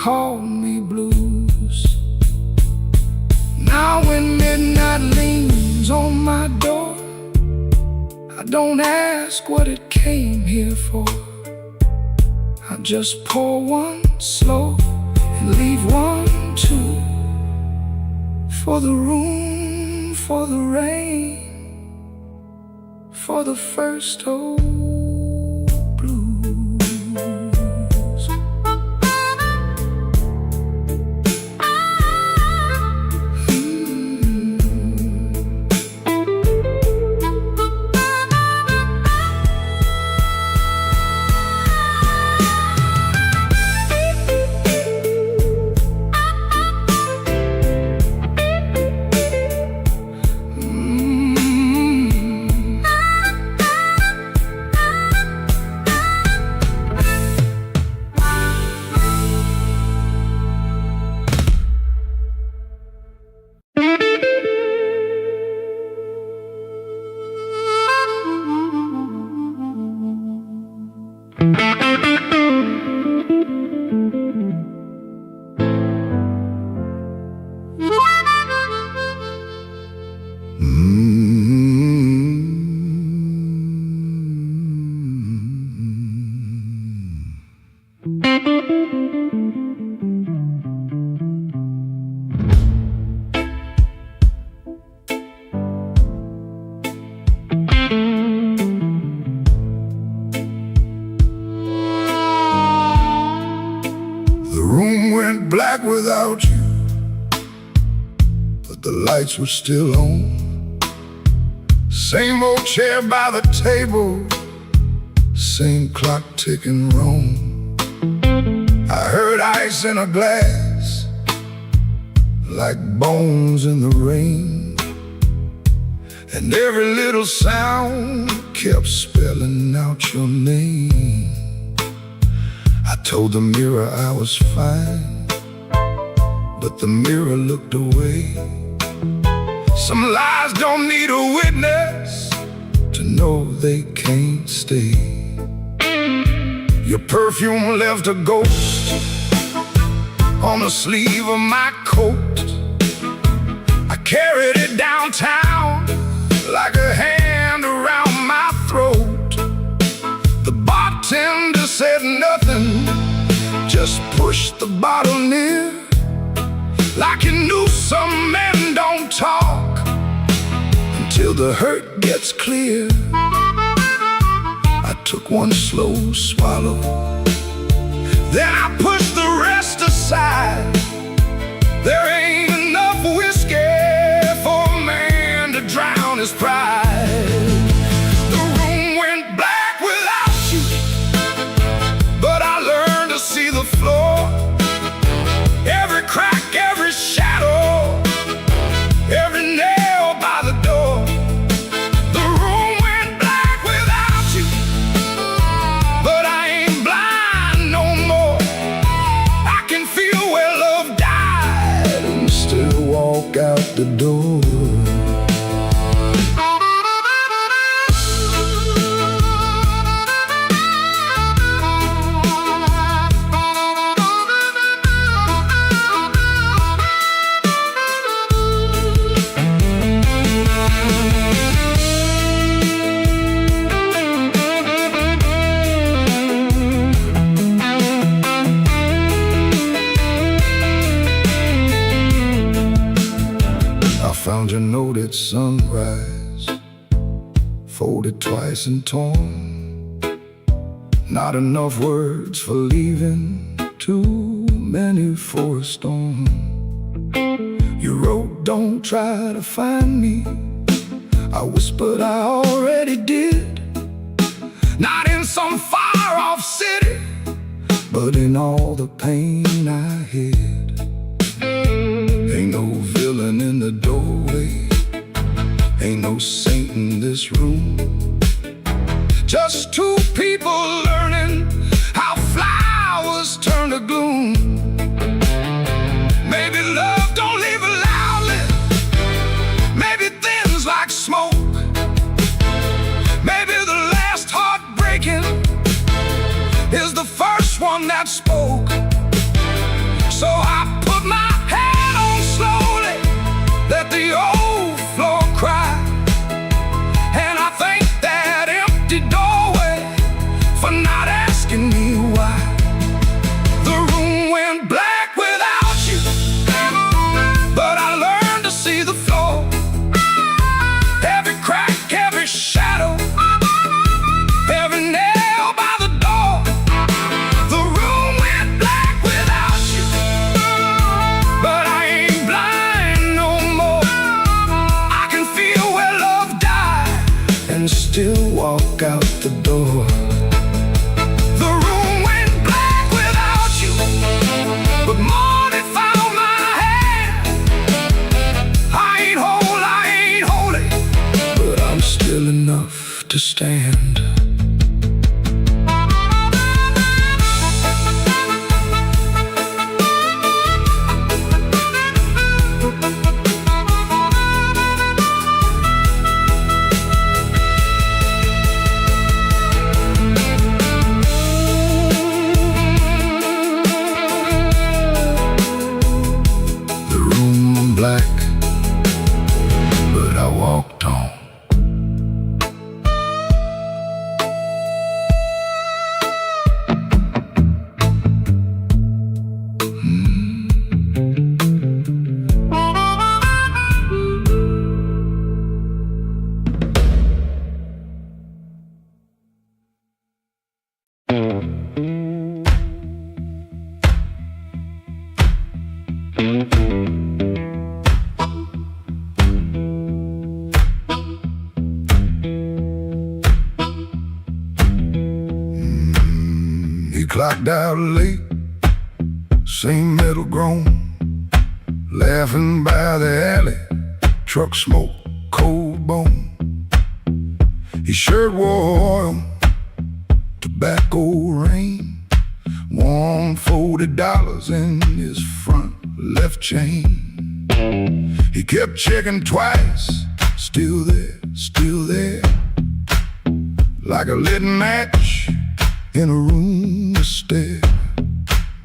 C: called me blues. Now when midnight leans on my door, I don't ask what it came here for. I just pour one slow and leave one too, for the room, for the rain, for the first old blues. Black without you, but the lights were still on. Same old chair by the table, same clock ticking wrong. I heard ice in a glass, like bones in the rain, and every little sound kept spelling out your name. I told the mirror I was fine, but the mirror looked away. Some lies don't need a witness to know they can't stay. Your perfume left a ghost on the sleeve of my coat. I carried it downtown like a hand around my throat. The bartender said nothing, just pushed the bottle near, like he knew some men don't talk until the hurt gets clear. I took one slow swallow, then I pushed the rest aside. There ain't enough whiskey for a man to drown his pride. The room went black without you, but I learned to see the floor, every crack, every shadow, every nail by the door. The room went black without you, but I ain't blind no more. I can feel where love died and still walk out the door. Found your note at sunrise, folded twice and torn. Not enough words for leaving, too many for a storm. You wrote, don't try to find me. I whispered I already did. Not in some far-off city, but in all the pain I hid. Ain't no villain in the doorway, ain't no saint in this room. Just two people learning how flowers turn to gloom. Maybe love don't leave loudly, maybe thins like smoke. Maybe the last heartbreaking is the first one that spoke. still walk out the door.
A: The room went black without you, but morning found my hand. I ain't whole, I ain't holy,
C: but I'm still enough to stand. Black, but I walked on. He clocked out late, same metal groan, laughing by the alley, truck smoke, cold bone. His shirt wore oil, tobacco rain, $140 in his front left chain. He kept checking twice, still there, like a lit match in a room to stare.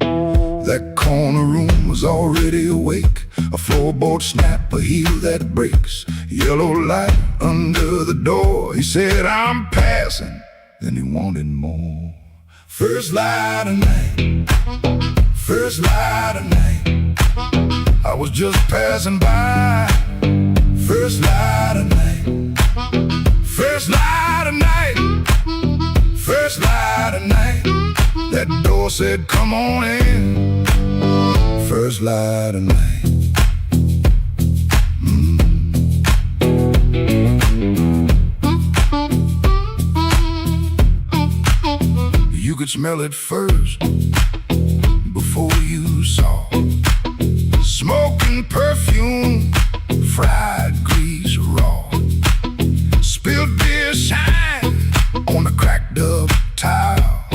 C: That corner room was already awake, a floorboard snap, a heel that breaks, yellow light under the door. He said, I'm passing, then he wanted more. First light of night, first light of night, I was just passing by. First light of night, first light of night, first light of night. That door said, come on in. First light of night. You could smell it first before you saw. Smoking perfume, fried grease raw. Spilled beer shine on a cracked up tile.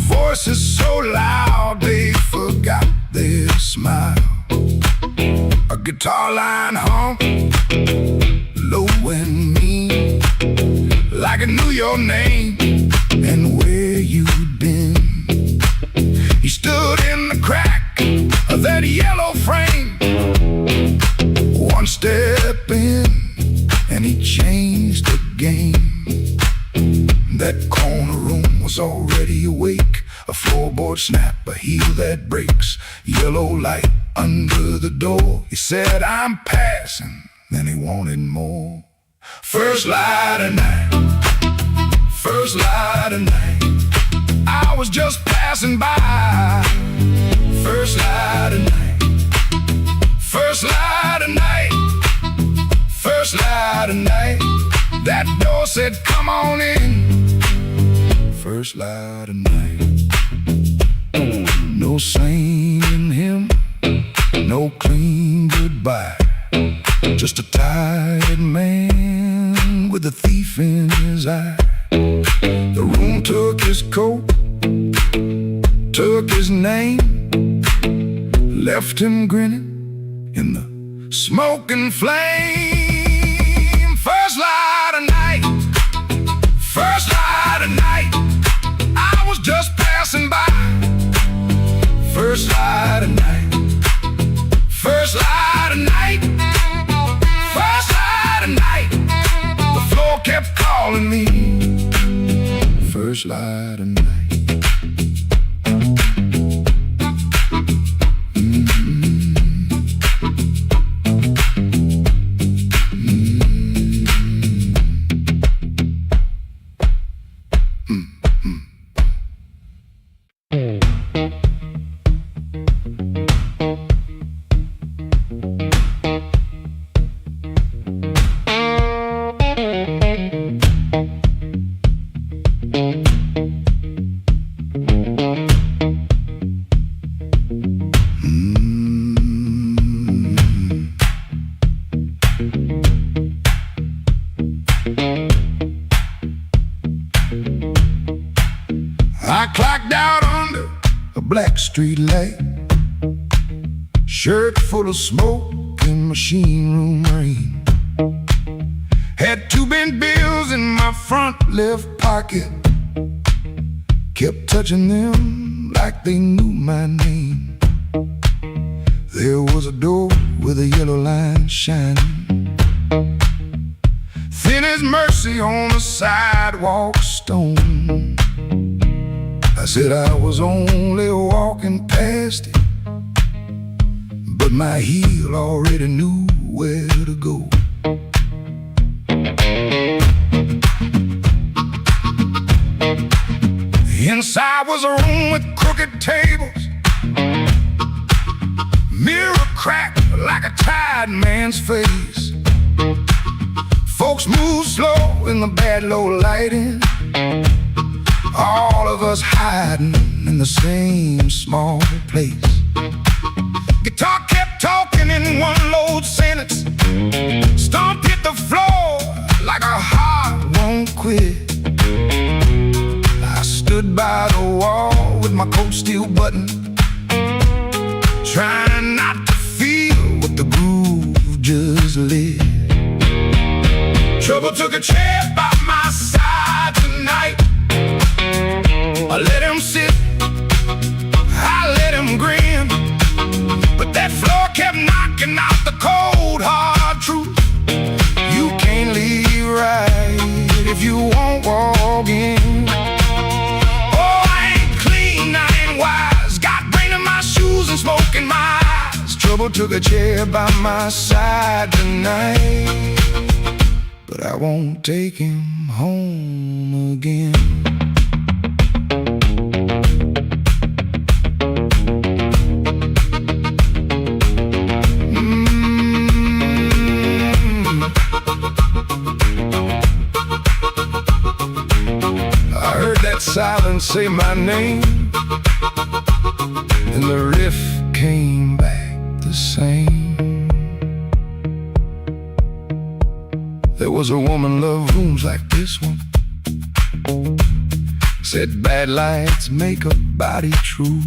C: Voices so loud they forgot their smile. A guitar line hum, low and mean, like it knew your name and where you'd been. He stood in the crack of that yellow frame, one step in and he changed the game. That corner room was already awake, a floorboard snap, a heel that breaks, yellow light under the door. He said, I'm passing, then he wanted more. First light of night, first light of night, I was just passing by. First light of night, first light of night, first light of night. That door said, come on in. First light of night. No saint in him, no clean goodbye, just a tired man with a thief in his eye. The room took his coat, took his name, left him grinning in the smoking flame. First light of night, first light of night, I was just passing by. First light of night, first light of night, first light of night. The floor kept calling me. First light of night. black street light, shirt full of smoke and machine room rain. Had 2 bent bills in my front left pocket, kept touching them like they knew my name. There was a door with a yellow line shining, thin as mercy on the sidewalk stone. I said I was only walking past it, but my heel already knew where to go. Inside was a room with crooked tables, mirror cracked like a tired man's face. Folks moved slow in the bad low lighting, all of us hiding in the same small place. Guitar kept talking in one low sentence, stomp hit the floor like a heart won't quit. I stood by the wall with my coat still buttoned, trying not to feel what the groove just lit. Trouble took a chair by my side tonight. I let him sit, I let him grin, but that floor kept knocking out the cold hard truth. You can't leave right if you won't walk in. Oh, I ain't clean, I ain't wise, got brain in my shoes and smoke in my eyes. Trouble took a chair by my side tonight, but I won't take him home again. I heard that silence say my name, and the riff came back the same. There was a woman loved rooms like this one, said bad lights make a body true.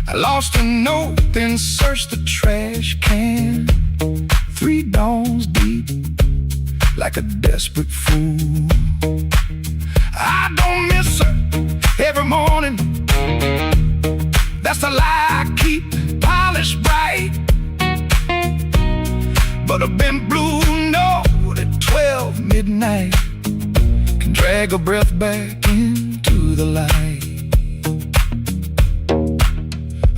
C: I lost a note, then searched the trash can, 3 dawns deep, like a desperate fool. I don't miss her every morning, that's a lie I keep polished bright. But a bent blue note at 12 midnight can drag a breath back into the light.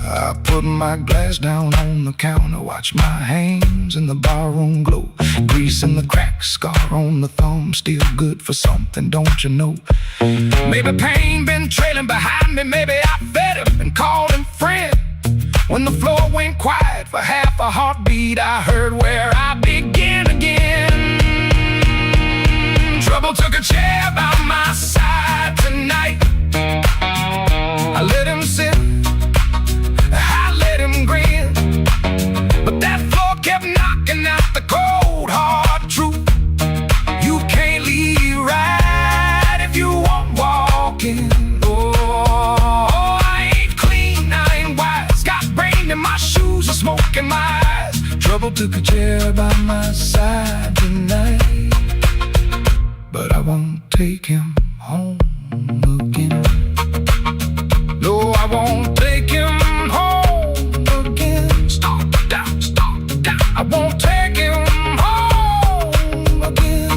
C: I put my glass down on the counter, watch my hands in the barroom glow, grease in the crack, scar on the thumb, still good for something, don't you know? Maybe pain been trailing behind me, maybe I fed him and called him friend. When the floor went quiet for half a heartbeat, I heard where I begin again. Trouble took a chair by my side tonight. I let him sit, I let him grin, but that floor kept knocking out the cold hard truth. You can't leave right if you won't walk in. My shoes are smoking my eyes. Trouble took a chair by my side tonight, but I won't take him home again. No, I won't take him home again. Stop down, I won't take him home again.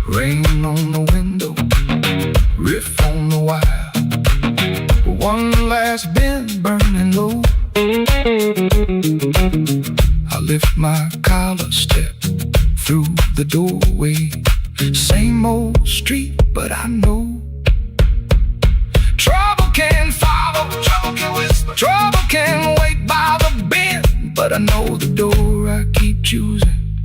C: Rain on the window, riff on the wire, one last bend burning low. I lift my collar, step through the doorway, same old street, but I know trouble can follow, trouble can whisper, trouble can wait by the bend, but I know the door I keep choosing,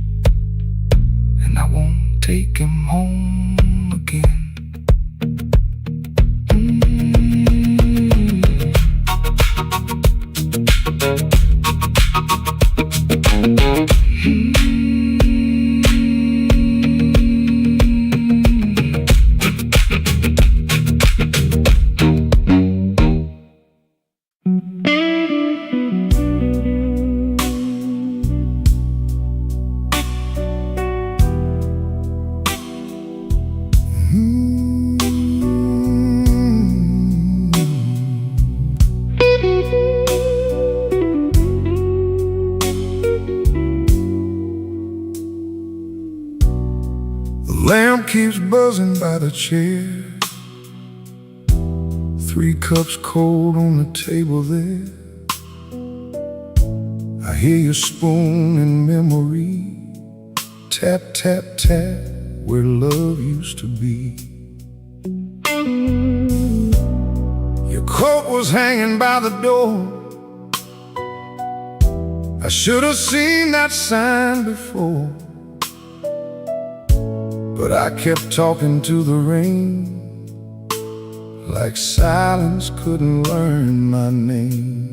C: and I won't take him home again. buzzing by the chair. 3 cups cold on the table there. I hear your spoon in memory. Tap, tap, tap, where love used to be. Your coat was hanging by the door. I should have seen that sign before, but I kept talking to the rain, like silence couldn't learn my name.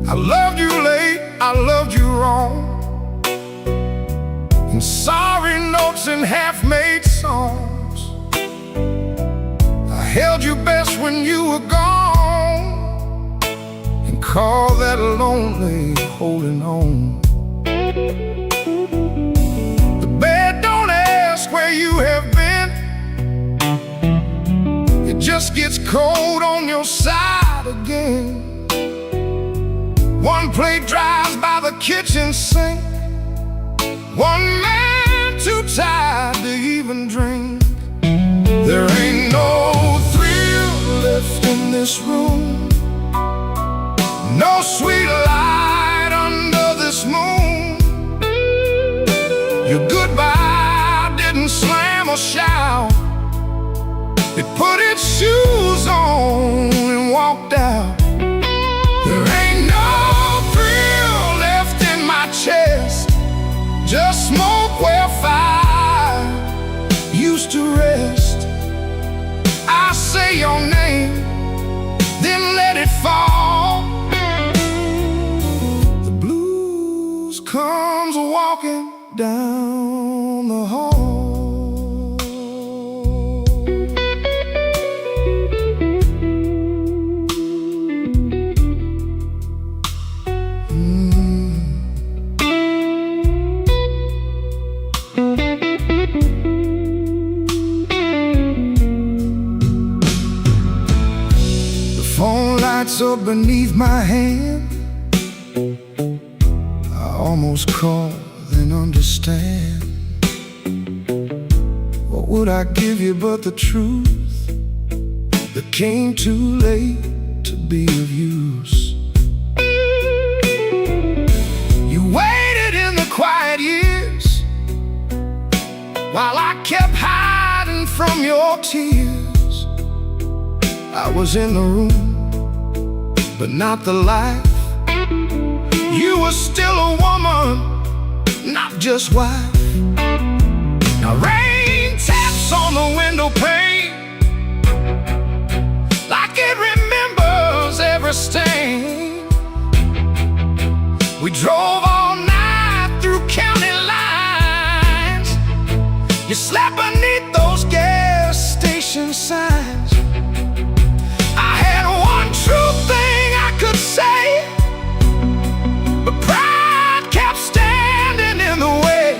C: I loved you late, I loved you wrong, in sorry notes and half-made songs. I held you best when you were gone, and called that lonely holding on. The bed don't ask where you have been. It just gets cold on your side again. One plate dries by the kitchen sink. One man too tired to even drink. There ain't no thrill left in this room, no sweet light under this moon. Your goodbye didn't slam or shout. It put its shoes on and walked out. There ain't no thrill left in my chest, just smoke where fire used to rest. I say your name, then let it fall. The blues comes walking down the hall. Up beneath my hand, I almost call, then understand. What would I give you but the truth that came too late to be of use? You waited in the quiet years while I kept hiding from your tears. I was in the room, but not the life. You were still a woman, not just wife. Now rain taps on the window pane, like it remembers every stain. We drove all night through county lines. You slept beneath those gas station signs. I had one true thing I could say, but pride kept standing in the way.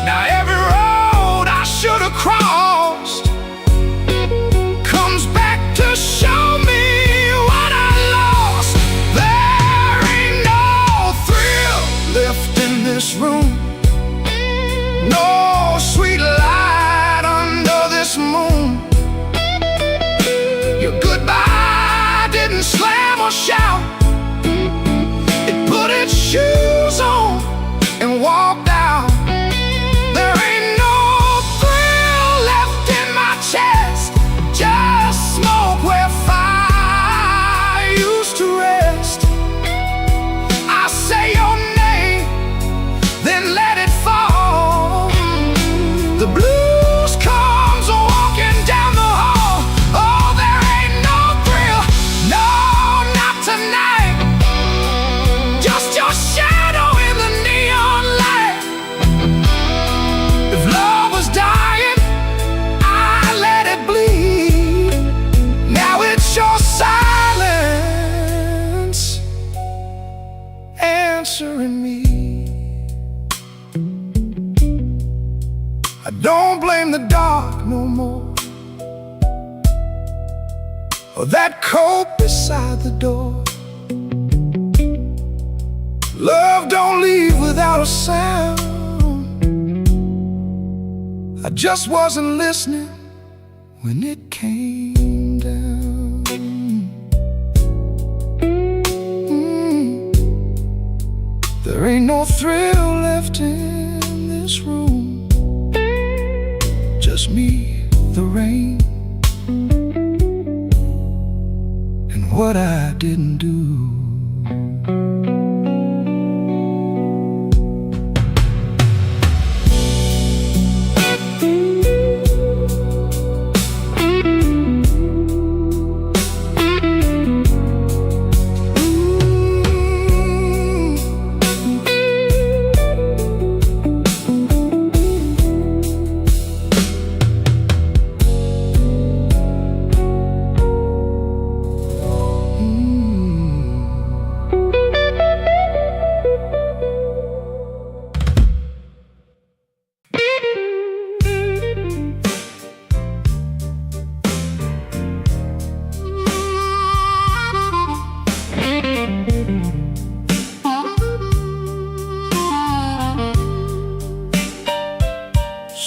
C: Now every road I should have crossed comes back to show me what I lost. There ain't no thrill left in this room, no sweet light under this moon. Your goodbye didn't slam or shout. It put its shoes on and walked out. There ain't no thrill left in my chest, just smoke where fire used to rest. I say your name, then let it fall. The blues comes walking down the hall. Oh, there ain't no thrill, no, not tonight. Just your shadow in the neon light. If love was dying, I let it bleed. Now it's your silence answering me. I don't blame the dark no more, or that coat beside the door. Love don't leave without a sound. just wasn't listening when it came down. There ain't no thrill left in this room, just me, the rain, and what I didn't do.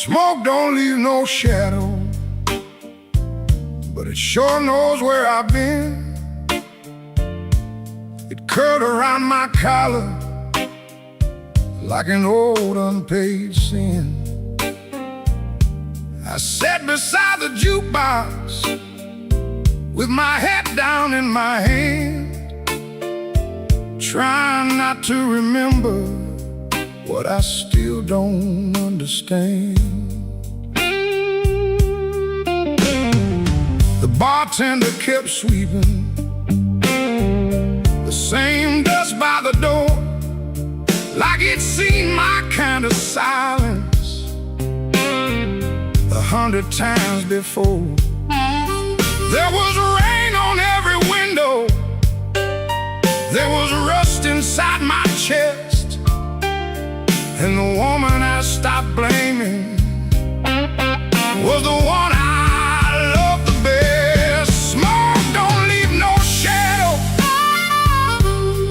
C: Smoke don't leave no shadow, but it sure knows where I've been. It curled around my collar like an old unpaid sin. I sat beside the jukebox with my head down in my hand, trying not to remember what I still don't understand. The bartender kept sweeping the same dust by the door, like he'd seen my kind of silence 100 times before. There was rain on every window, there was rust inside my chest, and the woman I stopped blaming was the one I loved the best. Smoke don't leave no shadow,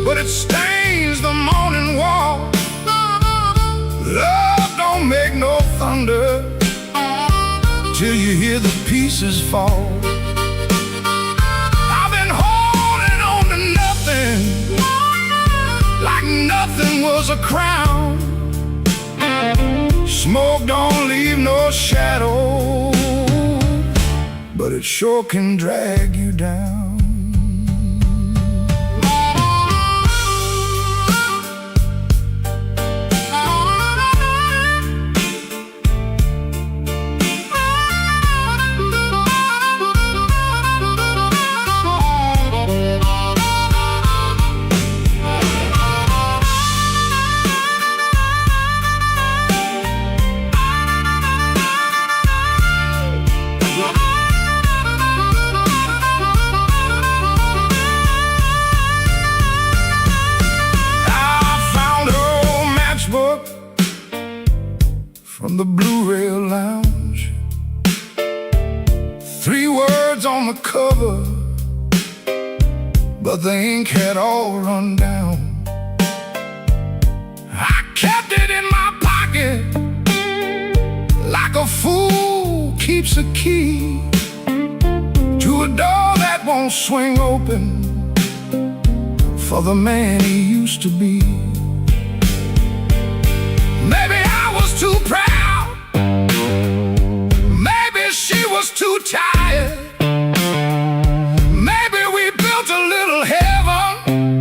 C: but it stains the morning wall. Love don't make no thunder till you hear the pieces fall. I've been holding on to nothing, like nothing was a crown. Smoke don't leave no shadow, but it sure can drag you down. From the Blue Rail Lounge, 3 words on the cover, but the ink had all run down. I kept it in my pocket like a fool keeps a key to a door that won't swing open for the man he used to be. Maybe I was too proud, maybe she was too tired, maybe we built a little heaven,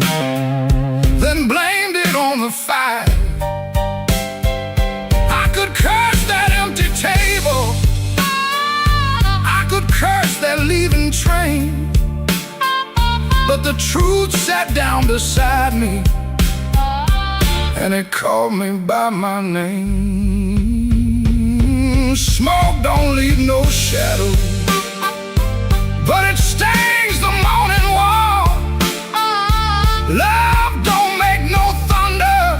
C: then blamed it on the fire. I could curse that empty table, I could curse that leaving train, but the truth sat down beside me and it called me by my name. Smoke don't leave no shadow, but it stains the morning wall. Love don't make no thunder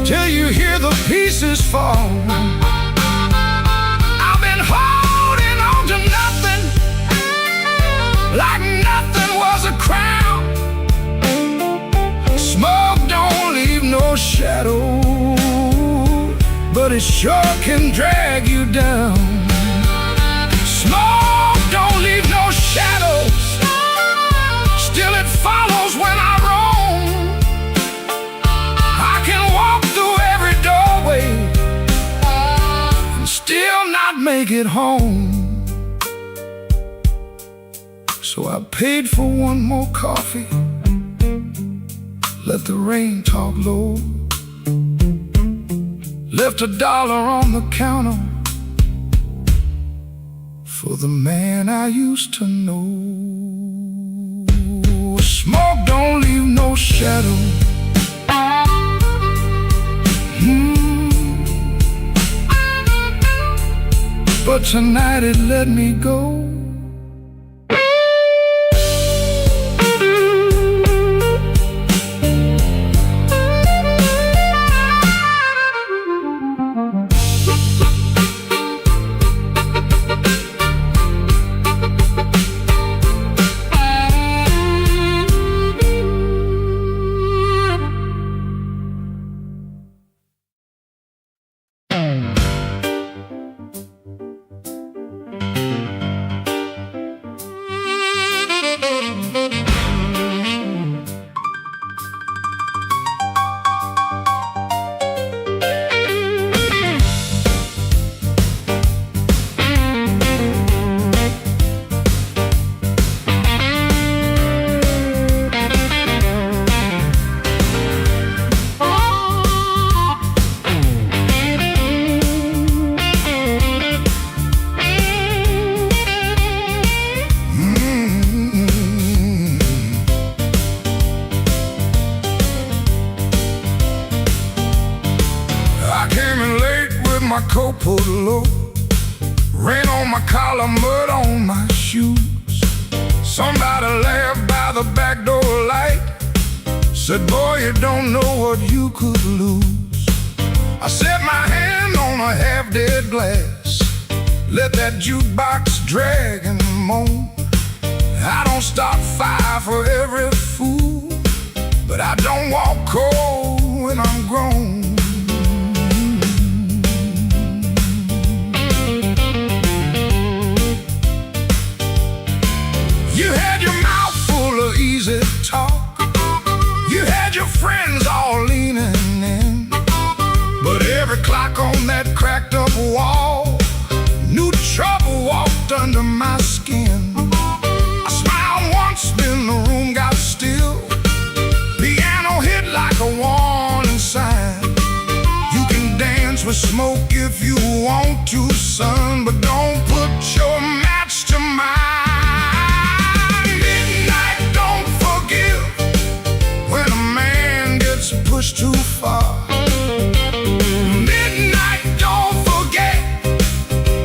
C: till you hear the pieces fall. I've been holding on to nothing, like nothing was a crown. Smoke don't leave no shadow, but it it sure can drag you down. Smoke don't leave no shadows, still it follows when I roam. I can walk through every doorway and still not make it home. So I paid for one more coffee, let the rain talk low, left $1 on the counter for the man I used to know. Smoke don't leave no shadow. But tonight it let me go. My coat pulled low, rain on my collar, mud on my shoes. Somebody laughed by the back door light, said, boy, you don't know what you could lose. I set my hand on a half-dead glass, let that jukebox drag and moan. I don't start fire for every fool, but I don't walk cold when I'm grown. You had your mouth full of easy talk, you had your friends all leaning in, but every clock on that cracked up wall knew trouble walked under my skin. I smiled once, then the room got still, piano hit like a warning sign. You can dance with smoke if you want to, son, but don't put your match to mine. Pushed too far. Midnight, don't forget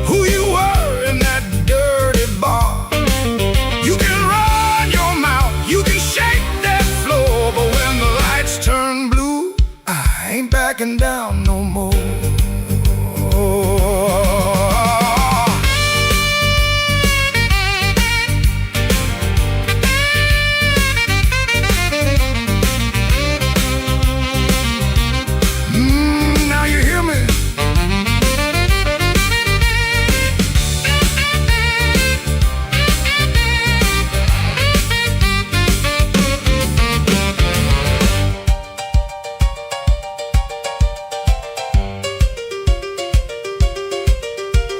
C: who you were in that dirty bar. You can run your mouth, you can shake that floor, but when the lights turn blue, I ain't backing down no more.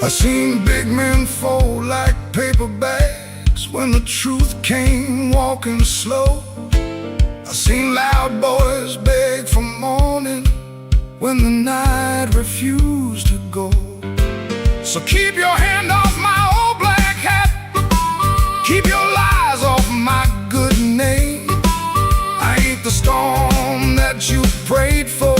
C: I seen big men fold like paper bags when the truth came walking slow. I seen loud boys beg for morning when the night refused to go. So keep your hand off my old black hat, keep your lies off my good name. I ain't the storm that you prayed for,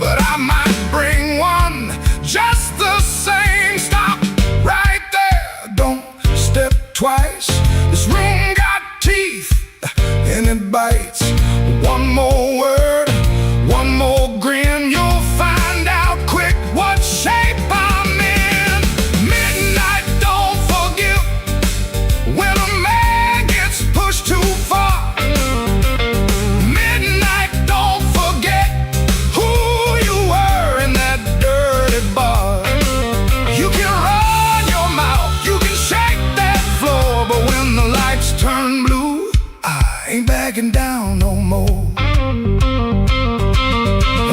C: but I might bring one just the same. Stop right there, don't step twice. This room got teeth and it bites. One more word, one more grin, you'll find out quick what shape I'm in. Midnight, don't forgive when a man gets pushed too far. Midnight, don't forget who you were in that dirty ain't backing down no more.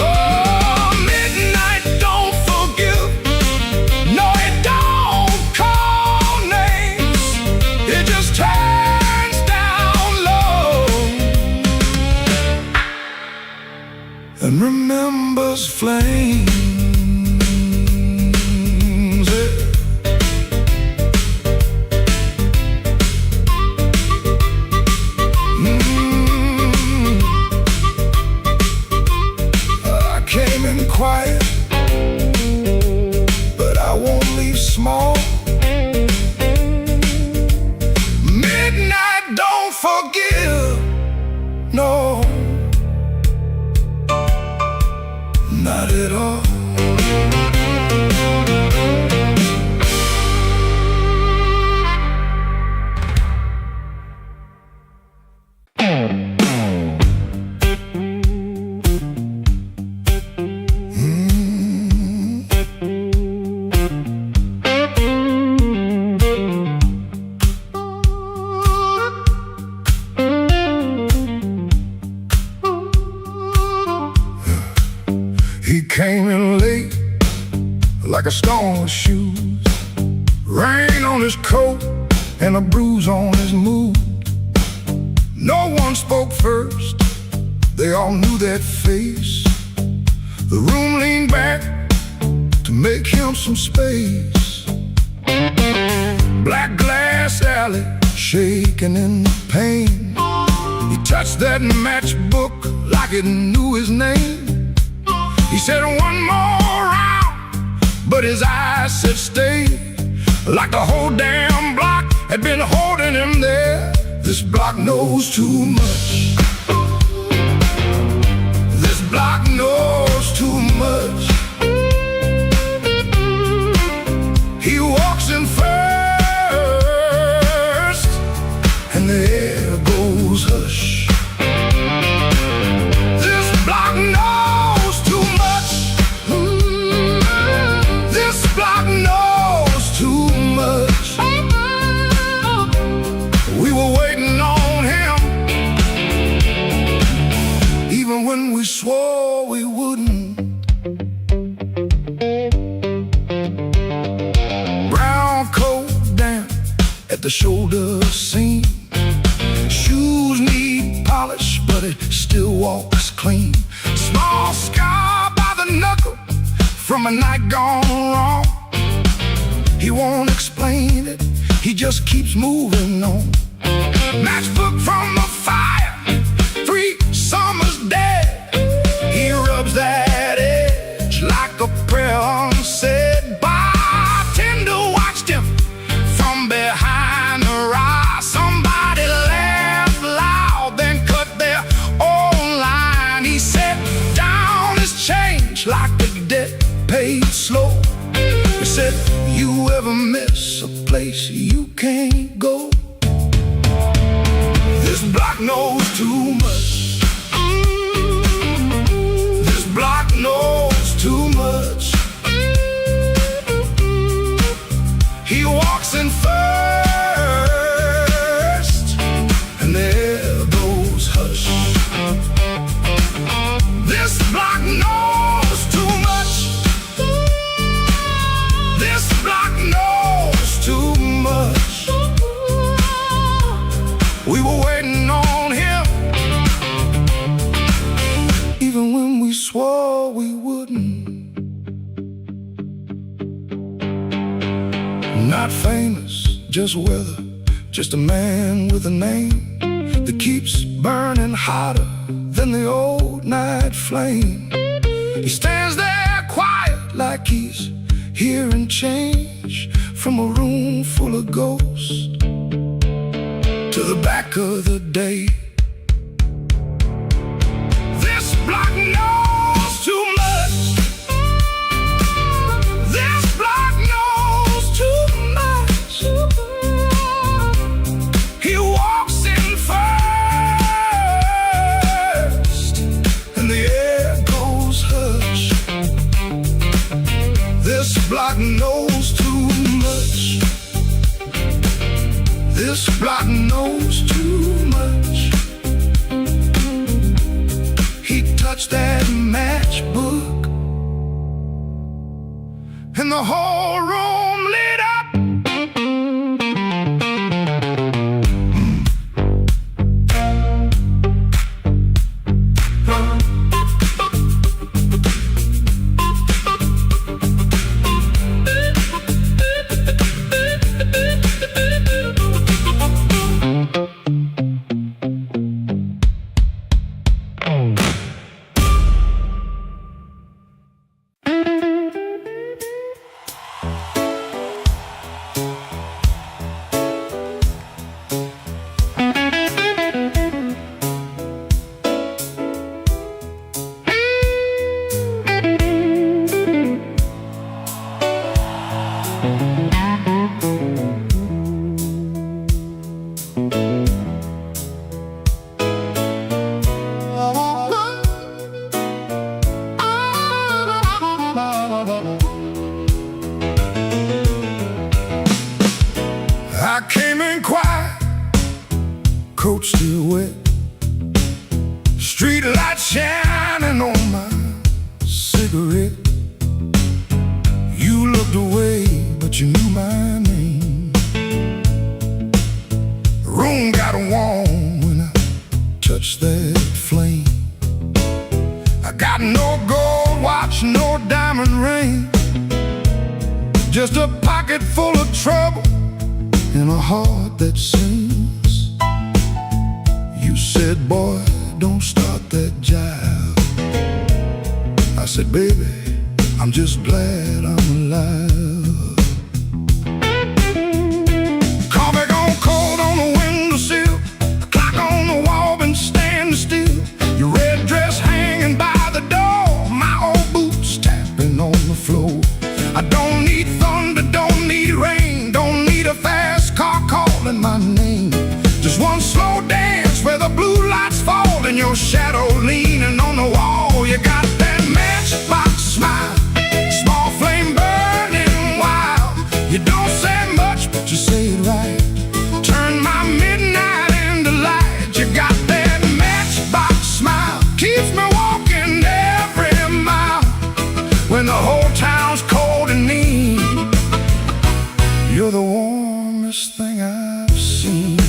C: Oh, midnight don't forgive. No, it don't call names. It just turns down low and remembers flames. Quiet, but I won't leave small. Midnight don't forgive, no, not at all. He came in late, like a stone with shoes, rain on his coat and a bruise on his mood. No one spoke first, they all knew that face. The room leaned back to make him some space. Black glass alley, shaking in the pain. He touched that matchbook like it knew his name. He said one more round, but his eyes said stay. Like the whole damn block had been holding him there. This block knows too much. This block knows too much. He walks in first, and the air goes hush. This block knows too much. This block knows too much. We were waiting on him, even when we swore we wouldn't. Brown coat damp at the shoulder seam. Shoes need polish, but it still walks clean. Small scar by the knuckle from a night gone wrong. He won't explain it, he just keeps moving on. Matchbook from the fire, 3 summers dead. He rubs that edge like a prayer unsaid. Bartender watched him from behind the rise. Somebody laughed loud, then cut their own line. He set down his change like the debt paid slow. He said, you ever miss a place you can't go? This block knows too much. This block knows too much. He walks in first, and there goes hush. This block knows too much. This block knows too much. We were waiting on him, even when we swore we wouldn't. Not famous, just weather, just a man with a name that keeps burning hotter than the old night flame. He stands there quiet like he's hearing change from a room full of ghosts to the back of the day. This block knows too much. This block knows too much. He walks in first, and the air goes hush. This block knows too much. This block knows too much. touched that matchbook, and the whole room lit up. I came in quiet, coat still wet, street light shining on my cigarette. You looked away, but you knew my name. The room got warm when I touched that flame. I got no gold watch, no diamond ring, just a pocket full of trouble and a heart that sings. You said, boy, don't start that jive. I said, baby, I'm just glad I'm alive. Coffee gone cold on the windowsill, the clock on the wall been standing still, your red dress hanging by the door, my old boots tapping on the floor. I don't need thunder, don't need rain, don't need a fast car calling my name. Just one slow dance where the blue lights fall and your shadow leaning on the wall. You got that matchbox smile, small flame burning wild. You don't say much, but you say it right. Turn my midnight into light. You got that matchbox smile, keeps me walking every mile when the whole town's cold and mean. You're the warmest thing I've seen.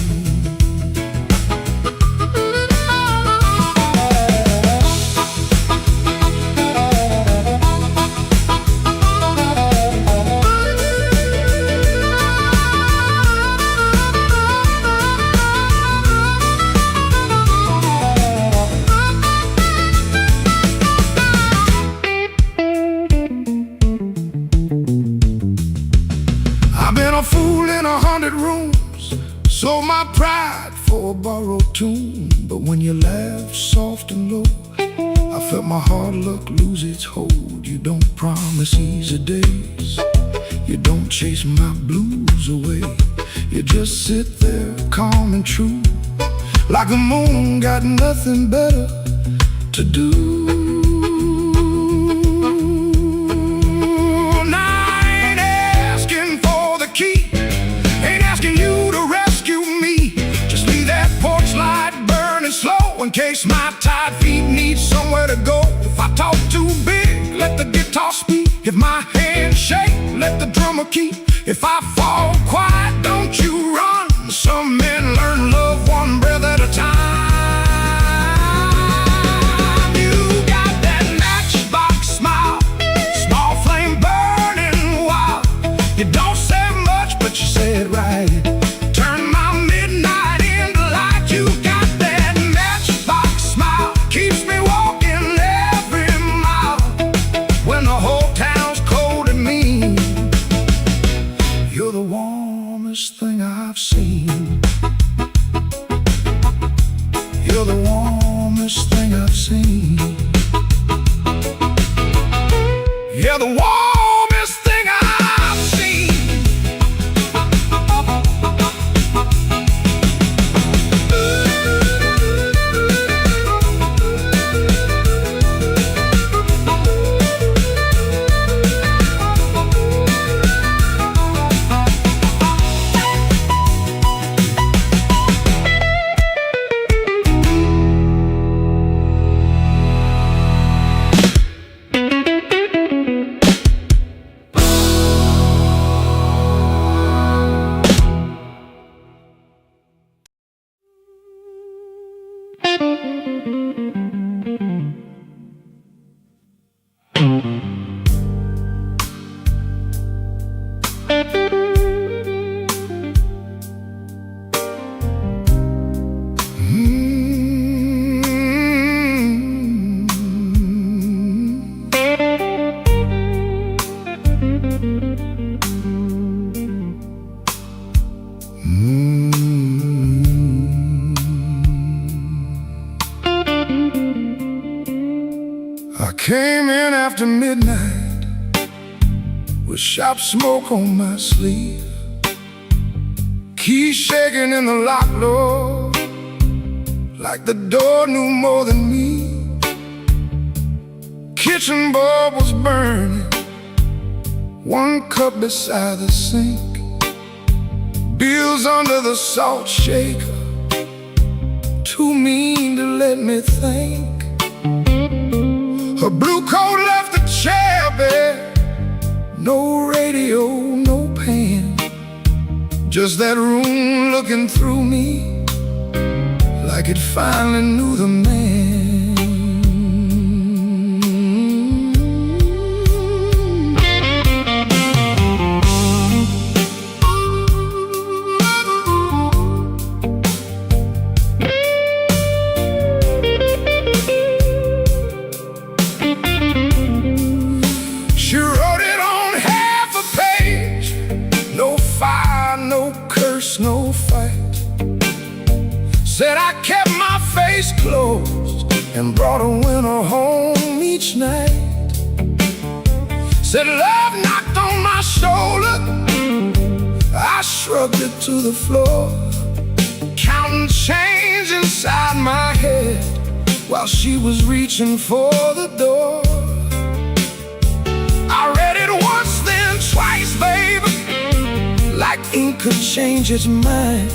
C: I've been a fool in 100 rooms, sold my pride for a borrowed tune. But when you laugh soft and low, I felt my hard luck lose its hold. You don't promise easy days, you don't chase my blues away. You just sit there calm and true, like the moon got nothing better to do. In case my tired feet need somewhere to go. If I talk too big, let the guitar speak. If my hands shake, let the drummer keep. If I fall quiet, don't you run. Some men learn love one breath at a time. You got that matchbox smile, small flame burning wild. You don't say much, but you say it right. Turn my midnight into light. You got that matchbox smile, keeps me walking every mile when the whole town's cold and mean. You're the warmest thing I've seen. I came in after midnight with sharp smoke on my sleeve, keys shaking in the lock, Lord, like the door knew more than me. Kitchen bulb was burning, one cup beside the sink, bills under the salt shaker, too mean to let me think. Her blue coat left the chair bare, no radio, no pan, just that room looking through me like it finally knew the man. She wrote it on half a page, no fire, no curse, no fight. Said I kept my face closed and brought a winner home each night. Said love knocked on my shoulder, I shrugged it to the floor, counting change inside my head while she was reaching for the door. I read it once, then twice, baby, like ink could change its mind.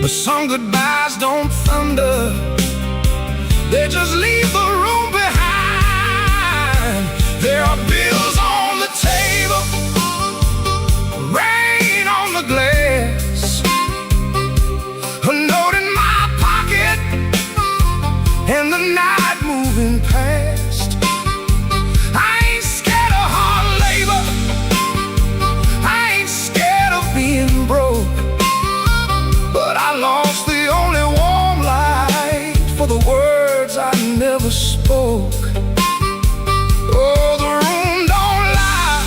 C: But some goodbyes don't thunder, they just leave the room behind. There are bills on the table, rain on the glass, a note in my pocket, and the night moving past. I ain't scared of hard labor, I ain't scared of being broke, but I lost the only warm light for the words I never spoke. Oh, the room don't lie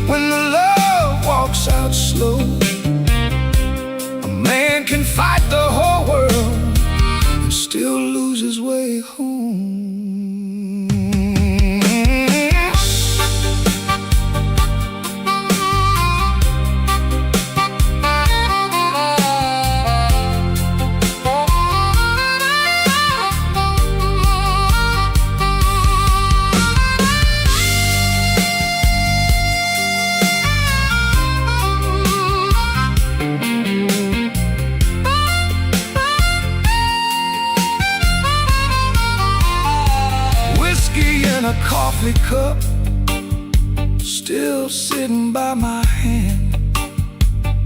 C: when the love walks out slow. A man can fight the whole world and still lose his way home. A coffee cup still sitting by my hand.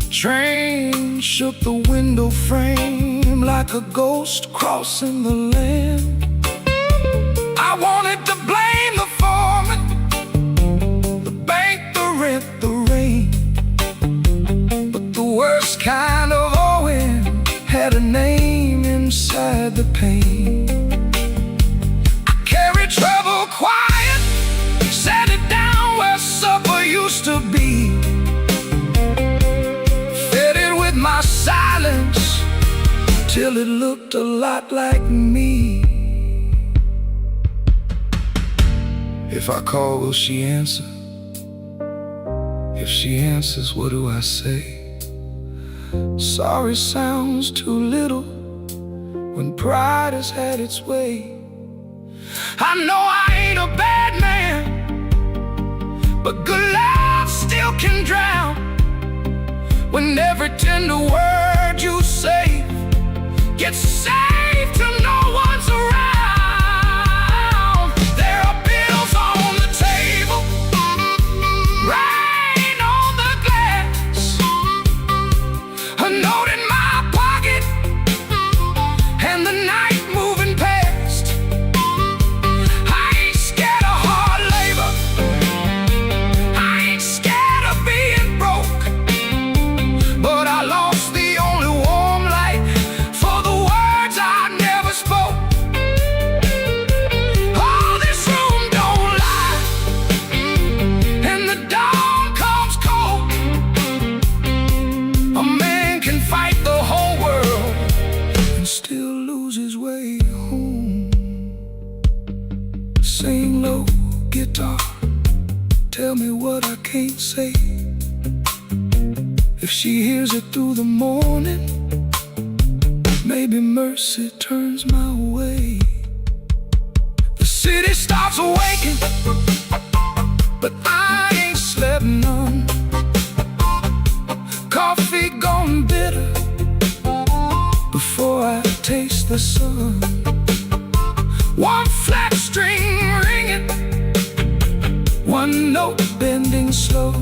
C: Train shook the window frame like a ghost crossing the land. I wanted to blame the foreman, the bank, the rent, the rain, but the worst kind of owing had a name inside the pain. Trouble quiet, set it down where supper used to be, fed it with my silence till it looked a lot like me. If I call, will she answer? If she answers, what do I say? Sorry sounds too little when pride has had its way. I know I ain't a bad man, but good love still can drown when every tender word you say gets saved till no one's around. There are bills on the table, rain on the glass, a note in my pocket, guitar, tell me what I can't say. If she hears it through the morning, maybe mercy turns my way. The city starts awaking, but I ain't slept none. Coffee gone bitter before I taste the sun. One flat string ringing, one note bending slow.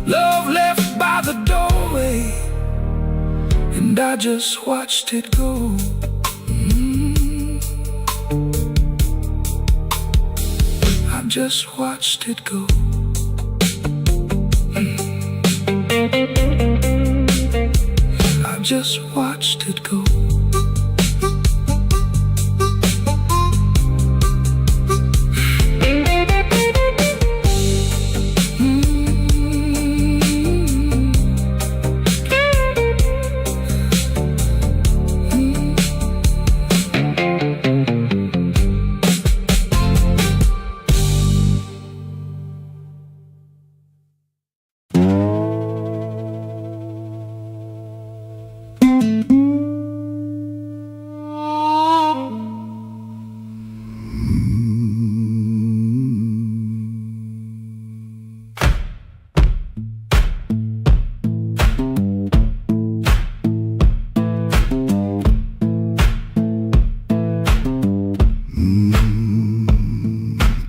C: Love left by the doorway, and I just watched it go. I just watched it go. I just watched it go.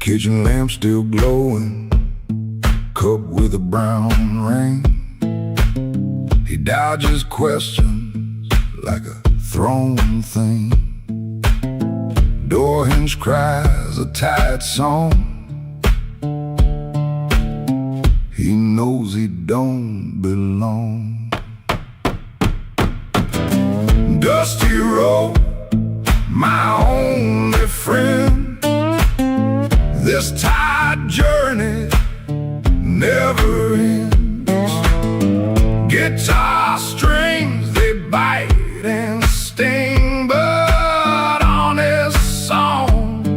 C: Kitchen lamp still glowing, cup with a brown ring. He dodges questions like a thrown thing. Door hinge cries a tired song. He knows he don't belong. Dusty road, my only friend. This tired journey never ends. Guitar strings, they bite and sting, but honest songs,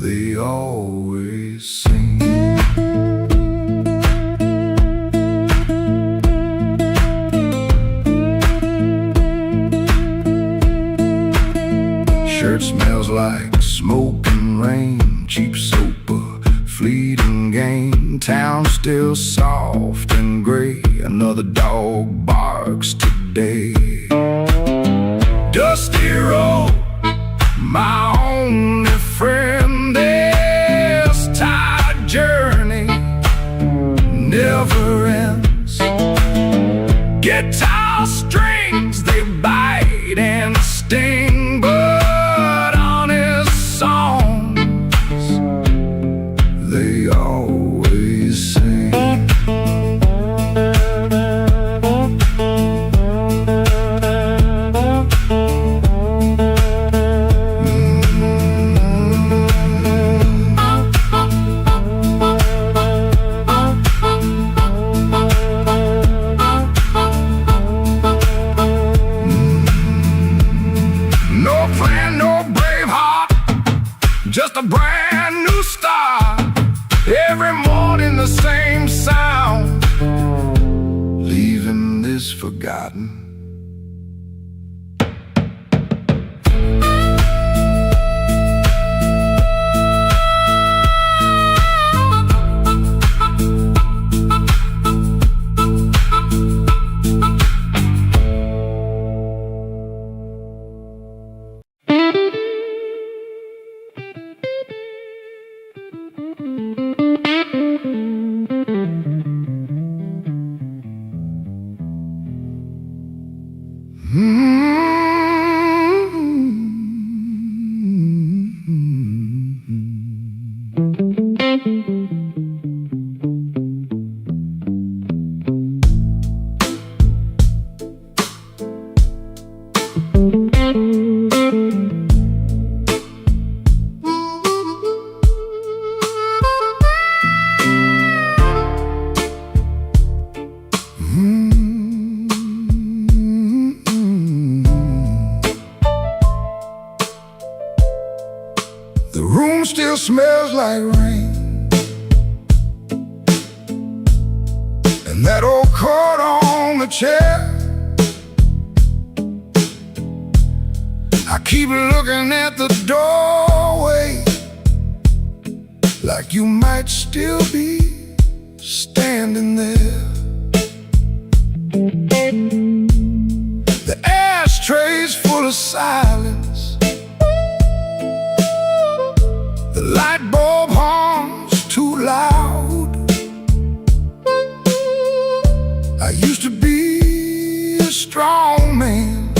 C: they always sing. Shirt smells like smoke and rain, cheap soap, a fleeting game. Town still soft and gray, another dog barks today. Dusty road, my only friend. This tired journey never ends. Guitar strings, they bite and sting, but honest songs, they always sing. No plan, no brave heart, just a brand new start. Every morning the same sound, leaving this forgotten. smells like rain. And that old coat on the chair, I keep looking at the doorway, like you might still be standing there. The ashtray's full of silence, the light bulb hums too loud. I used to be a strong man,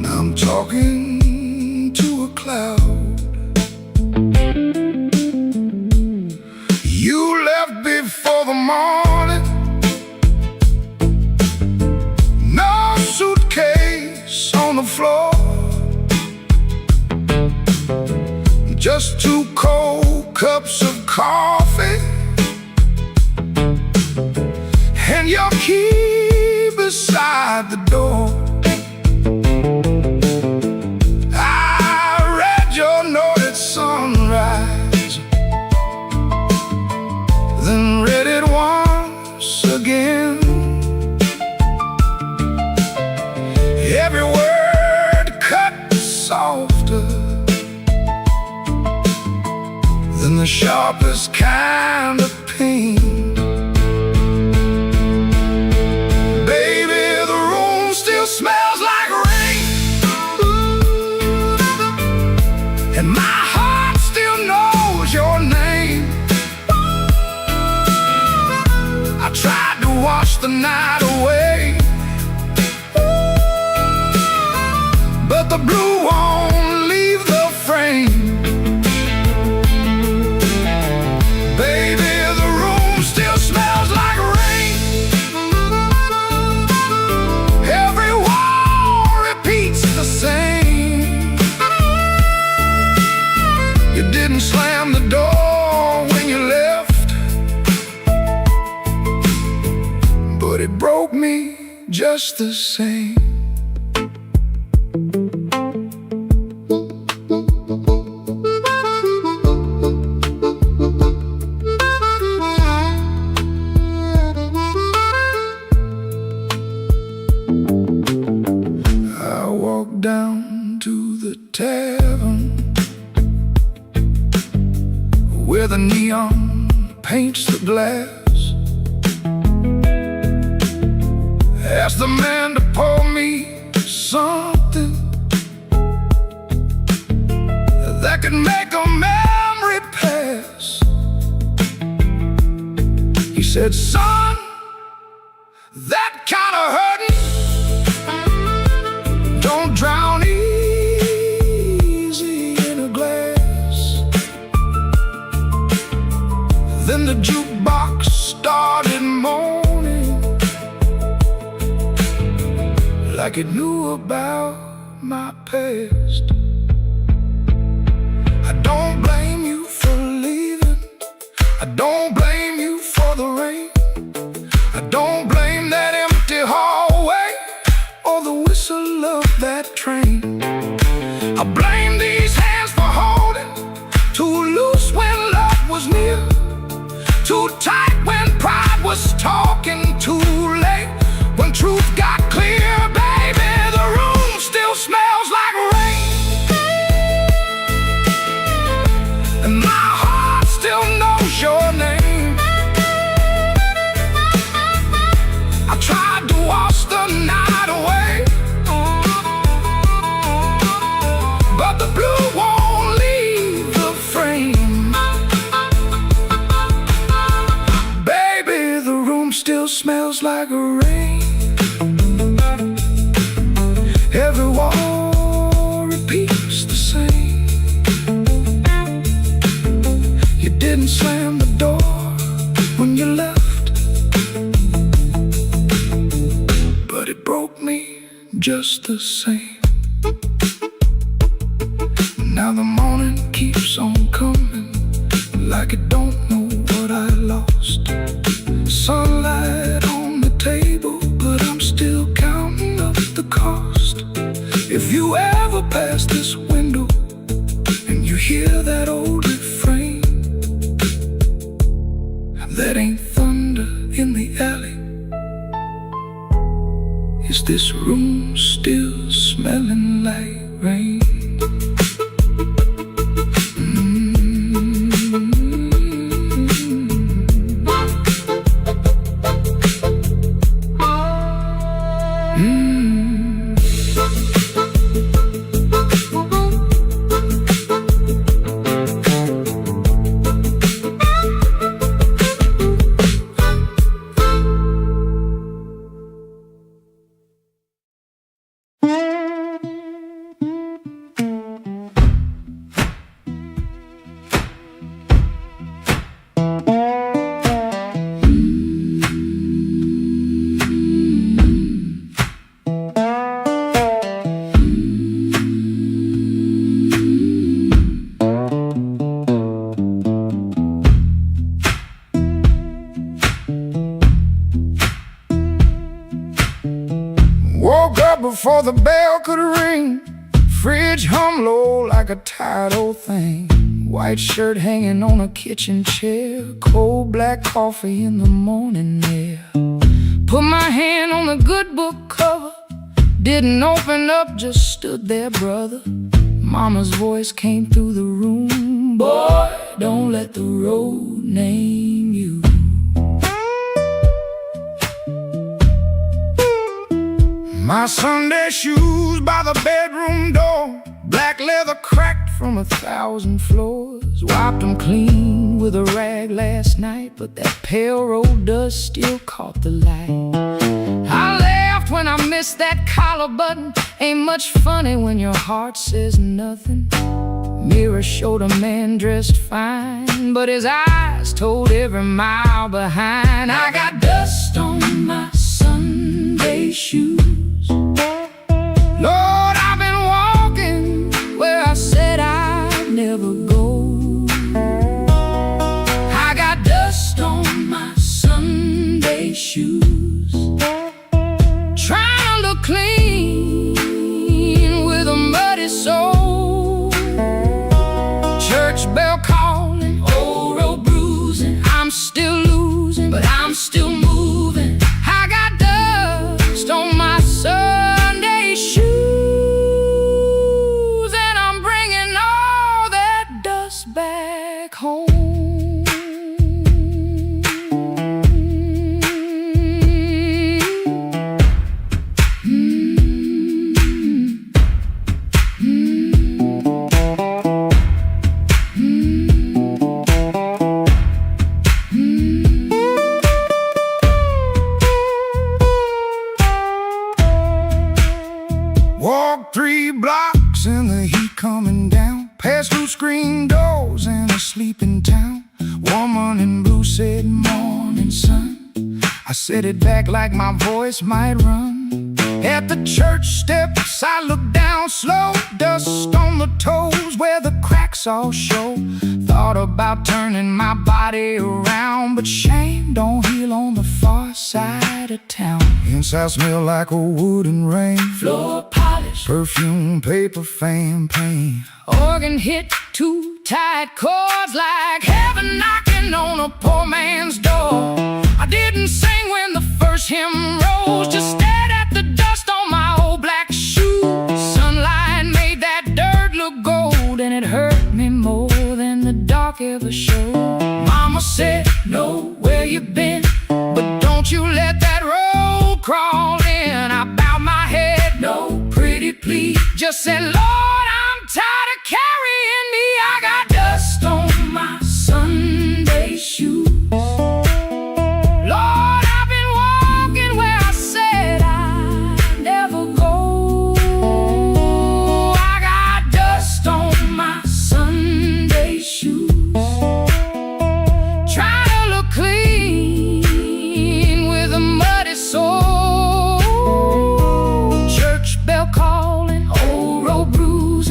C: now I'm talking to a cloud. You left before the morning, no suitcase on the floor, just 2 cold cups of coffee and your key beside the door. I read your note at sunrise, then read it once again. Every word cut softer than the sharpest kind of pain. Baby, the room still smells like rain, and my heart still knows your name. I tried to wash the night away, but the blue won't leave the frame. Baby, the room still smells like rain. Every wall repeats the same. You didn't slam the door when you left, but it broke me just the same. I walked down to the tavern where the neon paints the glass. Asked the man to pour me something that could make a memory pass. He said, son, that kind of hurting don't drown easy in a glass. Then the jukebox started moaning, like it knew about my past. I don't blame you for leaving, I don't blame you for the rain, I don't blame that empty hallway or the whistle of that train. I blame these hands for holding too loose when love was near, too tight when pride was talking, too late when truth got clear. Baby, the room still smells like rain, and my heart still knows your name. I tried to wash the night away, but the blue won't leave the frame. Baby, the room still smells like rain. Every wall repeats the same. You didn't slam the door when you left, but it broke me just the same. Now the morning keeps on coming, like it don't know what I lost. Sunlight on the table, but I'm still counting up the cost. If you ever pass this window this room still smelling like rain.
A: Woke up before the bell could ring. Fridge hum low like a tired old thing. White shirt hanging on a kitchen chair. Cold black coffee in the morning air. Put my hand on the good book cover. Didn't open up, just stood there, brother. Mama's voice came through the room. Boy, don't let the road name you. My Sunday shoes by the bedroom door. Black leather cracked from 1,000 floors. Wiped them clean with a rag last night, but that pale road dust still caught the light. I laughed when I missed that collar button. Ain't much funny when your heart says nothing. Mirror showed a man dressed fine, but his eyes told every mile behind. I got dust on my Sunday shoes. Lord, I've been walking where I said I'd never go. I got dust on my Sunday shoes. Trying to look clean with a muddy soul. Church bell calling, old road bruising. I'm still losing, but I'm still moving. I got dust on my Sunday shoes, and I'm bringing all that dust back home. Walked 3 blocks in the heat coming down. Passed through screen doors in a sleeping town. Woman in blue said, "Morning, sun." I said it back like my voice might run. At the church steps I looked down slow. Dust on the toes where the cracks all show. Thought about turning my body around, but shame don't heal on the far side of town. Inside smell like old wood and rain. Floor polish, perfume, paper, fan, pain. Organ hit 2 tight chords like heaven knocking on a poor man's door. I didn't sing when the first hymn rose, just stared at the dust on my old black shoes. Sunlight made that dirt look gold, and it hurt me more than the dark ever showed. Mama said, "Know where you been, but don't you let that road crawl in." I bowed my head, "No, pretty please." Just said, "Lord, I'm tired of carrying me." I got dust on my Sunday shoes. Lord, I've been walking where I said I'd never go. I got dust on my Sunday shoes. Trying to look clean with a muddy soul. Church bell calling, old road bruising.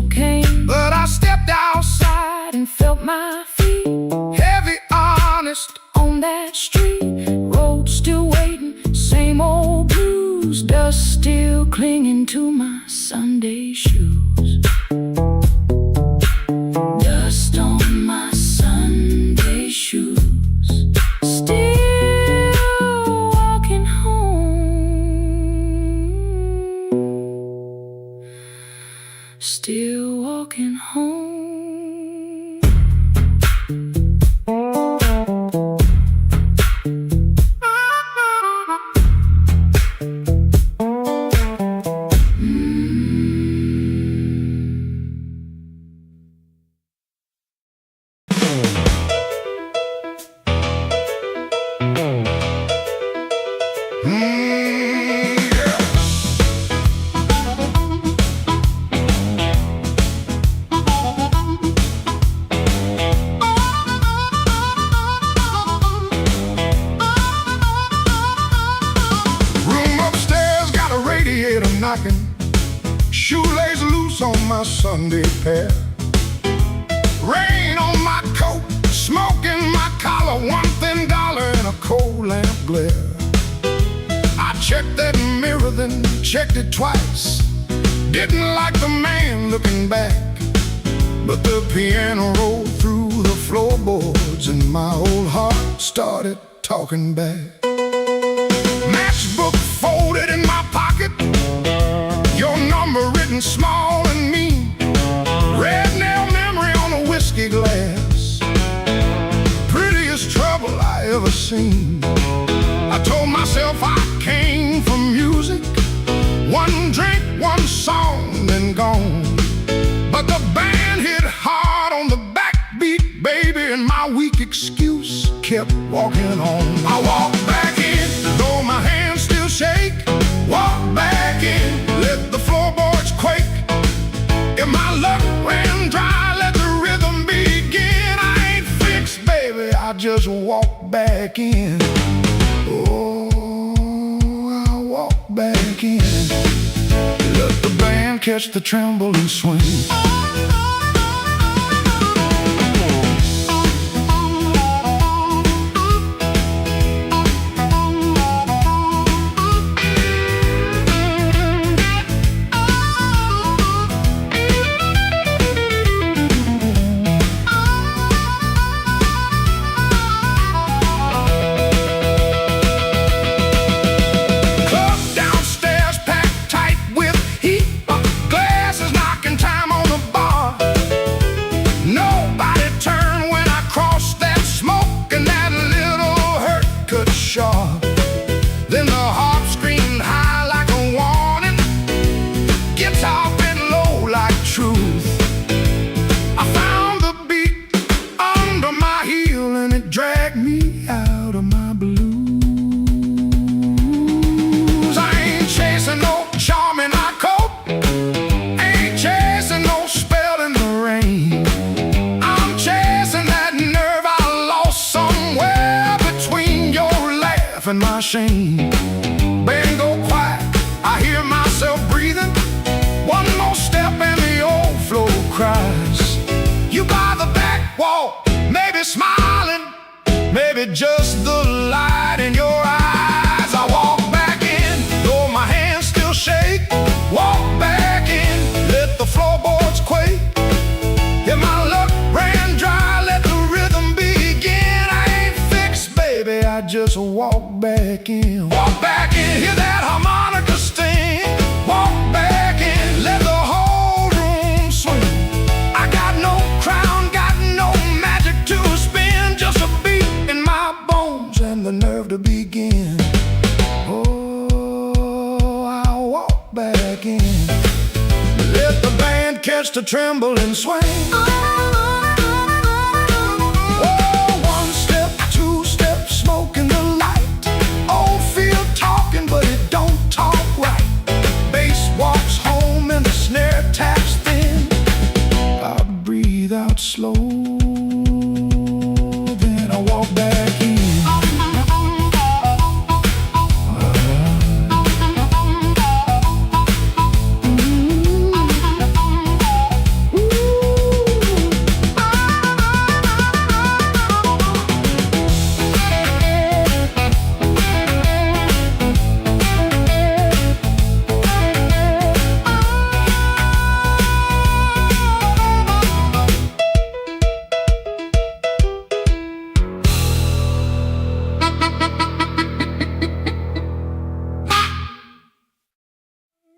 B: still came.
A: But I stepped outside
B: And felt my feet
A: heavy, honest.
B: on that street. Road still waiting, same old blues. Dust still clinging to my Sunday shoes. Dust on my Sunday shoes. Still walking home. Still walking home.
A: Knocking, shoelace loose on my Sunday pair. Rain on my coat, smoke in my collar, one thin dollar and a cold lamp glare. I checked that mirror, then checked it twice. Didn't like the man looking back, but the piano rolled through the floorboards and my old heart started talking back. Matchbook folded in my pocket, your number written small and mean. Red nail memory on a whiskey glass, prettiest trouble I ever seen. I told myself I came from music, one drink, one song, then gone. But the band hit hard on the backbeat, baby, and my weak excuse kept walking on. I walked back in, though my hands still shake. Walk back in, let the floorboards quake. If my luck ran dry, let the rhythm begin. I ain't fixed, baby, I just walk back in. Oh, I walk back in. Let the band catch the tremble and swing. Then the harp screamed high like a warning, guitar bent low like truth. I found the beat under my heel and it dragged me out of my blues. I ain't chasing no charm in my coat, ain't chasing no spell in the rain. I'm chasing that nerve I lost somewhere between your laugh and my shame. Band go quiet, I hear myself breathing. One more step and the old floor cries. You by the back wall, maybe smiling, maybe just the light in your eyes. I walk back in, though my hands still shake. Walk back in, let the floorboards quake. If my luck ran dry, let the rhythm begin. I ain't fixed, baby, I just walk back in. Walk back in, hear that harmonica sting. Walk back in, let the whole room swing. I got no crown, got no magic to spin, just a beat in my bones and the nerve to begin. Oh, I walk back in, let the band catch the tremble and swing.